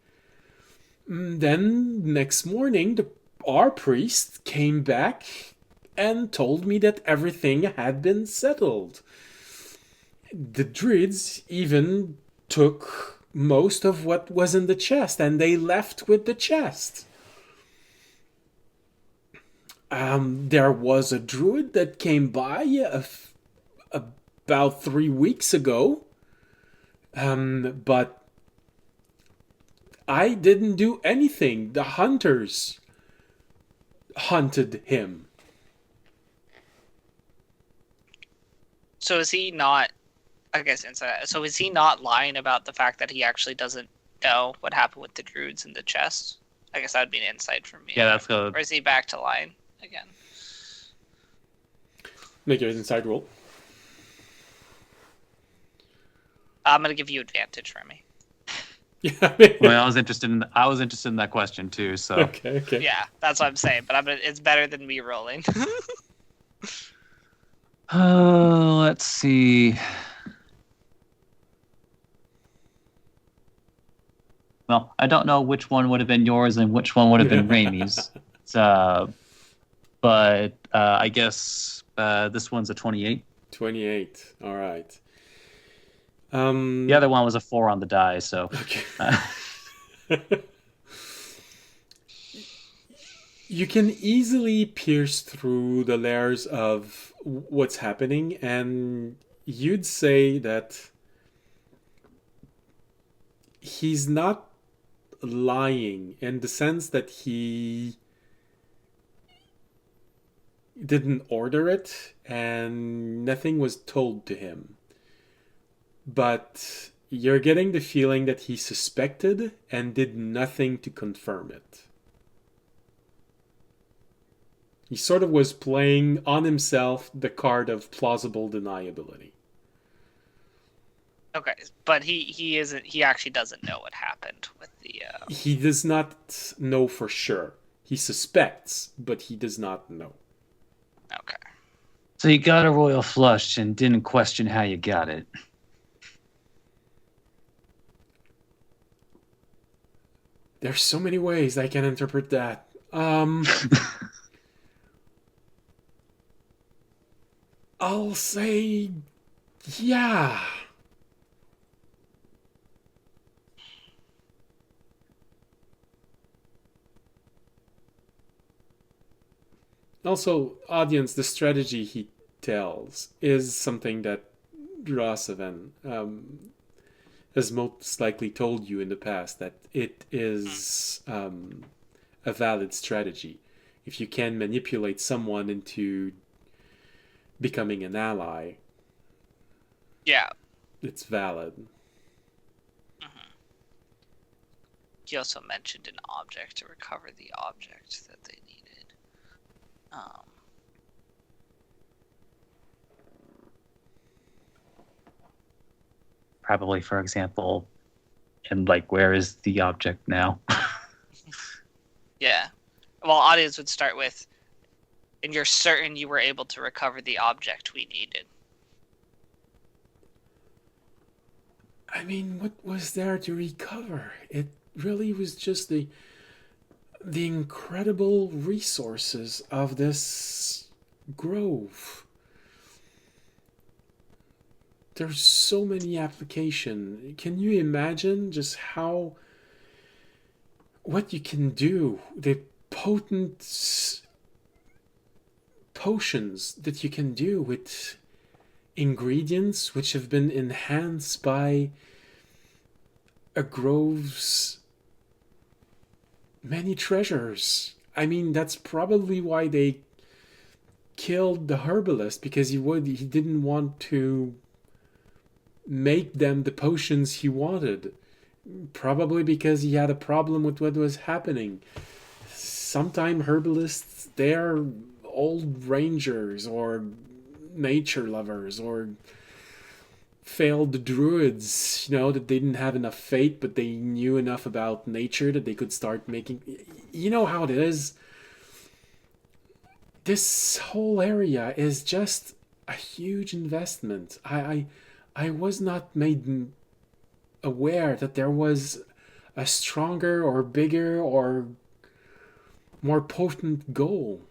Then next morning, our priest came back and told me that everything had been settled. The druids even took most of what was in the chest, and they left with the chest. There was a druid that came by about 3 weeks ago, but I didn't do anything. The hunters hunted him. So is he not? I guess inside. So is he not lying about the fact that he actually doesn't know what happened with the druids in the chest? I guess that would be an insight for me. Yeah, that's good. Or is he back to lying again? Make your inside roll. I'm gonna give you advantage for me. Yeah. Well, I was interested in that question too. So Okay. Yeah, that's what I'm saying. But it's better than me rolling. let's see. Well, I don't know which one would have been yours and which one would have been Raimi's. but I guess this one's a 28. 28. All right. The other one was a 4 on the die, so. Okay. You can easily pierce through the layers of what's happening, and you'd say that he's not lying in the sense that he didn't order it and nothing was told to him. But you're getting the feeling that he suspected and did nothing to confirm it. He sort of was playing on himself the card of plausible deniability. Okay, but he actually doesn't know what happened with the. He does not know for sure. He suspects, but he does not know. Okay. So you got a royal flush and didn't question how you got it. There's so many ways I can interpret that. I'll say, yeah. Also, audience, the strategy he tells is something that Rosavan has most likely told you in the past, that it is a valid strategy. If you can manipulate someone into becoming an ally, Yeah. it's valid. Mm-hmm. He also mentioned an object to recover the object that they needed. Probably, for example, and like, where is the object now? Yeah. Well, audience would start with, and you're certain you were able to recover the object we needed. I mean, what was there to recover? It really was just the incredible resources of this grove. There's so many applications. Can you imagine just what you can do? The potent potions that you can do with ingredients which have been enhanced by a grove's many treasures. I mean, that's probably why they killed the herbalist, because he didn't want to make them the potions he wanted. Probably because he had a problem with what was happening. Sometimes herbalists, they're old rangers or nature lovers or failed druids, that they didn't have enough faith, but they knew enough about nature that they could start making. You know how it is. This whole area is just a huge investment. I was not made aware that there was a stronger or bigger or more potent goal.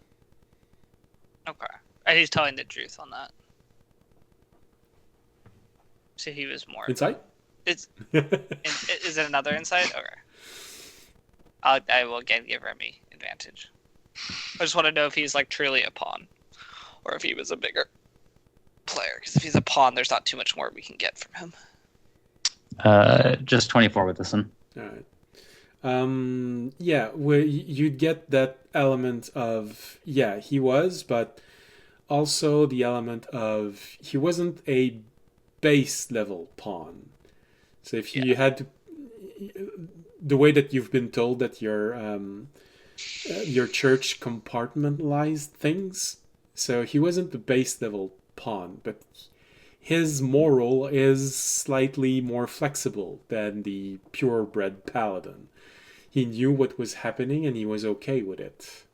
Okay. And he's telling the truth on that. So he was more. Insight? Is it another insight? Okay. I will again give Remy advantage. I just want to know if he's like truly a pawn, or if he was a bigger player. Because if he's a pawn, there's not too much more we can get from him. Just 24 with this one. All right. Yeah, where you'd get that element of, yeah, he was, but also the element of he wasn't a base level pawn. So if you had to, the way that you've been told that your church compartmentalized things, so he wasn't the base level pawn, but his moral is slightly more flexible than the purebred paladin. He knew what was happening and he was okay with it.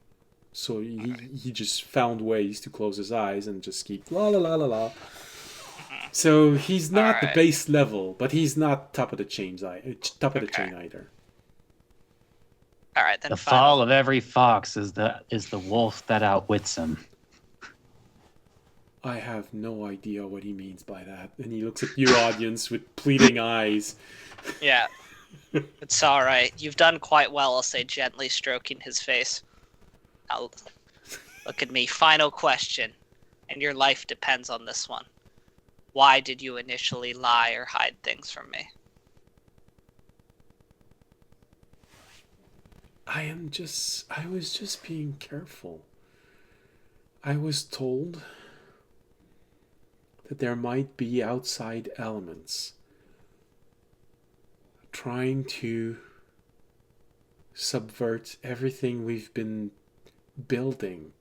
So he just found ways to close his eyes and just keep la la la la la. So he's not the base level, but he's not top of the chain either. All right, then The final. fall of every fox is the wolf that outwits him. I have no idea what he means by that. And he looks at you, audience, with pleading eyes. Yeah. It's all right. You've done quite well, I'll say, gently stroking his face. Now, look at me. Final question. And your life depends on this one. Why did you initially lie or hide things from me? I was just being careful. I was told that there might be outside elements trying to subvert everything we've been building.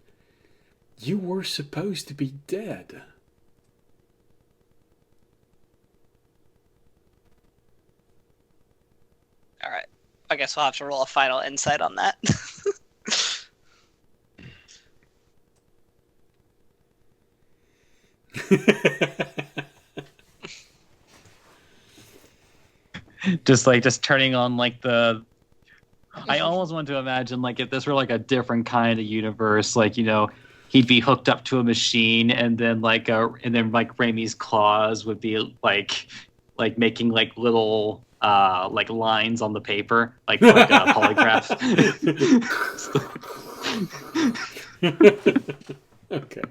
You were supposed to be dead. All right. I guess we'll have to roll a final insight on that. just turning on like the. I almost want to imagine like if this were like a different kind of universe, like he'd be hooked up to a machine, and then Raimi's claws would be like making like little like lines on the paper, like a polygraph. Okay.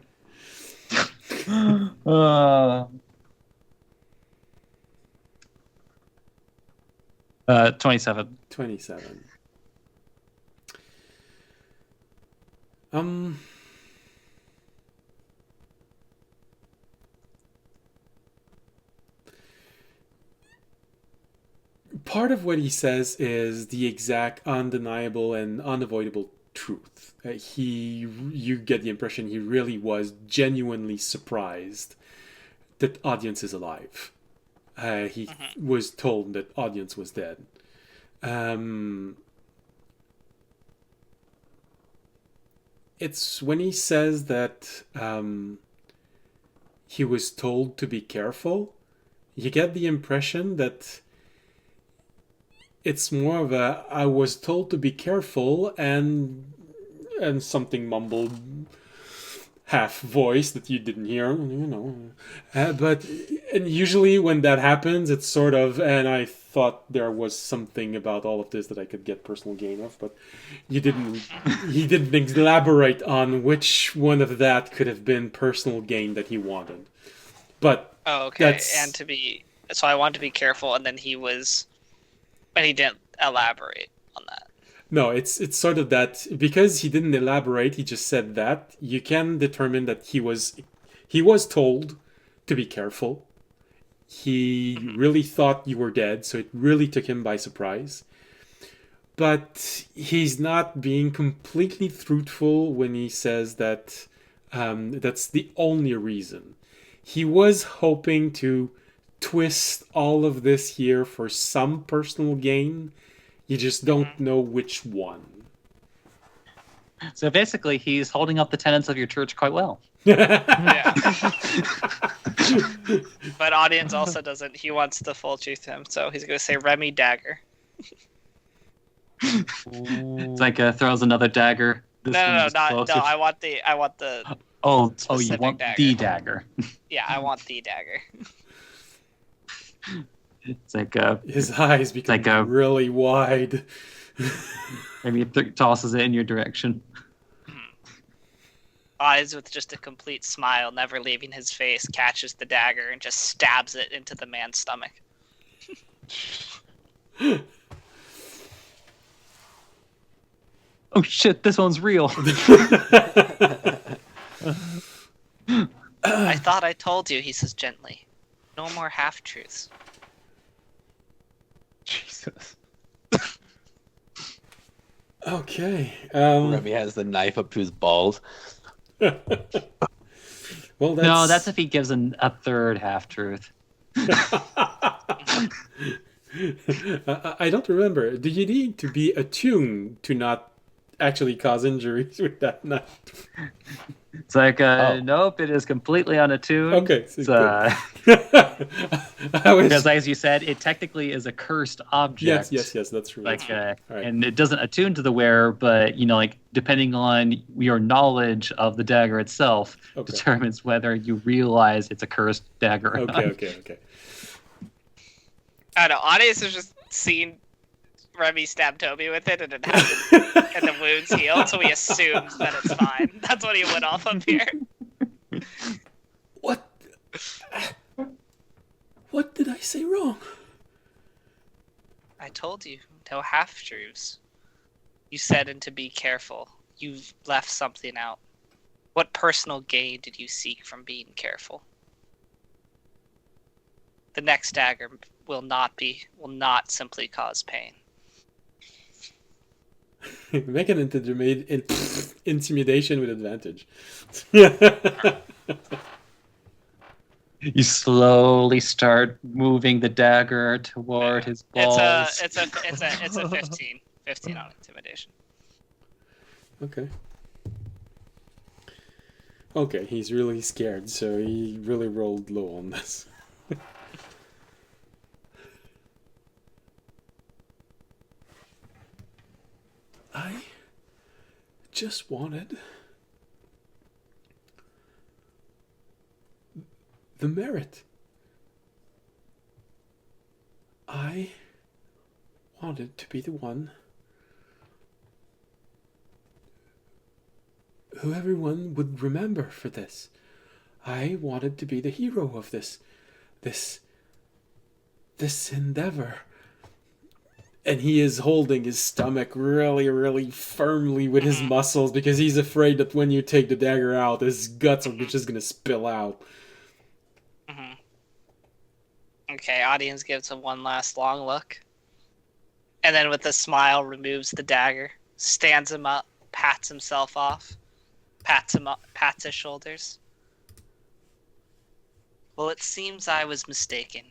27. 27. Part of what he says is the exact undeniable and unavoidable truth. You get the impression he really was genuinely surprised that Audience is alive. He was told that Audience was dead. It's when he says that he was told to be careful, you get the impression that it's more of a I was told to be careful and something mumbled half voice that you didn't hear, but and usually when that happens it's sort of, and I thought there was something about all of this that I could get personal gain of, but he didn't elaborate on which one of that could have been personal gain that he wanted. But okay, so I wanted to be careful, and then he didn't elaborate on that. No, it's sort of that, because he didn't elaborate, he just said that, you can determine that he was told to be careful. He really thought you were dead, so it really took him by surprise. But he's not being completely truthful when he says that that's the only reason. He was hoping to twist all of this here for some personal gain. You just don't know which one. So basically, he's holding up the tenets of your church quite well. Yeah. But Audience also doesn't. He wants the full truth to him, so he's going to say Remy dagger. It's like throws another dagger. No. I want the. Oh, you specific want dagger. the dagger. Yeah, I want the dagger. It's like his eyes become really wide. Maybe he tosses it in your direction. Eyes with just a complete smile, never leaving his face, catches the dagger and just stabs it into the man's stomach. Oh shit, this one's real. I thought I told you, he says gently. No more half-truths. Jesus. Okay. Remy has the knife up to his balls. Well, No, that's if he gives a third half-truth. I don't remember. Do you need to be attuned to not actually cause injuries with that knife. It's like, Oh. nope, it is completely unattuned. Okay, so It's, I was because, as you said, it technically is a cursed object. yes, that's true. Like, That's true. All right. and it doesn't attune to the wearer, but like depending on your knowledge of the dagger itself, Okay. determines whether you realize it's a cursed dagger. Or not. Okay. I don't know. Audience has just seen Remy stab Toby with it, and it hasn't, and the wound's healed, so we assumed that it's fine. That's what he went off of here. What? What did I say wrong? I told you, no half-truths. You said, and to be careful. You've left something out. What personal gain did you seek from being careful? The next dagger will not simply cause pain. Make an intimidation with advantage. You slowly start moving the dagger toward his balls. It's a 15. 15 on intimidation. Okay, he's really scared, so he really rolled low on this. I just wanted the merit. I wanted to be the one who everyone would remember for this. I wanted to be the hero of this endeavor. And he is holding his stomach really, really firmly with his muscles because he's afraid that when you take the dagger out, his guts are just going to spill out. Mm-hmm. Okay, audience gives him one last long look. And then with a smile removes the dagger, stands him up, pats himself off, pats his shoulders. Well, it seems I was mistaken.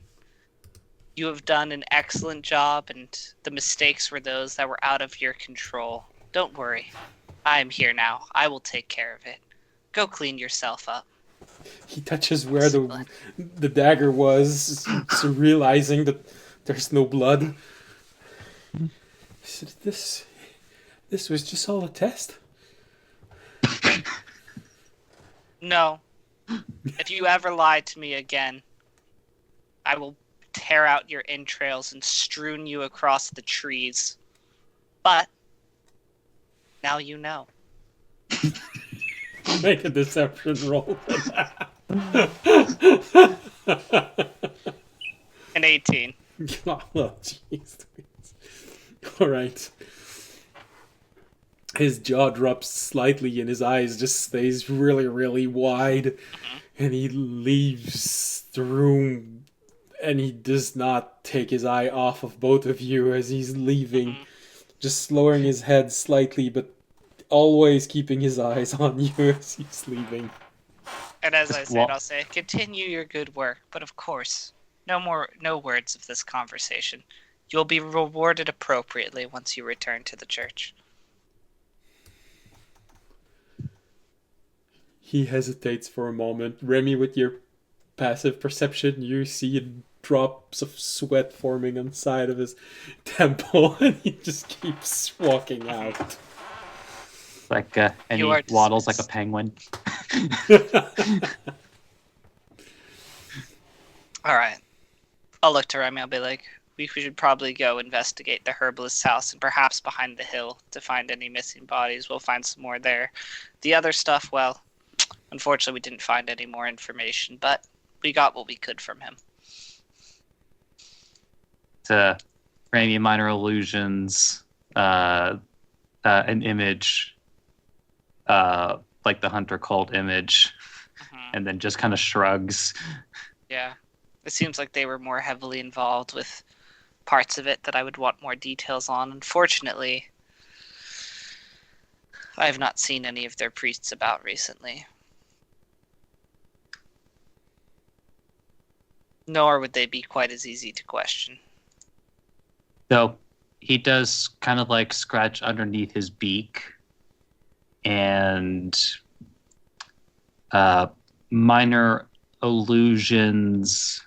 You have done an excellent job, and the mistakes were those that were out of your control. Don't worry. I am here now. I will take care of it. Go clean yourself up. He touches where the dagger was, so realizing that there's no blood. He said, this was just all a test. No. If you ever lie to me again, I will tear out your entrails and strewn you across the trees. But now you know. Make a deception roll. An 18. Oh, jeez. All right. His jaw drops slightly and his eyes just stays really, really wide. And he leaves the room and he does not take his eye off of both of you as he's leaving. Just lowering his head slightly, but always keeping his eyes on you as he's leaving. And as I said, I'll say, continue your good work. But of course, no words of this conversation. You'll be rewarded appropriately once you return to the church. He hesitates for a moment. Remy, with your passive perception, you see drops of sweat forming on the side of his temple, and he just keeps walking out. Like, and he waddles like a penguin. Alright. I'll look to Remy, I'll be like, we should probably go investigate the herbalist's house and perhaps behind the hill to find any missing bodies. We'll find some more there. The other stuff, well, unfortunately we didn't find any more information, but we got what we could from him. To Remy Minor Illusions, an image, like the Hunter Cult image, and then just kind of shrugs. Yeah. It seems like they were more heavily involved with parts of it that I would want more details on. Unfortunately, I have not seen any of their priests about recently. Nor would they be quite as easy to question. So he does kind of like scratch underneath his beak and minor illusions.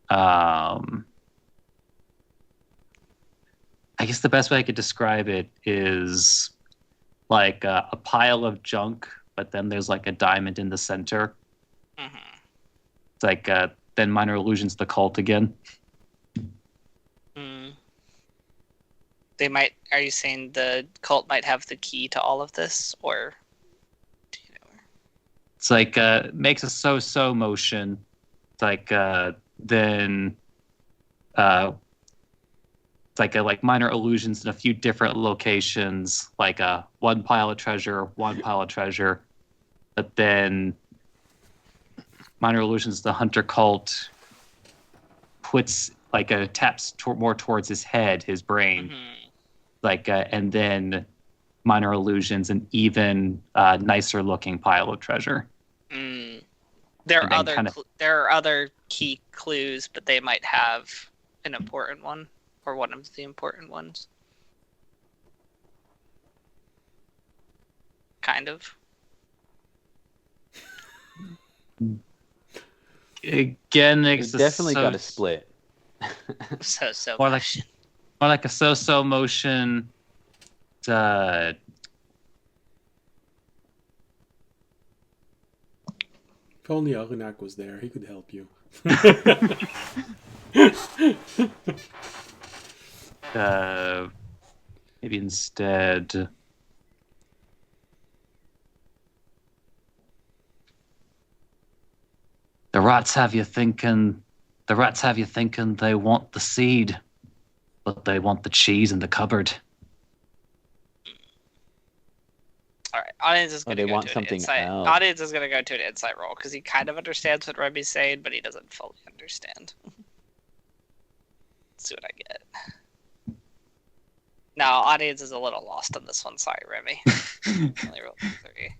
I guess the best way I could describe it is like a pile of junk, but then there's like a diamond in the center. Mm-hmm. It's like then minor illusions the cult again. Mm. They might. Are you saying the cult might have the key to all of this, or do you know? It's like makes a so motion. It's like then it's like minor illusions in a few different locations, like one pile of treasure, but then minor illusions the hunter cult puts like taps more towards his head, his brain, like and then minor illusions an even nicer looking pile of treasure. There are other key clues, but they might have an important one or one of the important ones. Kind of. Again, It's definitely got a split. So Or like- motion. More like a so motion. If only Arunak was there, he could help you. Maybe instead. The rats have you thinking they want the seed, but they want the cheese in the cupboard. All right, audience is going to they go want to an something insight. else. Audience is going to go to an insight roll because he kind of understands what Remy's saying, but he doesn't fully understand. Let's see what I get. No, audience is a little lost on this one. Sorry, Remy. Only rolled a 3.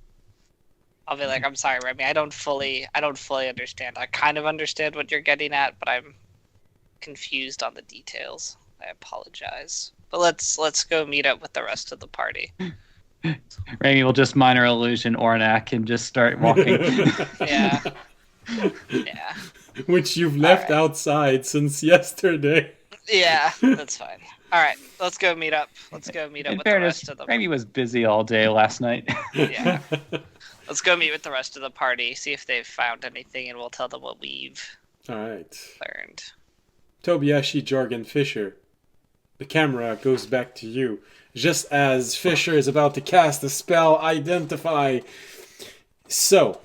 I'll be like, I'm sorry, Remy. I don't fully understand. I kind of understand what you're getting at, but I'm confused on the details. I apologize. But let's go meet up with the rest of the party. Remy will just minor illusion Ornak and just start walking. Yeah. Yeah. Which you've left outside since yesterday. Yeah, that's fine. All right, let's go meet up. Let's go meet up In with fairness, the rest of the Remy was busy all day last night. Yeah. Let's go meet with the rest of the party, see if they've found anything, and we'll tell them what we've Alright. learned. Tobiashi, Jorgen, Fisher. The camera goes back to you. Just as Fisher is about to cast the spell Identify. So,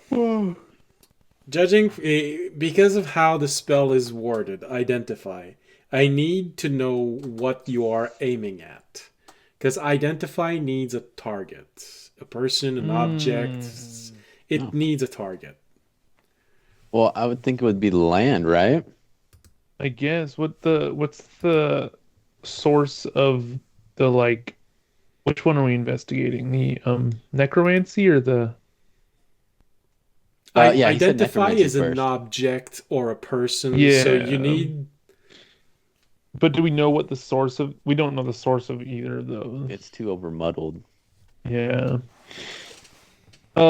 judging because of how the spell is worded, Identify, I need to know what you are aiming at. Because Identify needs a target. A person, an object. It needs a target. Well, I would think it would be land, right? I guess what's the source of the like? Which one are we investigating? The necromancy or the? Yeah, he said Identify necromancy is an first. object or a person. Yeah. So you need. But do we know what the source of? We don't know the source of either of those. It's too over muddled. Yeah. I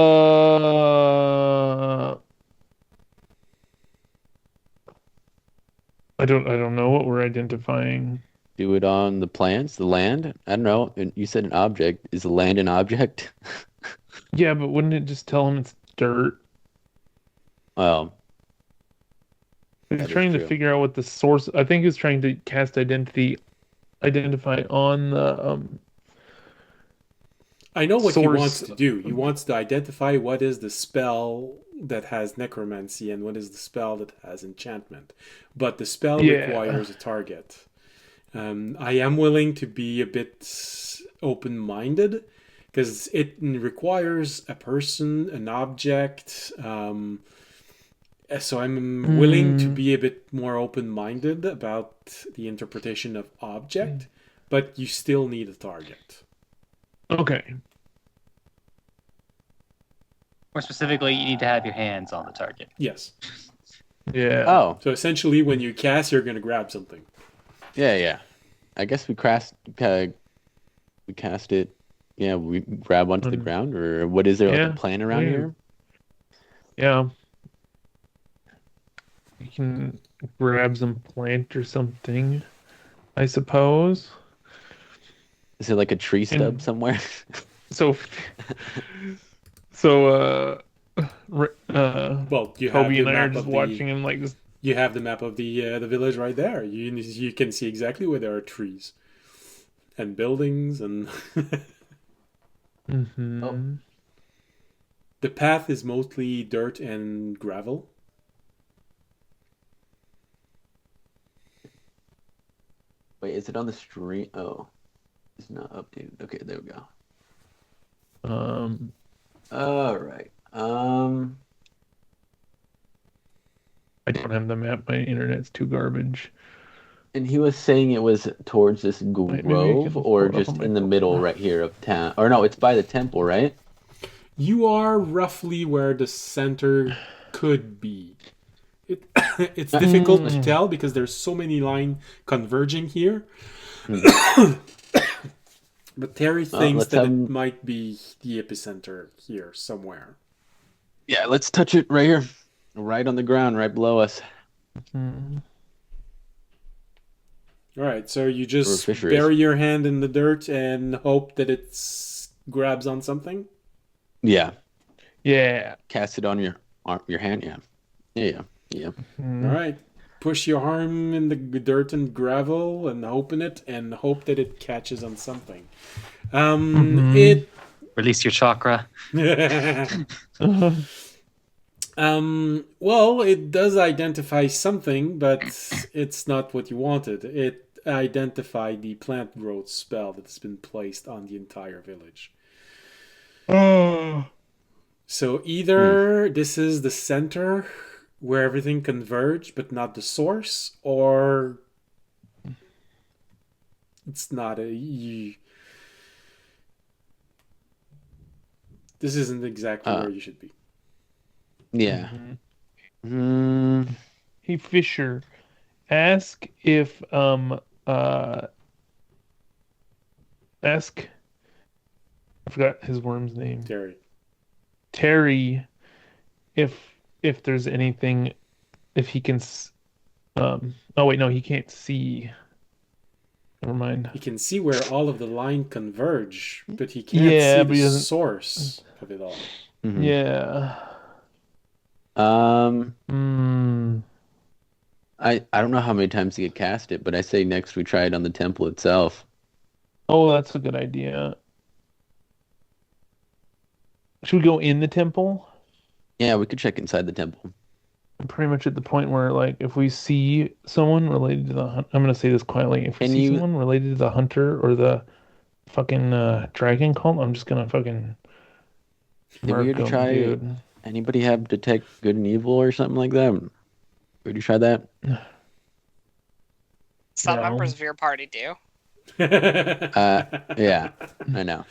don't know what we're identifying. Do it on the plants, the land. I don't know. And you said an object. Is the land an object? Yeah, but wouldn't it just tell him it's dirt? Well, He's That is trying to true. figure out what the source. I think he's trying to cast identify on the I know what he source. wants to do. He wants to identify what is the spell that has necromancy and what is the spell that has enchantment. But the spell Yeah. requires a target. I am willing to be a bit open-minded because it requires a person, an object. So I'm willing to be a bit more open-minded about the interpretation of object, but you still need a target. Okay. More specifically, you need to have your hands on the target. Yes. Yeah. oh, So essentially, when you cast, you're going to grab something. yeah. I guess we cast it we grab onto the ground, or what is there like Yeah, a plan around yeah. here? Yeah. You can grab some plant or something, I suppose. Is there like a tree stub And- somewhere? So, Well, you have Toby the and I are map just of watching him like this. You have the map of the village right there. You can see exactly where there are trees and buildings and Mm-hmm. Oh. the path is mostly dirt and gravel. Wait, is it on the stream? Oh, it's not updated. Okay, there we go. All right. I don't have the map. My internet's too garbage. And he was saying it was towards this maybe I grove, can or pull it up just on my in the phone. middle right here of town. Or no, it's by the temple, right? You are roughly where the center could be. It's difficult to tell because there's so many lines converging here. But Terry thinks let's that have- it might be the epicenter here somewhere. Yeah, let's touch it right here. Right on the ground, right below us. Mhm. All right, so you just Where a fisher bury your hand in the dirt and hope that it grabs on something. Yeah. Yeah. Cast it on your arm, your hand, yeah. Yeah. Mhm. All right, push your arm in the dirt and gravel and open it and hope that it catches on something. Mhm. Release your chakra. Well, it does identify something, but it's not what you wanted. It identified the plant growth spell that has been placed on the entire village. So either this is the center where everything converged, but not the source, or it's not this isn't exactly where you should be. Yeah. Mhm. Hey Fisher, ask if ask I forgot his worm's name. Terry, if there's anything, if he can oh wait, no, he can't see. Never mind. He can see where all of the line converge, but he can't Yeah, see but he the doesn't- source of it all. Mhm. Yeah. I don't know how many times to get cast it, but I say next we try it on the temple itself. Oh, that's a good idea. Should we go in the temple? Yeah, we could check inside the temple. I'm pretty much at the point where, like, if we see someone related to the I'm gonna say this quietly. If we Can see you- someone related to the hunter or the fucking dragon cult, I'm just gonna fucking Did we mark already them, try- dude. Anybody have detect good and evil or something like that? Would you try that? Some No. members of your party do. Yeah, I know.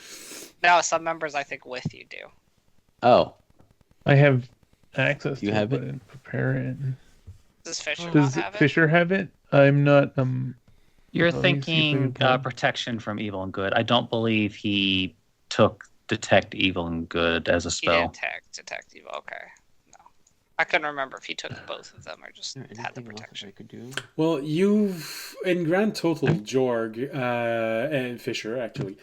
No, some members I think with you do. Oh, I have access You to have it, it? but I didn't prepare it. Does Fisher not Does have it? Fisher have it? I'm not You're Let me see if I thinking can pull it. protection from evil and good. I don't believe he took detect evil and good as a He spell. didn't detect evil. Okay. No. I couldn't remember if he took both of them or just had the protection. could do? Well, you've in grand total, Jorg and Fisher actually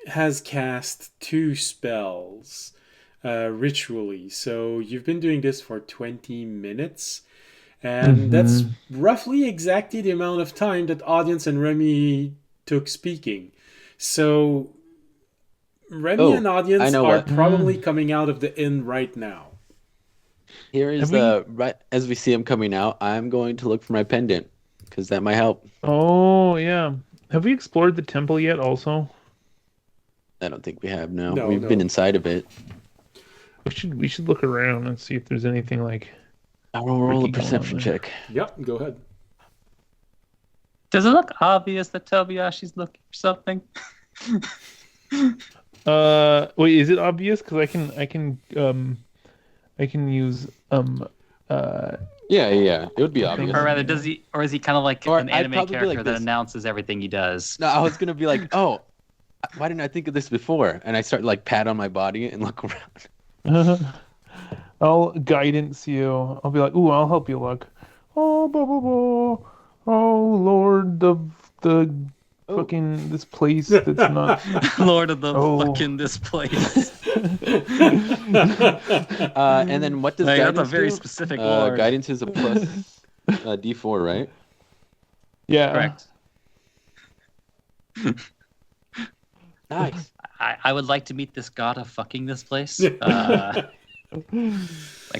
has cast 2 spells ritually. So you've been doing this for 20 minutes, and that's roughly exactly the amount of time that audience and Remy took speaking. So Remy and audience I know are what. probably coming out of the inn right now. Here is Have right as we see him coming out. I'm going to look for my pendant because that might help. Oh yeah. Have we explored the temple yet also? I don't think we have. No, No, we've been inside of it. We should look around and see if there's anything like I will roll a Tricky going on perception there. check. Yep, go ahead. Does it look obvious that Tobayashi's looking for something? wait, is it obvious? Because I can use Yeah, it would be obvious. Or rather, does he? Or is he kind of like Or an I'd anime probably be character like that this. announces everything he does? No, I was gonna be like, oh, Why didn't I think of this before? And I start like pat on my body and look around. I'll guidance you. I'll be like, ooh, I'll help you look. Oh, blah, blah, blah. Oh, Lord, the fucking this place that's not. Lord of the Oh. fucking this place. And then what does Like, guidance that's a very do? specific Lord. Guidance is a plus D4, right? Yeah. Correct. Nice. I would like to meet this god of fucking this place. Like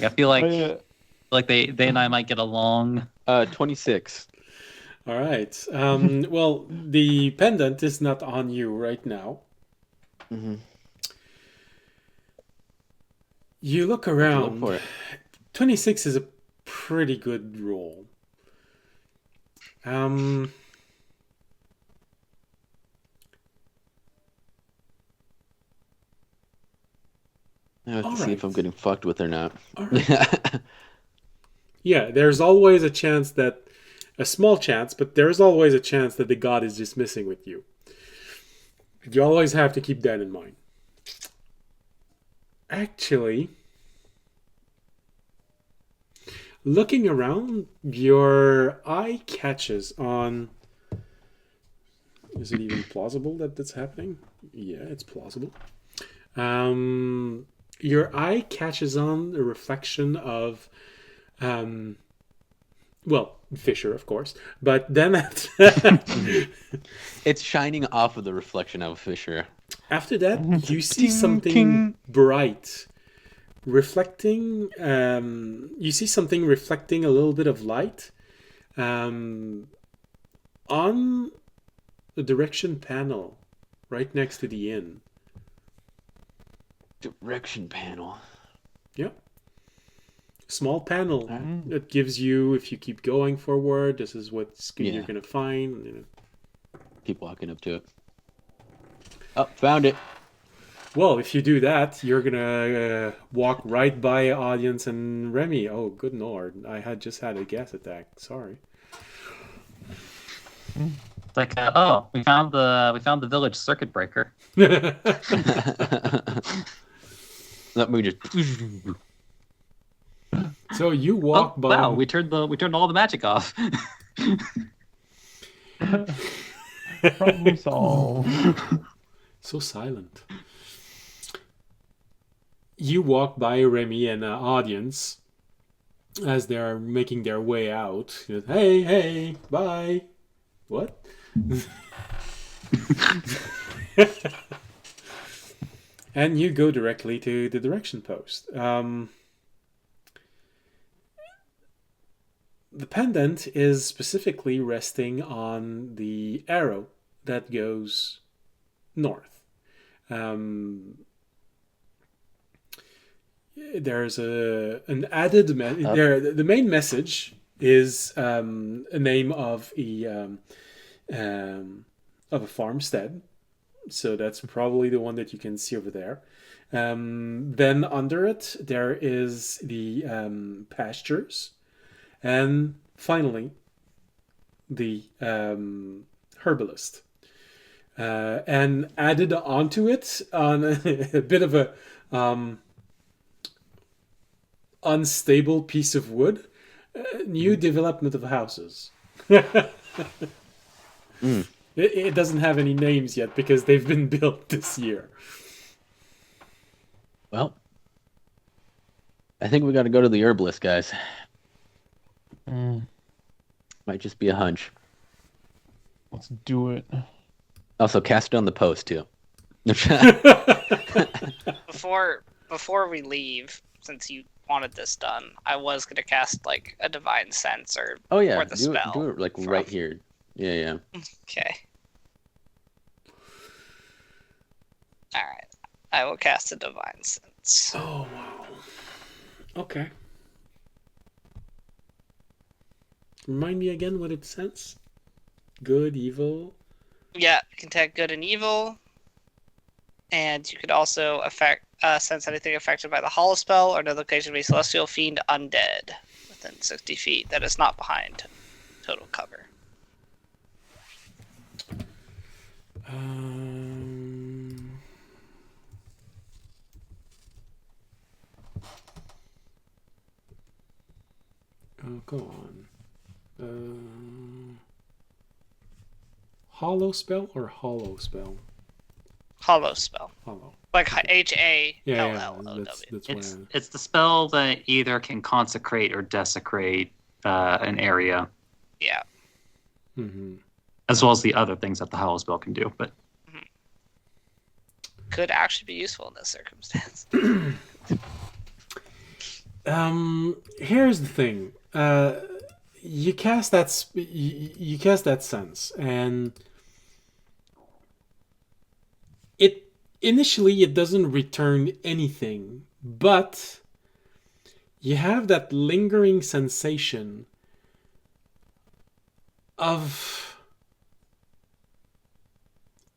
I feel like they and I might get along. 26. All right. Well, the pendant is not on you right now. Mm-hmm. You look Look around. for it. 26 is a pretty good roll. I have to All see if right. I'm getting fucked with or not. All right. Yeah, there's always a chance that, a small chance, but there's always a chance that the god is just messing with you. You always have to keep that in mind. Actually, looking around, your eye catches on... Is it even plausible that that's happening? Yeah, it's plausible. Your eye catches on a reflection of... well, Fisher, of course. But then It's shining off of the reflection of Fisher. after that, you see Ting, something ting. bright reflecting. You see something reflecting a little bit of light on the direction panel right next to the inn. Direction panel. Yeah. Small panel Alright. that gives you, if you keep going forward, this is what Yeah. you're going to find. You know. Keep walking up to it. Oh, found it. Well, if you do that, you're gonna walk right by audience and Remy. Oh, good lord! I had just had a gas attack. Sorry. It's like, we found the village circuit breaker. Let me just. So you walk by. Wow, we turned all the magic off. Problem solved. So silent. You walk by Remy and audience as they are making their way out. Hey, hey, bye. What? And you go directly to the direction post. The pendant is specifically resting on the arrow that goes north. There's an added the main message is a name of a farmstead, so that's probably the one that you can see over there. Then under it there is the pastures, and finally the herbalist. And added onto it on a bit of a unstable piece of wood, new development of houses. It doesn't have any names yet because they've been built this year. Well, I think we got to go to the herbalist, guys. Might just be a hunch. Let's do it. Also, cast it on the post too. Before we leave, since you wanted this done, I was gonna cast like a divine sense or Oh yeah, or the spell. do it like from- right here. Yeah. Okay. All right. I will cast a divine sense. Oh wow. Okay. Remind me again what it says. Good, evil. Yeah, you can detect good and evil, and you could also sense anything affected by the hollow spell or another location of a celestial fiend undead within 60 feet that is not behind total cover. Go on. Hollow spell or hollow spell? Hollow spell. Hollow. Like HALLOW. That's It's the spell that either can consecrate or desecrate an area, Yeah. Mm-hmm. as well as the other things that the Hollow spell can do. But Could actually be useful in this circumstance. Here's the thing. You cast that you cast that sense, and initially it doesn't return anything, but you have that lingering sensation of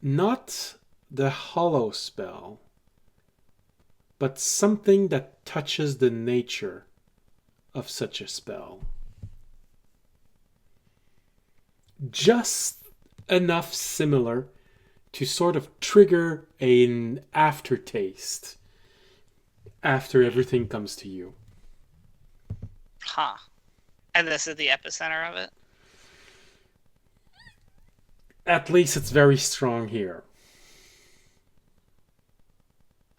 not the hollow spell, but something that touches the nature of such a spell. Just enough similar to sort of trigger an aftertaste after everything comes to you. Huh. And this is the epicenter of it? At least it's very strong here.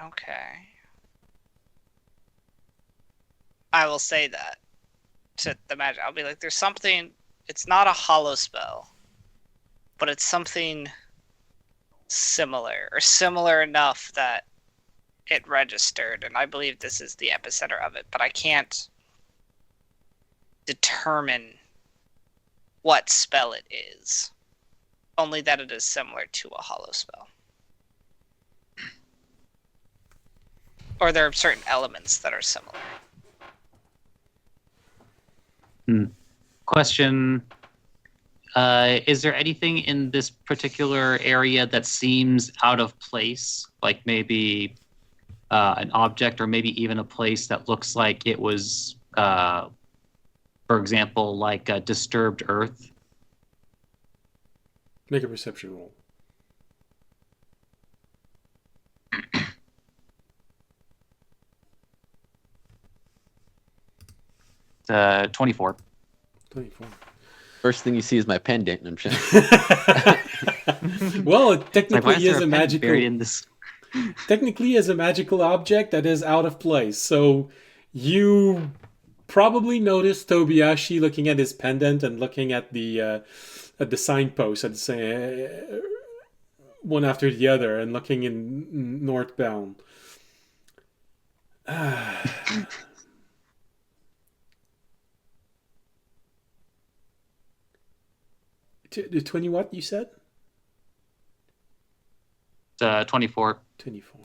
Okay. I will say that to the magic. I'll be like, there's something. It's not a hollow spell, but it's something similar, or similar enough that it registered, and I believe this is the epicenter of it, but I can't determine what spell it is. Only that it is similar to a hollow spell. Or there are certain elements that are similar. question, is there anything in this particular area that seems out of place? Like maybe an object, or maybe even a place that looks like it was, for example, like a disturbed earth? Make a perception roll. 24. 24. First thing you see is my pendant. And I'm just... Well, it Like, why technically is is there a pen magical. buried in this? Technically, is a magical object that is out of place. So you probably noticed Tobiyashi looking at his pendant and looking at the signpost, at the same, one after the other, and looking in northbound. The 20 what you said? 24. 24.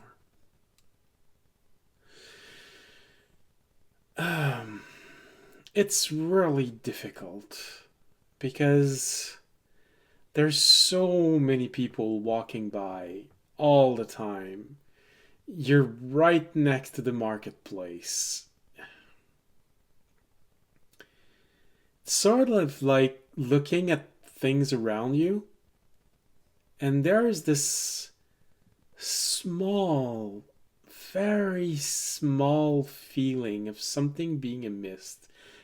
It's really difficult because there's so many people walking by all the time. You're right next to the marketplace. It's sort of like looking at things around you, and there's this small, very small feeling of something being amiss,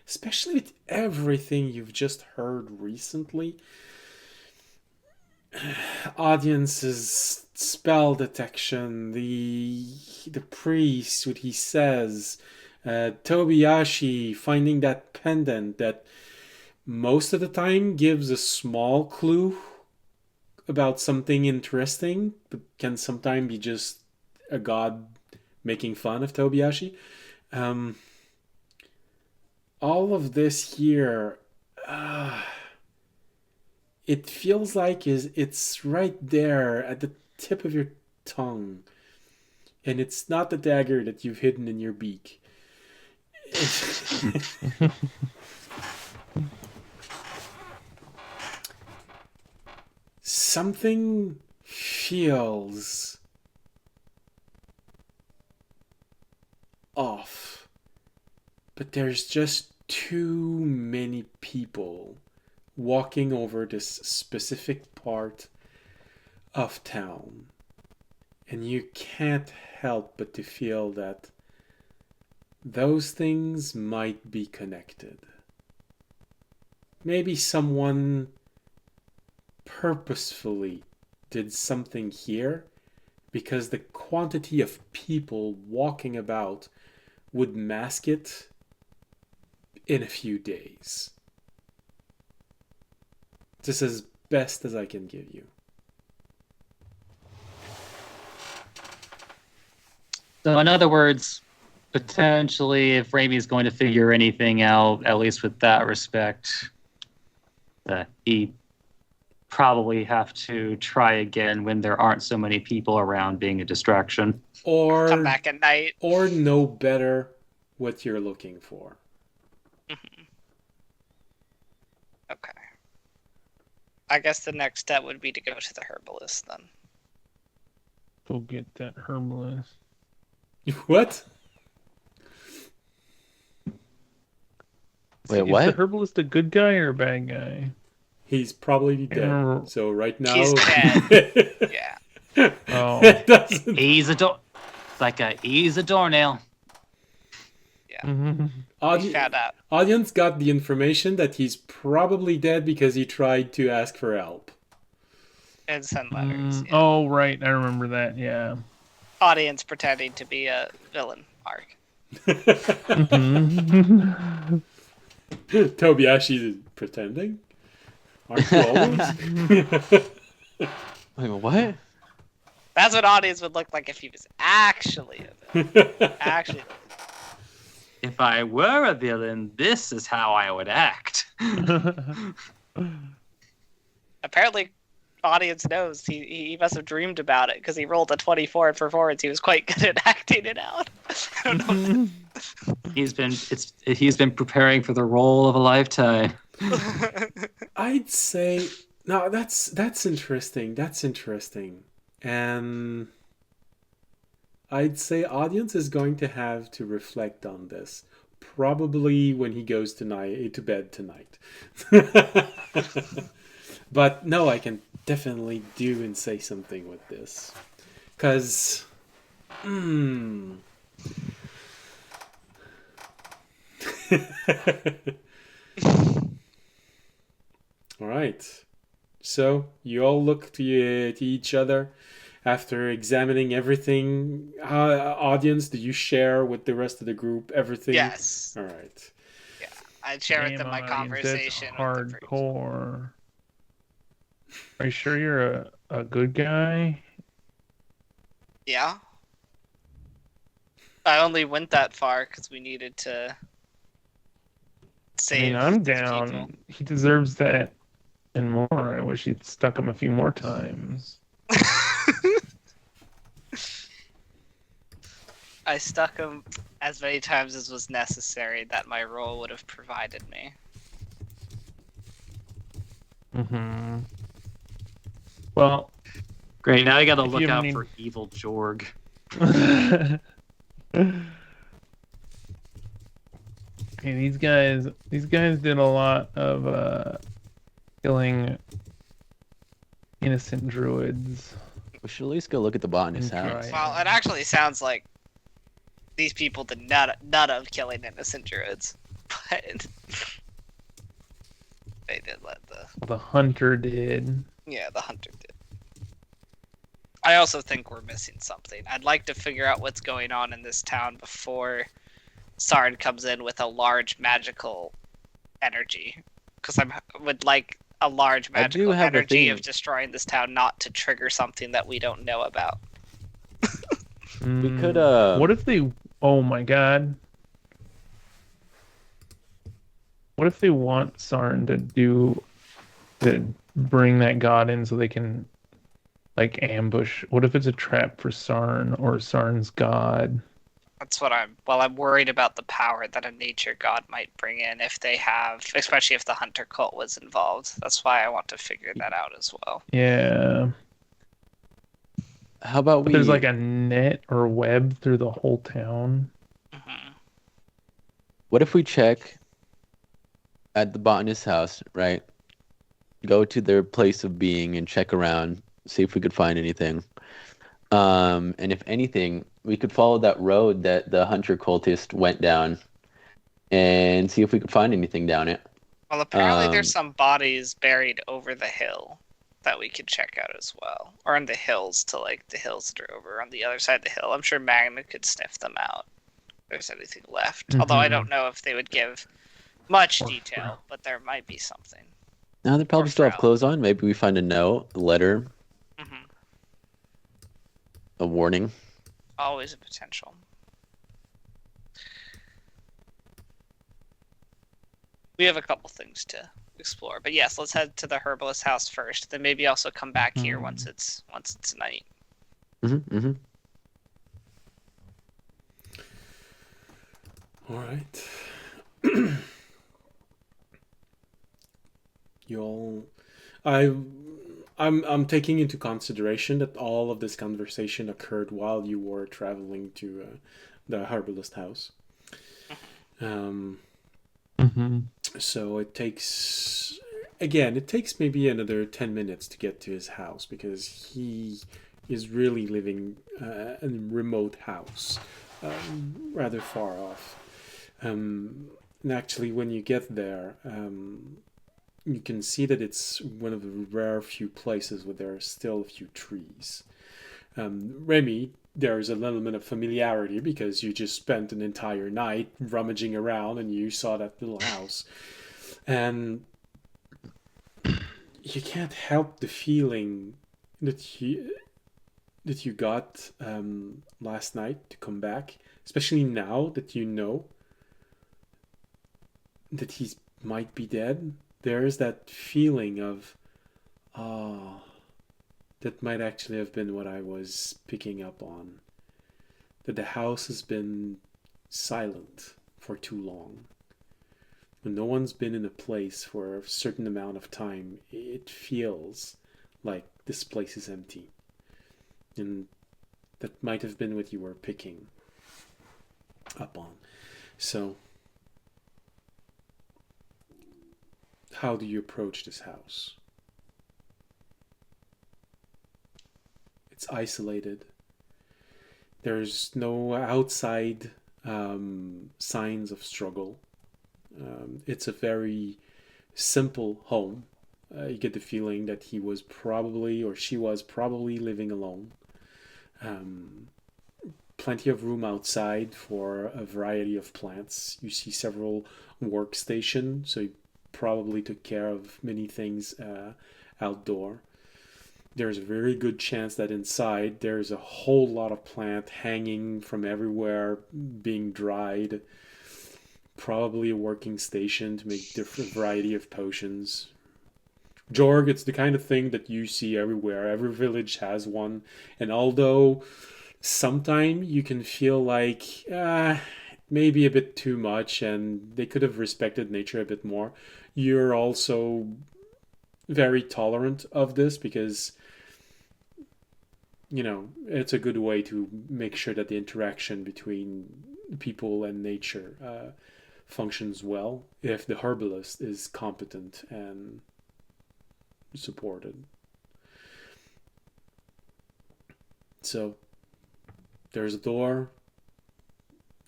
especially with everything you've just heard recently. Audience's spell detection, the priest, what he says, Tobiyashi finding that pendant that most of the time gives a small clue about something interesting, but can sometimes be just a god making fun of Tobiyashi. All of this here, it feels like it's right there at the tip of your tongue, and it's not the dagger that you've hidden in your beak. Something feels off, but there's just too many people walking over this specific part of town, and you can't help but to feel that those things might be connected. maybe someone purposefully did something here because the quantity of people walking about would mask it in a few days. This is as best as I can give you. So in other words, potentially if Raimi's going to figure anything out, at least with that respect, he probably have to try again when there aren't so many people around being a distraction. Or Come back at night. Or know better what you're looking for. Okay. I guess the next step would be to go to the herbalist then. Go get that herbalist. What? Wait, Is what? the herbalist a good guy or a bad guy? He's probably dead. remember- So right now... He's dead. Yeah. Oh. That doesn't... He's a doornail. Mhm. We found out. Audience got the information that he's probably dead because he tried to ask for help. And send letters. Yeah. Oh, right. I remember that. Yeah. Audience pretending to be a villain arc. Mhm. Tobiashi's pretending? Aren't you always? Wait, what? That's what audience would look like if he was actually a villain. Actually. If I were a villain, this is how I would act. Apparently, audience knows he must have dreamed about it because he rolled a 24 in performance. He was quite good at acting it out. I don't know. He's been preparing for the role of a lifetime. I'd say... No, that's interesting. That's interesting. And I'd say audience is going to have to reflect on this. Probably when he goes to bed tonight. But no, I can definitely do and say something with this. Because... Alright. So, you all look to each other after examining everything. Audience, do you share with the rest of the group everything? Yes. Alright. I'd share with them Damn, my audience, conversation. That's with the priest. hardcore. Are you sure you're a good guy? Yeah. I only went that far because we needed to I save. mean, I'm these down. people. He deserves that and more. I wish he'd stuck him a few more times. I stuck him as many times as was necessary that my role would have provided me. Mm-hmm. Well, Great, now I gotta If look you out need- for evil Jorg. okay, these guys did a lot of killing innocent druids. We should at least go look at the botanist's And house. try- Well, it actually sounds like these people did none of killing innocent druids, but they did let The hunter did. the hunter did. I also think we're missing something. I'd like to figure out what's going on in this town before Sarn comes in with a large magical energy, because I would like a large I do magical have a energy thing. of destroying this town not to trigger something that we don't know about. We could, What if they? Oh my god. What if they want Sarn to bring that god in so they can like ambush? What if it's a trap for Sarn or Sarn's god? That's what I'm worried about the power that a nature god might bring in if they have, especially if the hunter cult was involved. That's why I want to figure that out as well. Yeah. how about But we... there's like a net or web through the whole town. Mhm. What if we check at the botanist's house, right? Go to their place of being and check around, see if we could find anything. And if anything, we could follow that road that the hunter cultist went down and see if we could find anything down it. Well, apparently there's Um, some bodies buried over the hill that we could check out as well. Or in the hills to like the hills that are over on the other side of the hill. I'm sure Magna could sniff them out if there's anything left. Although I don't know if they would give much Or detail, but there might be something. now they probably Or still have Frau. clothes on. Maybe we find a note, a letter, Hmm. a warning. Always a potential. We have a couple things to explore, but yes, let's head to the herbalist house first. Then maybe also come back here once it's night. Mm-hmm. All right. You all, I'm taking into consideration that all of this conversation occurred while you were traveling to the herbalist house. Um, So it takes, again, it takes maybe another 10 minutes to get to his house because he is really living in a remote house, rather far off. And actually, when you get there, you can see that it's one of the rare few places where there are still a few trees. Remy, there's an element of familiarity because you just spent an entire night rummaging around and you saw that little house. And you can't help the feeling that you got last night to come back, especially now that you know that he might be dead. There is that feeling of, ah, that might actually have been what I was picking up on. That the house has been silent for too long. When no one's been in a place for a certain amount of time, it feels like this place is empty. And that might have been what you were picking up on. So, how do you approach this house? It's isolated. There's no outside signs of struggle. It's a very simple home. You get the feeling that he was probably, or she was probably living alone. Um, Plenty of room outside for a variety of plants. You see several workstations, so he probably took care of many things outdoor. There's a very good chance that inside there's a whole lot of plant hanging from everywhere, being dried. Probably a working station to make different variety of potions. Jorg, it's the kind of thing that you see everywhere. Every village has one, and although sometimes you can feel like maybe a bit too much, and they could have respected nature a bit more, you're also very tolerant of this because it's a good way to make sure that the interaction between people and nature functions well if the herbalist is competent and supported. So there's a door.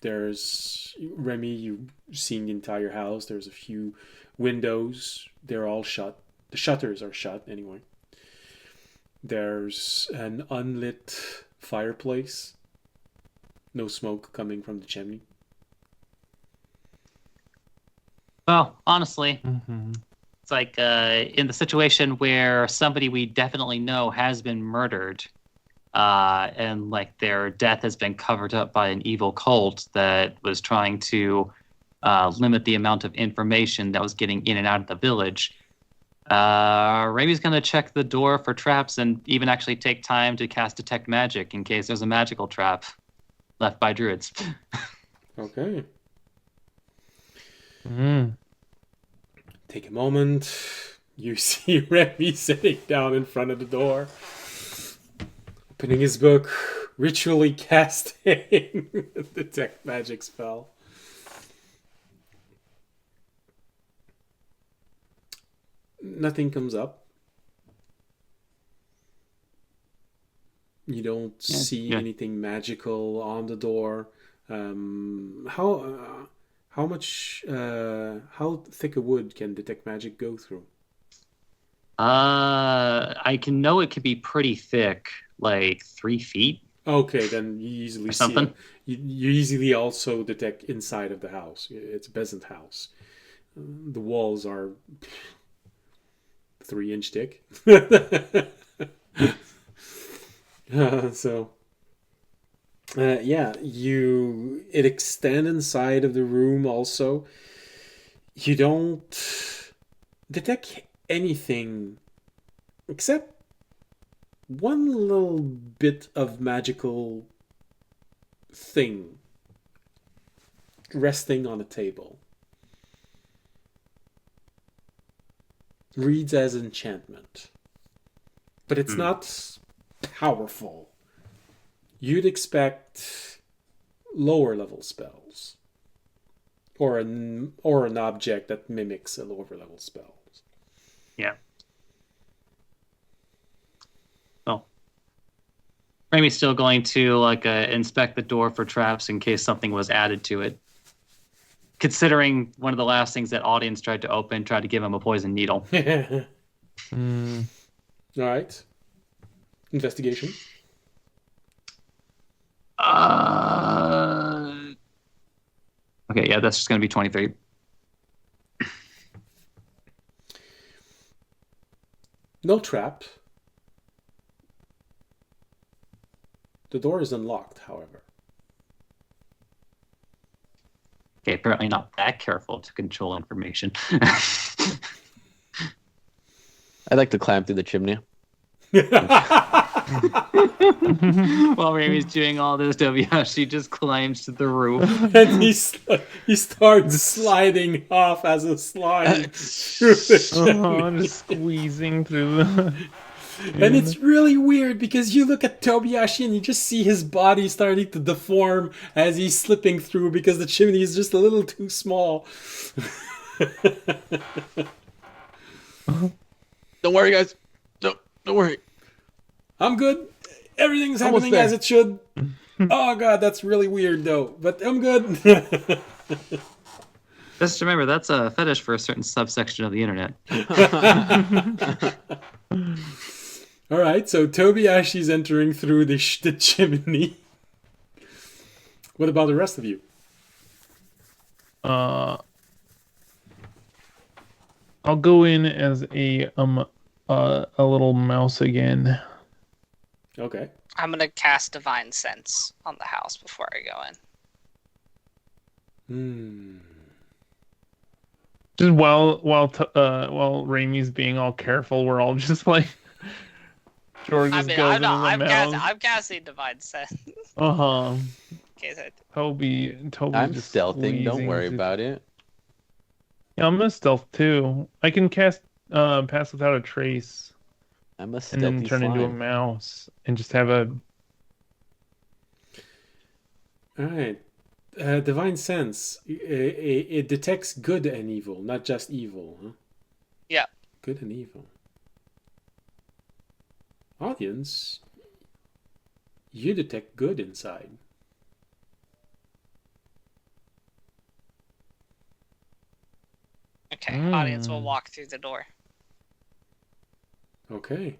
There's Remy. You've seen the entire house. There's a few windows. They're all shut. The shutters are shut anyway. There's an unlit fireplace. No smoke coming from the chimney. Well, honestly, it's like in the situation where somebody we definitely know has been murdered, and like their death has been covered up by an evil cult that was trying to limit the amount of information that was getting in and out of the village. Remy's gonna check the door for traps and even actually take time to cast detect magic in case there's a magical trap left by druids. Okay. Take a moment. You see Remy sitting down in front of the door, opening his book, ritually casting the detect magic spell. Nothing comes up. You don't see anything magical on the door. How How thick a wood can detect magic go through? I can know it could be pretty thick, like 3 feet Okay, then you easily or see something. it. You easily also detect inside of the house. It's a peasant house. The walls are 3-inch thick. So yeah, it extend inside of the room also. You don't detect anything except one little bit of magical thing resting on a table. Reads as enchantment. But it's not powerful. You'd expect lower level spells. Or an object that mimics a lower level spell. Yeah. Well, Remy's still going to inspect the door for traps in case something was added to it. Considering one of the last things that audience tried to give him a poison needle. All right. Investigation. Okay, yeah, that's just going to be 23. No trap. The door is unlocked, however. Okay, apparently not that careful to control information. I'd like to climb through the chimney. While Remy's doing all this, Dobiashi just climbs to the roof. And he starts sliding off as a slide through the chimney. Just squeezing through the. And it's really weird because you look at Tobiashi and you just see his body starting to deform as he's slipping through because the chimney is just a little too small. Don't worry, guys. Don't worry. I'm good. Everything's Almost happening there. as it should. Oh god, that's really weird though. But I'm good. Just remember, that's a fetish for a certain subsection of the internet. All right, so Tobiashi's entering through the chimney. What about the rest of you? I'll go in as a little mouse again. Okay. I'm gonna cast Divine Sense on the house before I go in. Just while Ramey's being all careful, we're all just like. George I just mean, goes I'm not. into the mouse. I'm casting Divine Sense. In case I... Toby I'm just stealthing. Don't squeezing worry through- about it. Yeah, I'm gonna stealth too. I can cast Pass Without a Trace I'm a and stealthy then turn into a slime. mouse and just have a. All right. Divine Sense. It detects good and evil, not just evil. Huh? Yeah. Good and evil. Audience, you detect good inside. Okay, audience will walk through the door. Okay.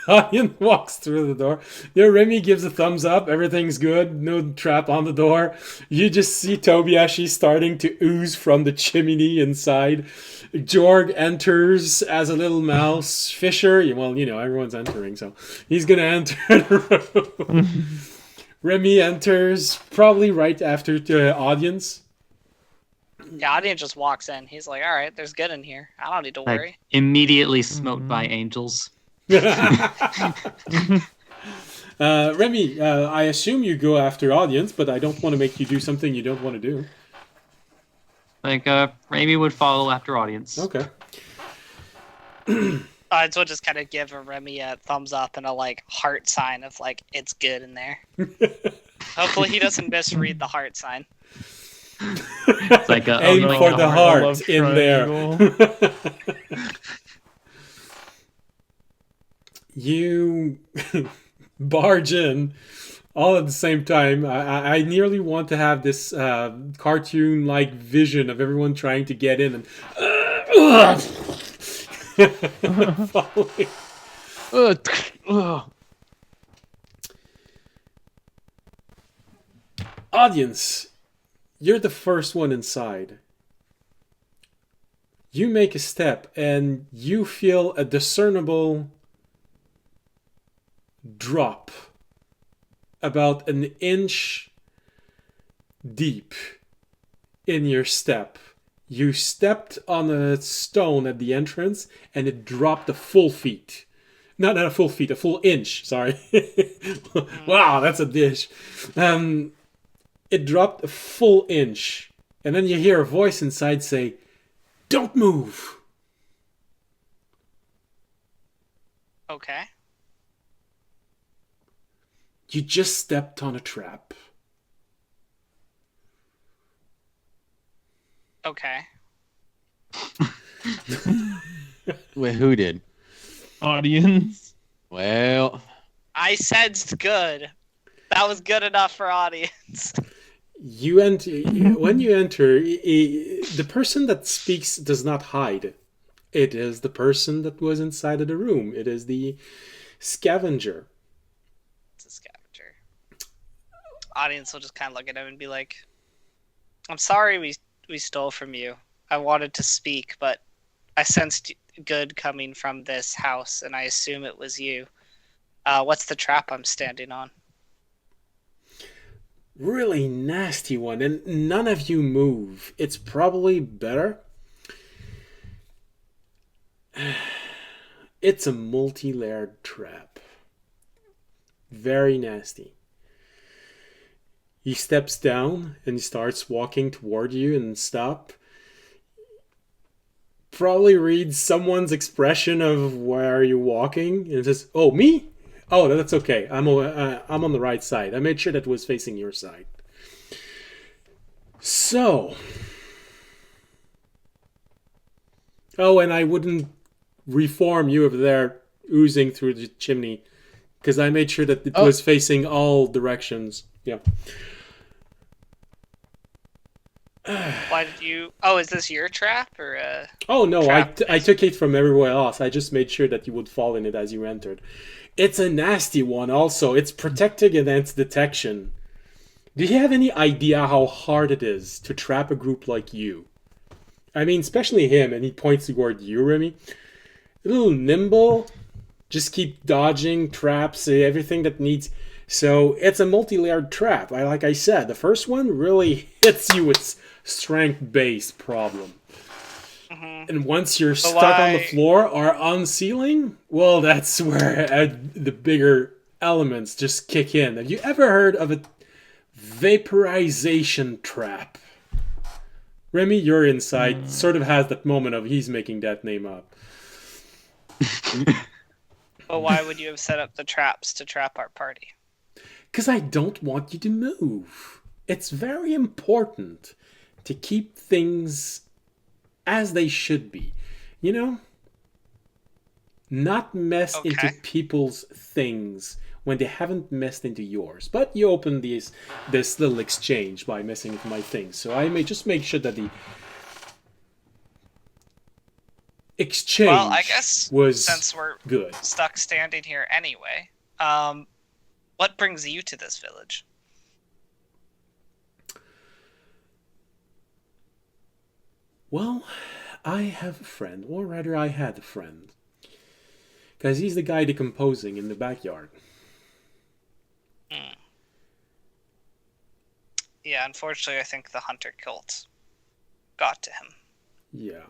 Audience walks through the door. There, Remy gives a thumbs up. Everything's good. No trap on the door. You just see Tobiashi starting to ooze from the chimney inside. Jorg enters as a little mouse. Fisher, well, everyone's entering, so he's gonna enter the room. Remy enters probably right after the audience. Yeah, audience just walks in. He's like, all right, there's good in here. I don't need to worry. Like, immediately smoked by angels. Remy, I assume you go after audience, but I don't want to make you do something you don't want to do. Like, Remy would follow after audience. Okay. Audience will just kind of give a Remy a thumbs up and a heart sign of it's good in there. Hopefully he doesn't misread the heart sign. It's like aim like for a the heart. heart in there. You barge in. all at the same time. I nearly want to have this cartoon-like vision of everyone trying to get in and falling. Ugh. Audience, you're the first one inside. You make a step and you feel a discernible drop about an inch deep in your step. You stepped on a stone at the entrance and it dropped a full feet. Not a full feet, a full inch, sorry. Wow, that's a dish. It dropped a full inch. And then you hear a voice inside say, "Don't move." Okay. You just stepped on a trap. Okay. Wait, who did? Audience. Well, I sensed good. That was good enough for audience. You enter. When you enter, the person that speaks does not hide. It is the person that was inside of the room. It is the scavenger. It's a scavenger. Audience will just kind of look at him and be like, "I'm sorry we stole from you. I wanted to speak, but I sensed good coming from this house, and I assume it was you. What's the trap I'm standing on?" Really nasty one, and none of you move. It's probably better. It's a multi-layered trap. Very nasty. He steps down and he starts walking toward you and stop. Probably reads someone's expression of "where are you walking?" and says, "Oh, me? Oh, that's okay. I'm on the right side. I made sure that was facing your side." So, oh, and I wouldn't reform you over there oozing through the chimney because I made sure that it was facing all directions. Yeah. Why did you? Oh, is this your trap or? Oh no, Trap. I took it from everywhere else. I just made sure that you would fall in it as you entered. It's a nasty one also. It's protecting against detection. Do you have any idea how hard it is to trap a group like you? I mean, especially him, and he points toward you, Remy. A little nimble, just keep dodging traps, everything that needs. So it's a multi-layered trap. Like I said, the first one really hits you with strength-based problem. Mhm. And once you're stuck on the floor or on the ceiling, well, that's where the bigger elements just kick in. Have you ever heard of a vaporization trap? Remy, your inside sort of has that moment of he's making that name up. But why would you have set up the traps to trap our party? Because I don't want you to move. It's very important to keep things as they should be. You know? Not mess into people's things when they haven't messed into yours. But you open this little exchange by messing with my things. So I may just make sure that the exchange Well, I guess was since we're good. stuck standing here anyway, what brings you to this village? Well, I have a friend, or rather I had a friend. Because he's the guy decomposing in the backyard. Yeah, unfortunately, I think the hunter cult got to him. Yeah.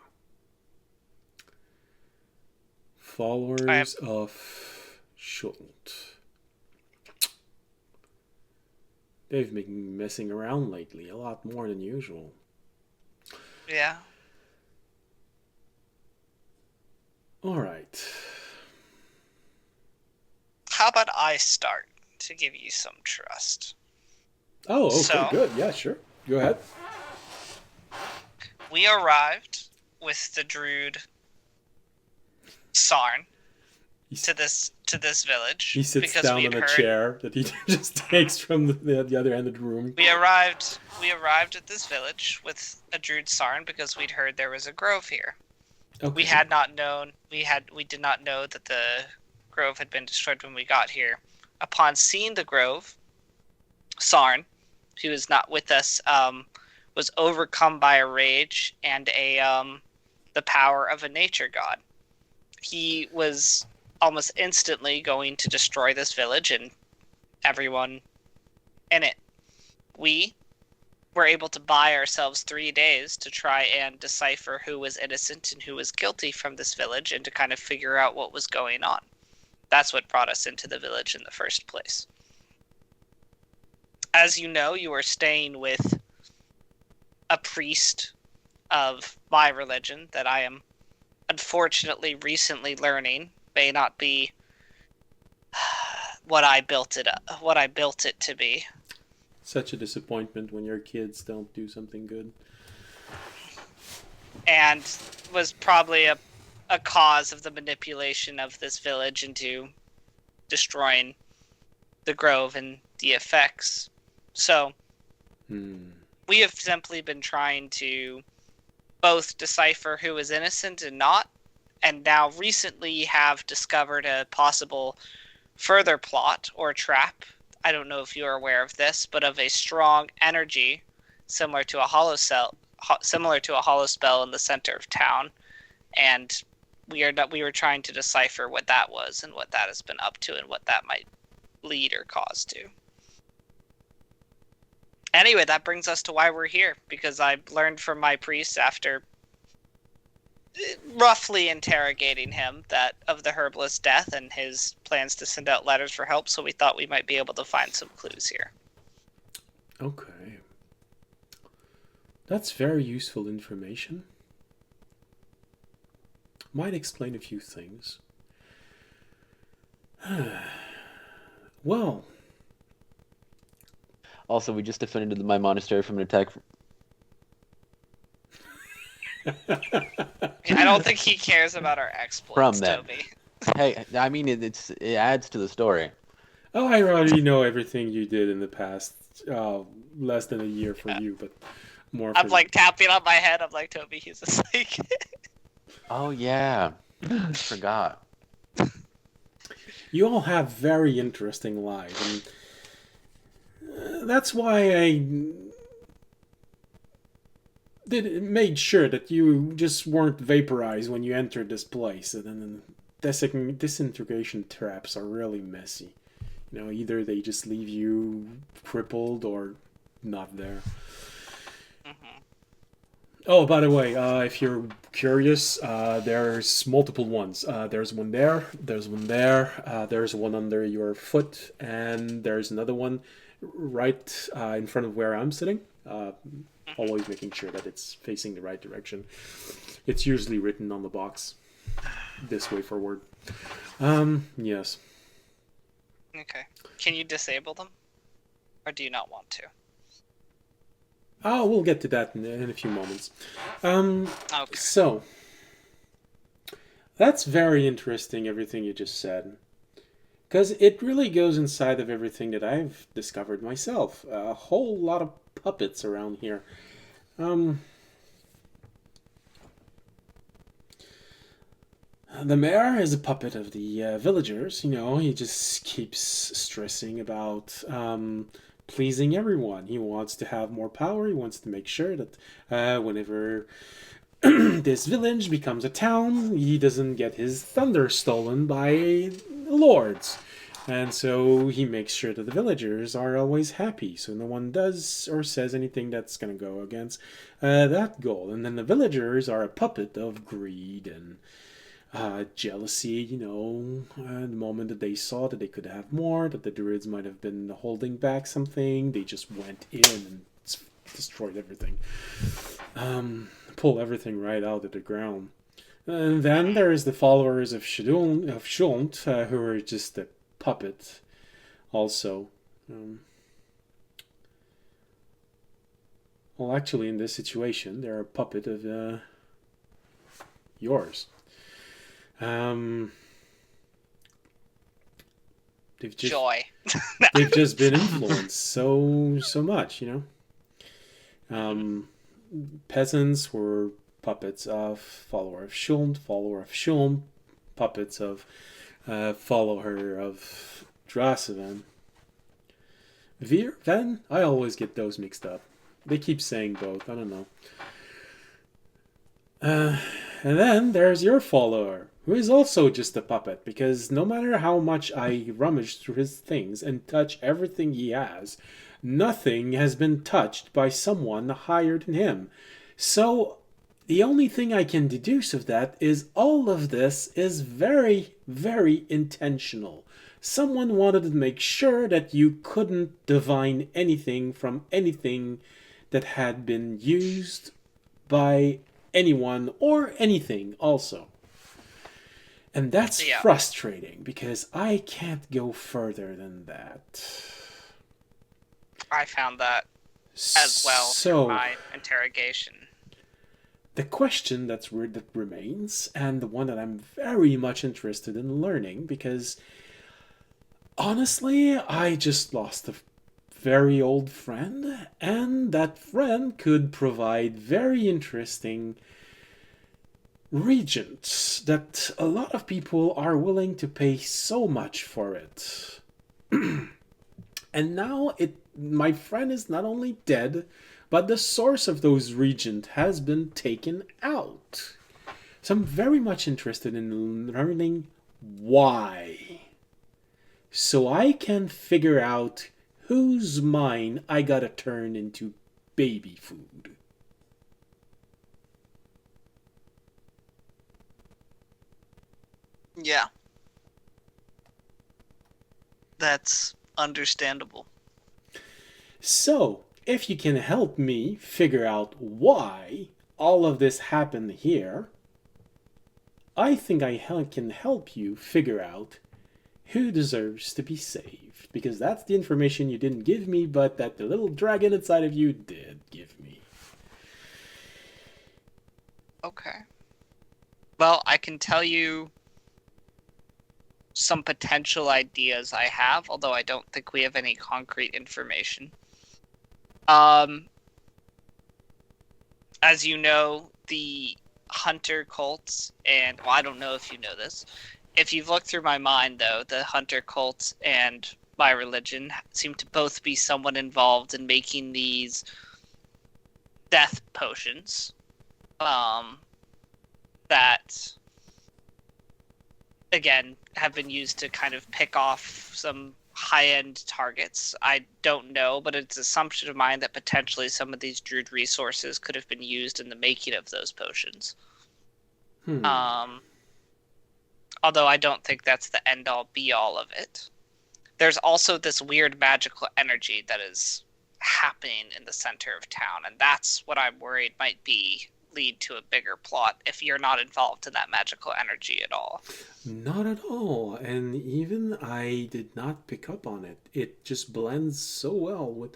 Followers of Schult. They've been messing around lately, a lot more than usual. Yeah. Alright. How about I start to give you some trust? Oh, okay, So- good. Yeah, sure. Go ahead. We arrived with the druid Sarn to this to this village. He sits because down we on had a heard chair that he just takes from the other end of the room. we arrived at this village with a druid Sarn because we'd heard there was a grove here. Okay. We did not know that the grove had been destroyed when we got here. Upon seeing the grove, Sarn, who is not with us, was overcome by a rage and the power of a nature god. He was almost instantly going to destroy this village and everyone in it. We were able to buy ourselves 3 days to try and decipher who was innocent and who was guilty from this village and to kind of figure out what was going on. That's what brought us into the village in the first place. As you know, you are staying with a priest of my religion that I am unfortunately recently learning may not be what I built it to be. Such a disappointment when your kids don't do something good. And was probably a cause of the manipulation of this village into destroying the grove and the effects. So, we have simply been trying to both decipher who is innocent and not, and now recently have discovered a possible further plot or trap. I don't know if you are aware of this, but of a strong energy similar to a hollow spell in the center of town, and we were trying to decipher what that was and what that has been up to and what that might lead or cause to. Anyway, that brings us to why we're here, because I learned from my priest after roughly interrogating him that of the herbalist's death and his plans to send out letters for help, so we thought we might be able to find some clues here. Okay. That's very useful information. Might explain a few things. Well. Also, we just defended my monastery from an attack. I don't think he cares about our exploits, From them. Toby. Hey, I mean, it adds to the story. Oh, I already know everything you did in the past. Less than a year for you, but more for I'm like tapping on my head. I'm like, Toby, he's asleep. Oh, yeah. I forgot. You all have very interesting lives, and that's why I made sure that you just weren't vaporized when you entered this place. And then disintegration traps are really messy. You know, either they just leave you crippled or not there. Mm-hmm. Oh, by the way, if you're curious, there's multiple ones. There's one there, there's one there, there's one under your foot, and there's another one right in front of where I'm sitting. Always making sure that it's facing the right direction. It's usually written on the box this way forward. Yes. Okay. Can you disable them? Or do you not want to? Oh, we'll get to that in a few moments. Okay. So, that's very interesting, everything you just said. Because it really goes inside of everything that I've discovered myself. A whole lot of puppets around here. The mayor is a puppet of the villagers. You know, he just keeps stressing about pleasing everyone. He wants to have more power. He wants to make sure that whenever this village becomes a town, he doesn't get his thunder stolen by lords. And so he makes sure that the villagers are always happy, so no one does or says anything that's going to go against that goal. And then the villagers are a puppet of greed and jealousy, you know, the moment that they saw that they could have more, that the druids might have been holding back something, they just went in and destroyed everything. Pull everything right out of the ground. And then there's the followers of Shulnt, who are just a puppet also. Well, actually, in this situation, they're a puppet of yours. They've just Joy. they've just been influenced so much, you know. Peasants were puppets of follower of Shulm, puppets of follower of Drasivan. Veer, Ven, I always get those mixed up. They keep saying both. I don't know. And then there's your follower, who is also just a puppet, because no matter how much I rummage through his things and touch everything he has, nothing has been touched by someone higher than him. So the only thing I can deduce of that is all of this is very, very intentional. Someone wanted to make sure that you couldn't divine anything from anything that had been used by anyone or anything also. And that's frustrating because I can't go further than that. I found that as well through my interrogation. The question that remains, and the one that I'm very much interested in learning, because honestly, I just lost a very old friend, and that friend could provide very interesting regents that a lot of people are willing to pay so much for it. And now my friend is not only dead, but the source of those regents has been taken out. So I'm very much interested in learning why, so I can figure out whose mind I gotta turn into baby food. Yeah. That's understandable. So, if you can help me figure out why all of this happened here, I think I can help you figure out who deserves to be saved. Because that's the information you didn't give me, but that the little dragon inside of you did give me. Okay. Well, I can tell you some potential ideas I have, although I don't think we have any concrete information. As you know, the hunter cults, and well, I don't know if you know this. If you've looked through my mind, though, the hunter cults and my religion seem to both be somewhat involved in making these death potions. That, again, have been used to kind of pick off some high-end targets. I don't know, but it's an assumption of mine that potentially some of these druid resources could have been used in the making of those potions. Although I don't think that's the end-all, be-all of it. There's also this weird magical energy that is happening in the center of town, and that's what I'm worried might lead to a bigger plot if you're not involved in that magical energy at all. Not at all, and even I did not pick up on it. It just blends so well with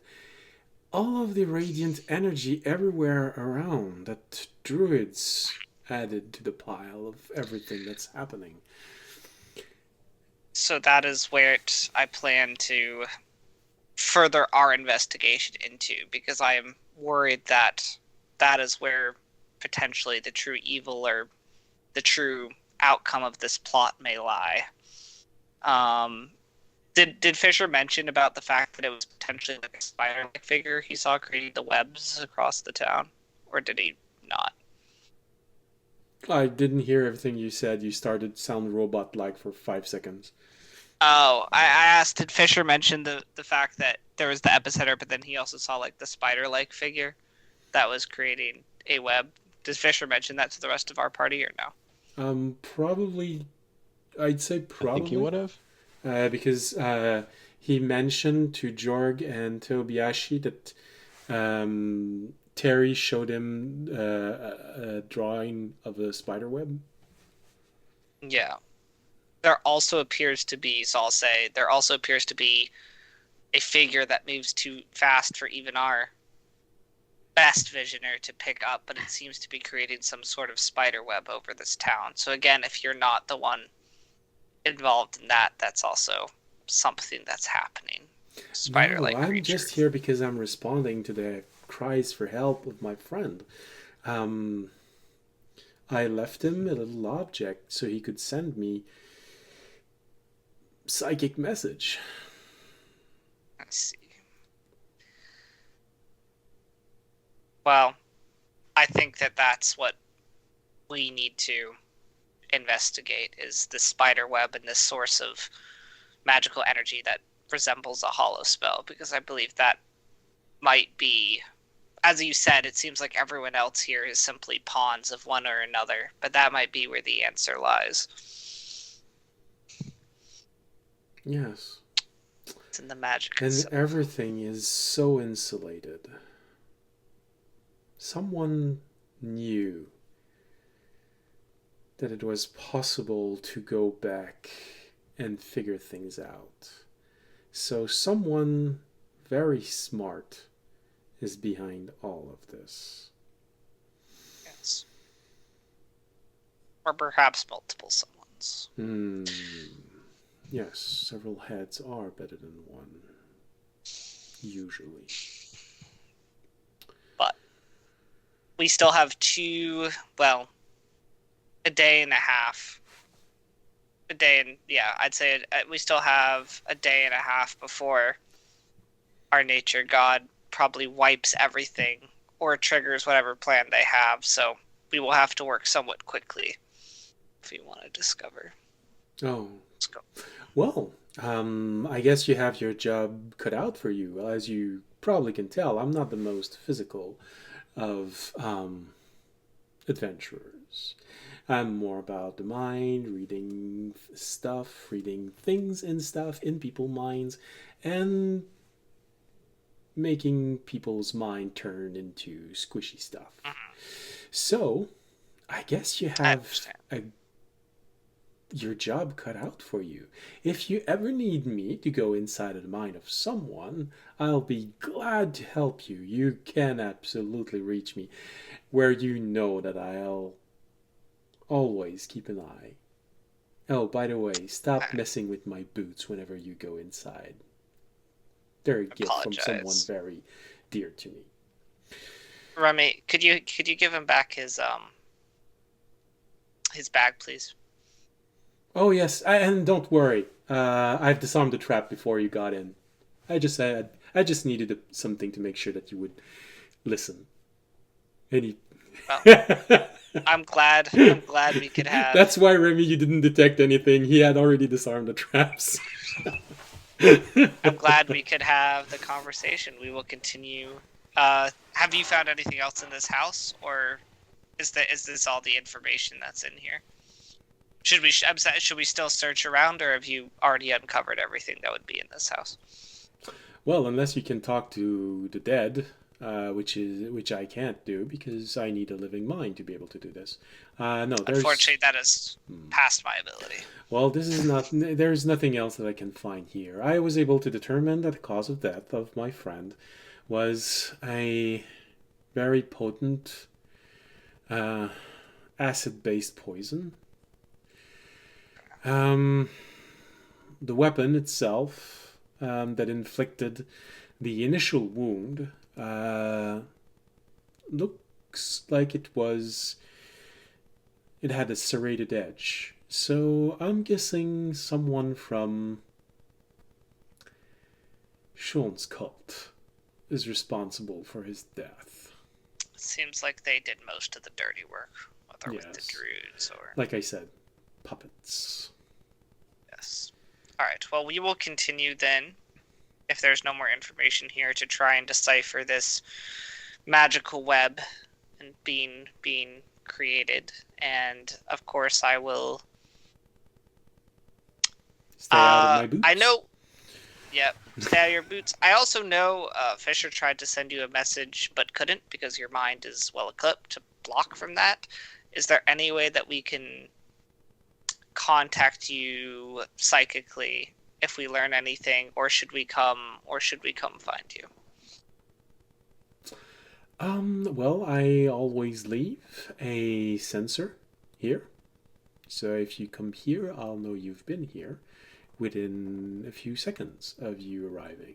all of the radiant energy everywhere around that druids added to the pile of everything that's happening. So that is where I plan to further our investigation into, because I am worried that that is where potentially the true evil or the true outcome of this plot may lie. Did Fisher mention about the fact that it was potentially like a spider-like figure he saw creating the webs across the town? Or did he not? I didn't hear everything you said. You started sound robot-like for 5 seconds. Oh, I asked, did Fisher mention the fact that there was the epicenter, but then he also saw like the spider-like figure that was creating a web? Does Fisher mention that to the rest of our party or no? Probably. I'd say probably. I think he would have. Because he mentioned to Jorg and Tobiashi that Terry showed him a drawing of a spider web. Yeah. There also appears to be, so I'll say, there also appears to be a figure that moves too fast for even our best visioner to pick up, but it seems to be creating some sort of spider web over this town. So again, if you're not the one involved in that, that's also something that's happening. Spider-like No, I'm creature. just here because I'm responding to the cries for help of my friend. I left him a little object so he could send me psychic message. I see. Well, I think that that's what we need to investigate, is the spider web and this source of magical energy that resembles a hollow spell, because I believe that might be, as you said, it seems like everyone else here is simply pawns of one or another, but that might be where the answer lies. Yes. It's in the magic And itself. everything is so insulated. Someone knew that it was possible to go back and figure things out. So someone very smart is behind all of this. Yes. Or perhaps multiple someones. Yes, several heads are better than one. Usually. But we still have a day and a half. I'd say we still have a day and a half before our nature god probably wipes everything or triggers whatever plan they have. So we will have to work somewhat quickly if we want to discover. Oh. Let's go. Well, I guess you have your job cut out for you. As you probably can tell, I'm not the most physical of adventurers. I'm more about the mind, reading stuff, reading things and stuff in people's minds, and making people's mind turn into squishy stuff. So, I guess you have your job cut out for you. If you ever need me to go inside of the mind of someone, I'll be glad to help you. You can absolutely reach me where you know that I'll always keep an eye. Oh, by the way, stop messing with my boots whenever you go inside. They're a gift from someone very dear to me. Remy, could you give him back his bag, please? Oh yes, and don't worry. I've disarmed the trap before you got in. I just needed something to make sure that you would listen. Well, I'm glad we could have. That's why, Remy, you didn't detect anything. He had already disarmed the traps. I'm glad we could have the conversation. We will continue. Have you found anything else in this house, or is this all the information that's in here? Should we still search around, or have you already uncovered everything that would be in this house? Well, unless you can talk to the dead, which I can't do because I need a living mind to be able to do this. No, unfortunately, that is past my ability. Well, this is not. There's nothing else that I can find here. I was able to determine that the cause of death of my friend was a very potent acid-based poison. The weapon itself that inflicted the initial wound looks like it had a serrated edge. So I'm guessing someone from Sean's cult is responsible for his death. Seems like they did most of the dirty work, whether with the druids or... Like I said, puppets. Yes. Alright, well, we will continue then, if there's no more information here, to try and decipher this magical web and being created. And, of course, I will... Stay out of my boots. I know... Yep, stay out of your boots. I also know Fisher tried to send you a message, but couldn't, because your mind is well-equipped to block from that. Is there any way that we can contact you psychically if we learn anything, or should we come find you? Well, I always leave a sensor here. So if you come here, I'll know you've been here. within a few seconds of you arriving.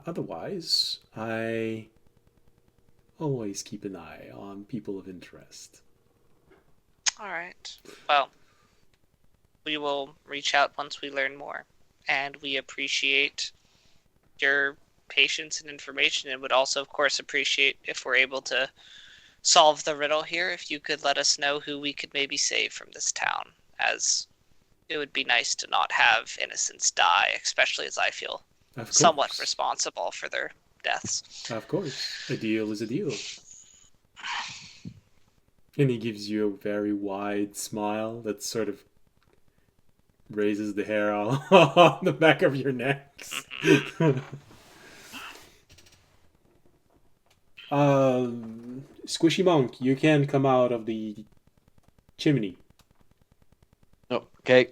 Otherwise, I always keep an eye on people of interest. All right. Well, we will reach out once we learn more, and we appreciate your patience and information, and would also, of course, appreciate if we're able to solve the riddle here. If you could let us know who we could maybe save from this town, as it would be nice to not have innocents die, especially as I feel somewhat responsible for their deaths. Of course. A deal is a deal. And he gives you a very wide smile that sort of raises the hair all on the back of your necks. Squishy Monk, you can come out of the chimney. Oh, okay.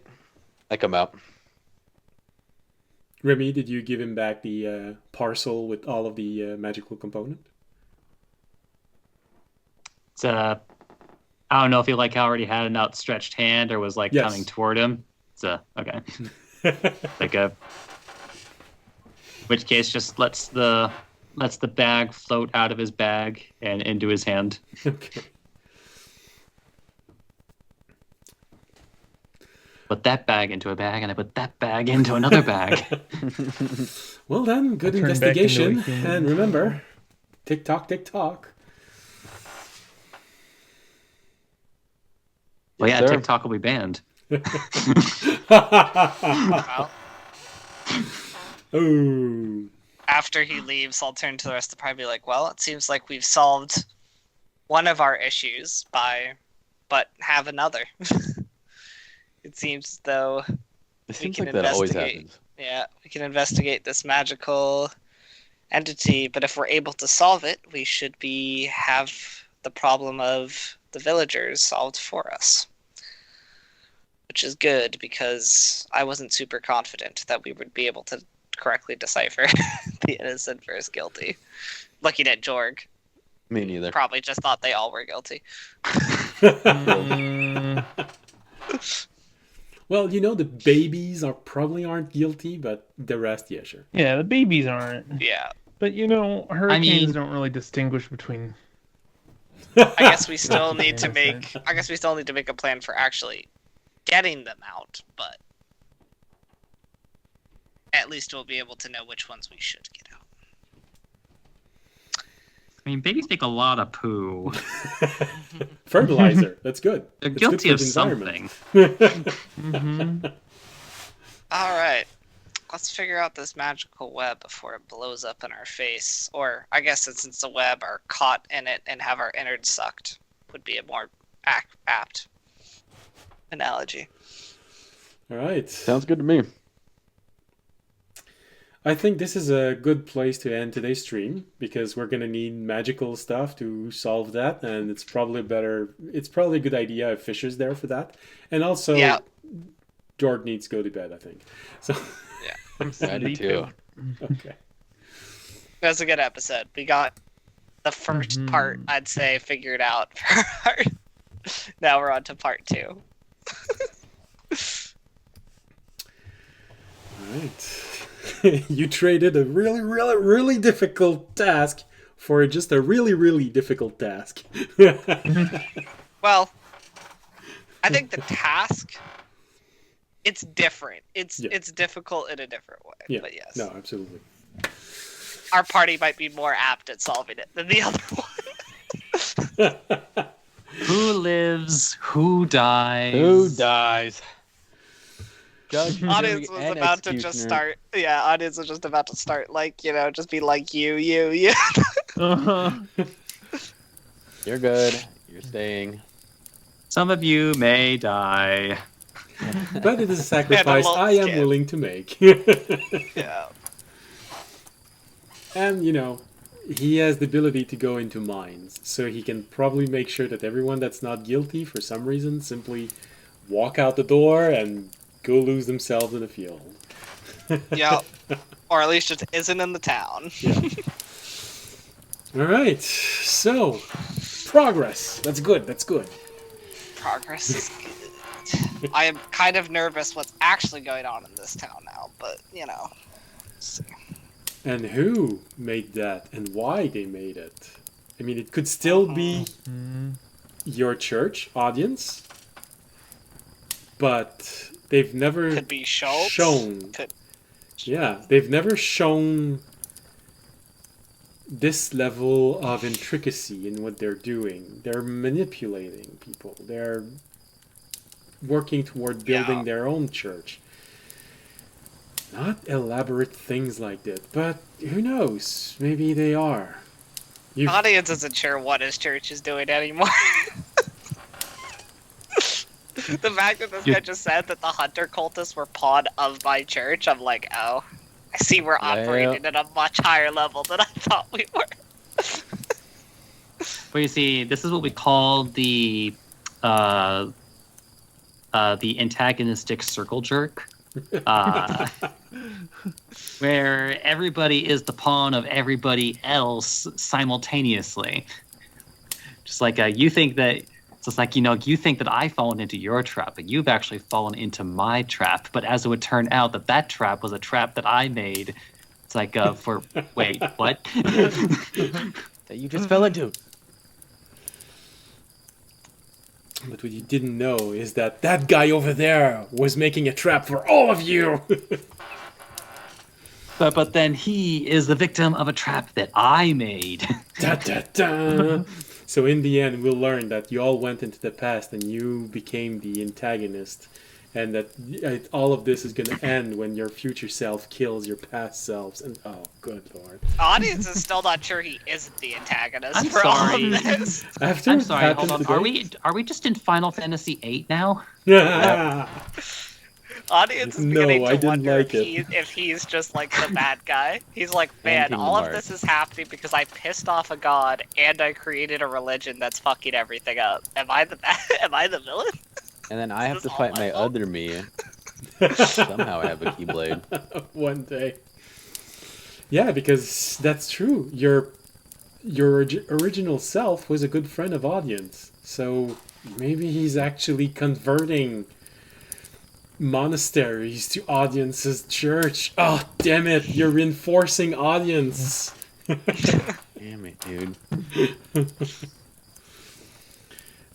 I come out. Remy, did you give him back the parcel with all of the magical component? It's I don't know if he like already had an outstretched hand or was like Yes. coming toward him. It's okay. Like which case just lets the bag float out of his bag and into his hand. Okay. Put that bag into a bag, and I put that bag into another bag. Well then, good Turn back into a investigation. human. And remember, tick tock, tick tock. Well, yeah, sir. TikTok will be banned. Well, Oh. after he leaves, I'll turn to the rest of the party and be like, well, it seems like we've solved one of our issues but have another. It seems as though It seems can like that always investigate. happens. we can investigate this magical entity, but if we're able to solve it, we should have the problem of the villagers solved for us. Which is good, because I wasn't super confident that we would be able to correctly decipher the innocent versus guilty. Looking at Jorg, Me neither. probably just thought they all were guilty. Well, you know, the babies probably aren't guilty, but the rest, yeah, sure. Yeah, the babies aren't. Yeah, But hurricanes mean- don't really distinguish between. I guess we still Yeah, need to innocent. make a plan for actually getting them out, but at least we'll be able to know which ones we should get out. I mean, babies make a lot of poo. Fertilizer, that's good. They're It's guilty good of for the something. environment. All right, let's figure out this magical web before it blows up in our face. Or I guess since it's a web, are caught in it and have our innards sucked would be a more apt analogy. All right. Sounds good to me. I think this is a good place to end today's stream, because we're going to need magical stuff to solve that, and it's probably a good idea if Fisher's there for that. And also, Yeah. George needs to go to bed, I think. So, I'm I do too. okay. That's a good episode. We got the first Mhm. part, I'd say, figured out. Now we're on to part 2. All right. You traded a really, really, really difficult task for just a really, really difficult task. Well, I think the task, it's different. It's difficult in a different way. Yeah. But yes, No, absolutely. our party might be more apt at solving it than the other one. Who lives? Who dies? Who dies? Judge, Audience jury, was and about to just executioner. start. Yeah, audience was just about to start. Like, just be like you. Uh-huh. You're good. You're staying. Some of you may die. But it is a sacrifice little I am skin. willing to make. Yeah. And, he has the ability to go into mines, so he can probably make sure that everyone that's not guilty for some reason simply walk out the door and go lose themselves in a field. Yeah. Or at least just isn't in the town. Yeah. All right. So, progress. That's good. That's good. Progress is good. I am kind of nervous what's actually going on in this town now, but you know. Let's see. And who made that and why they made it? I mean, it could still be your church audience, but they've never Could be Schultz. shown. Could. Yeah, they've never shown this level of intricacy in what they're doing. They're manipulating people. They're working toward building their own church. Not elaborate things like that, but who knows? Maybe they are. The audience isn't sure what his church is doing anymore. The fact that this guy just said that the hunter cultists were pawn of my church, I'm like, oh, I see we're operating at a much higher level than I thought we were. But you see, this is what we call the antagonistic circle jerk, where everybody is the pawn of everybody else simultaneously. Just like you think that. It's like, you think that I've fallen into your trap, but you've actually fallen into my trap. But as it would turn out, that trap was a trap that I made. It's like, wait, what? That you just fell into. But what you didn't know is that that guy over there was making a trap for all of you. But then he is the victim of a trap that I made. Da, da, da. So in the end, we'll learn that you all went into the past and you became the antagonist, and that all of this is going to end when your future self kills your past selves. And oh, good lord! The audience is still not sure he isn't the antagonist I'm for sorry. all of this. After I'm what sorry, happened hold on. today- Are we just in Final Fantasy VIII now? Audience is No, beginning I to didn't wonder like if he's just like the bad guy. He's like, man, Kingdom all of Hearts. this is happening because I pissed off a god and I created a religion that's fucking everything up. Am I the am I the villain? And then I have Is to this fight all my my fault? other me. Somehow I have a Keyblade. One day. Yeah, because that's true. Your original self was a good friend of audience, so maybe he's actually converting monasteries to audience's church. Oh, damn it! You're reinforcing audience. Damn it, dude.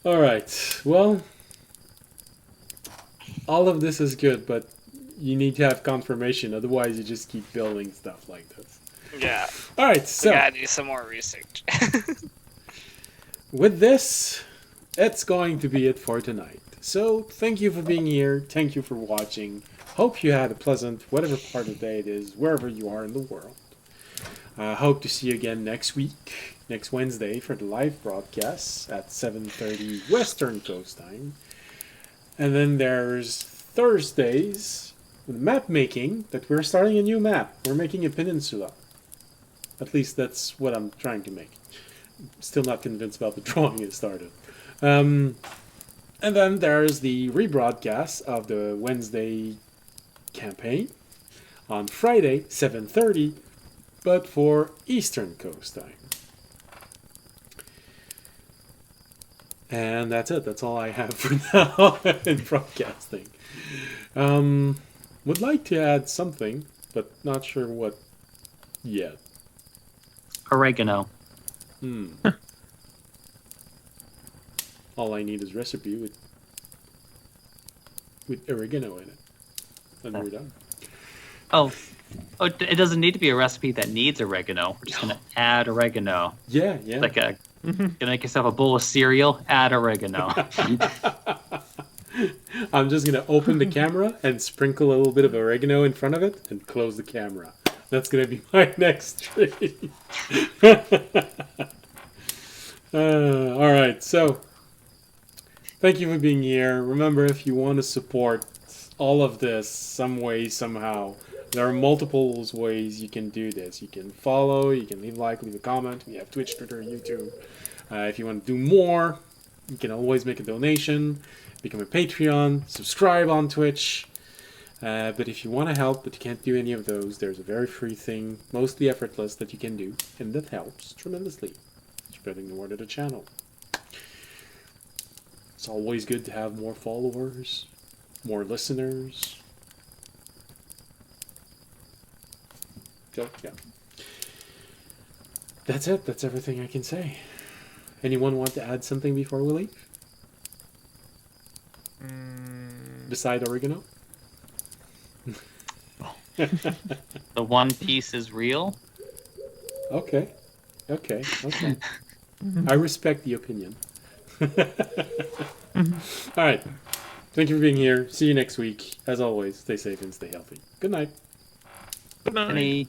All right. Well, all of this is good, but you need to have confirmation. Otherwise, you just keep building stuff like this. Yeah. All right. We So gotta do some more research. with this, it's going to be it for tonight. So thank you for being here. Thank you for watching. Hope you had a pleasant, whatever part of the day it is, wherever you are in the world. Hope to see you again next week, next Wednesday, for the live broadcasts at 7:30 Western Coast time. And then there's Thursdays with map making, that we're starting a new map. We're making a peninsula. At least that's what I'm trying to make. Still not convinced about the drawing it started. And then there's the rebroadcast of the Wednesday campaign on Friday, 7:30, but for Eastern Coast time. And that's it. That's all I have for now in broadcasting. Would like to add something, but not sure what yet. Oregano. All I need is recipe with oregano in it. And we're done. Oh, it doesn't need to be a recipe that needs oregano. We're just gonna add oregano. Yeah. Like gonna make yourself a bowl of cereal. Add oregano. I'm just gonna open the camera and sprinkle a little bit of oregano in front of it and close the camera. That's gonna be my next stream. All right, so thank you for being here. Remember, if you want to support all of this some way, somehow, there are multiple ways you can do this. You can follow, you can leave a like, leave a comment. We have Twitch, Twitter, YouTube. If you want to do more, you can always make a donation, become a Patreon, subscribe on Twitch. But if you want to help, but you can't do any of those, there's a very free thing, mostly effortless, that you can do, and that helps tremendously. Spreading the word of the channel. It's always good to have more followers, more listeners. So, yeah. That's it. That's everything I can say. Anyone want to add something before we leave? Beside oregano? The One Piece is real. Okay. I respect the opinion. All right. Thank you for being here. See you next week. As always, stay safe and stay healthy. Good night. Good night. Any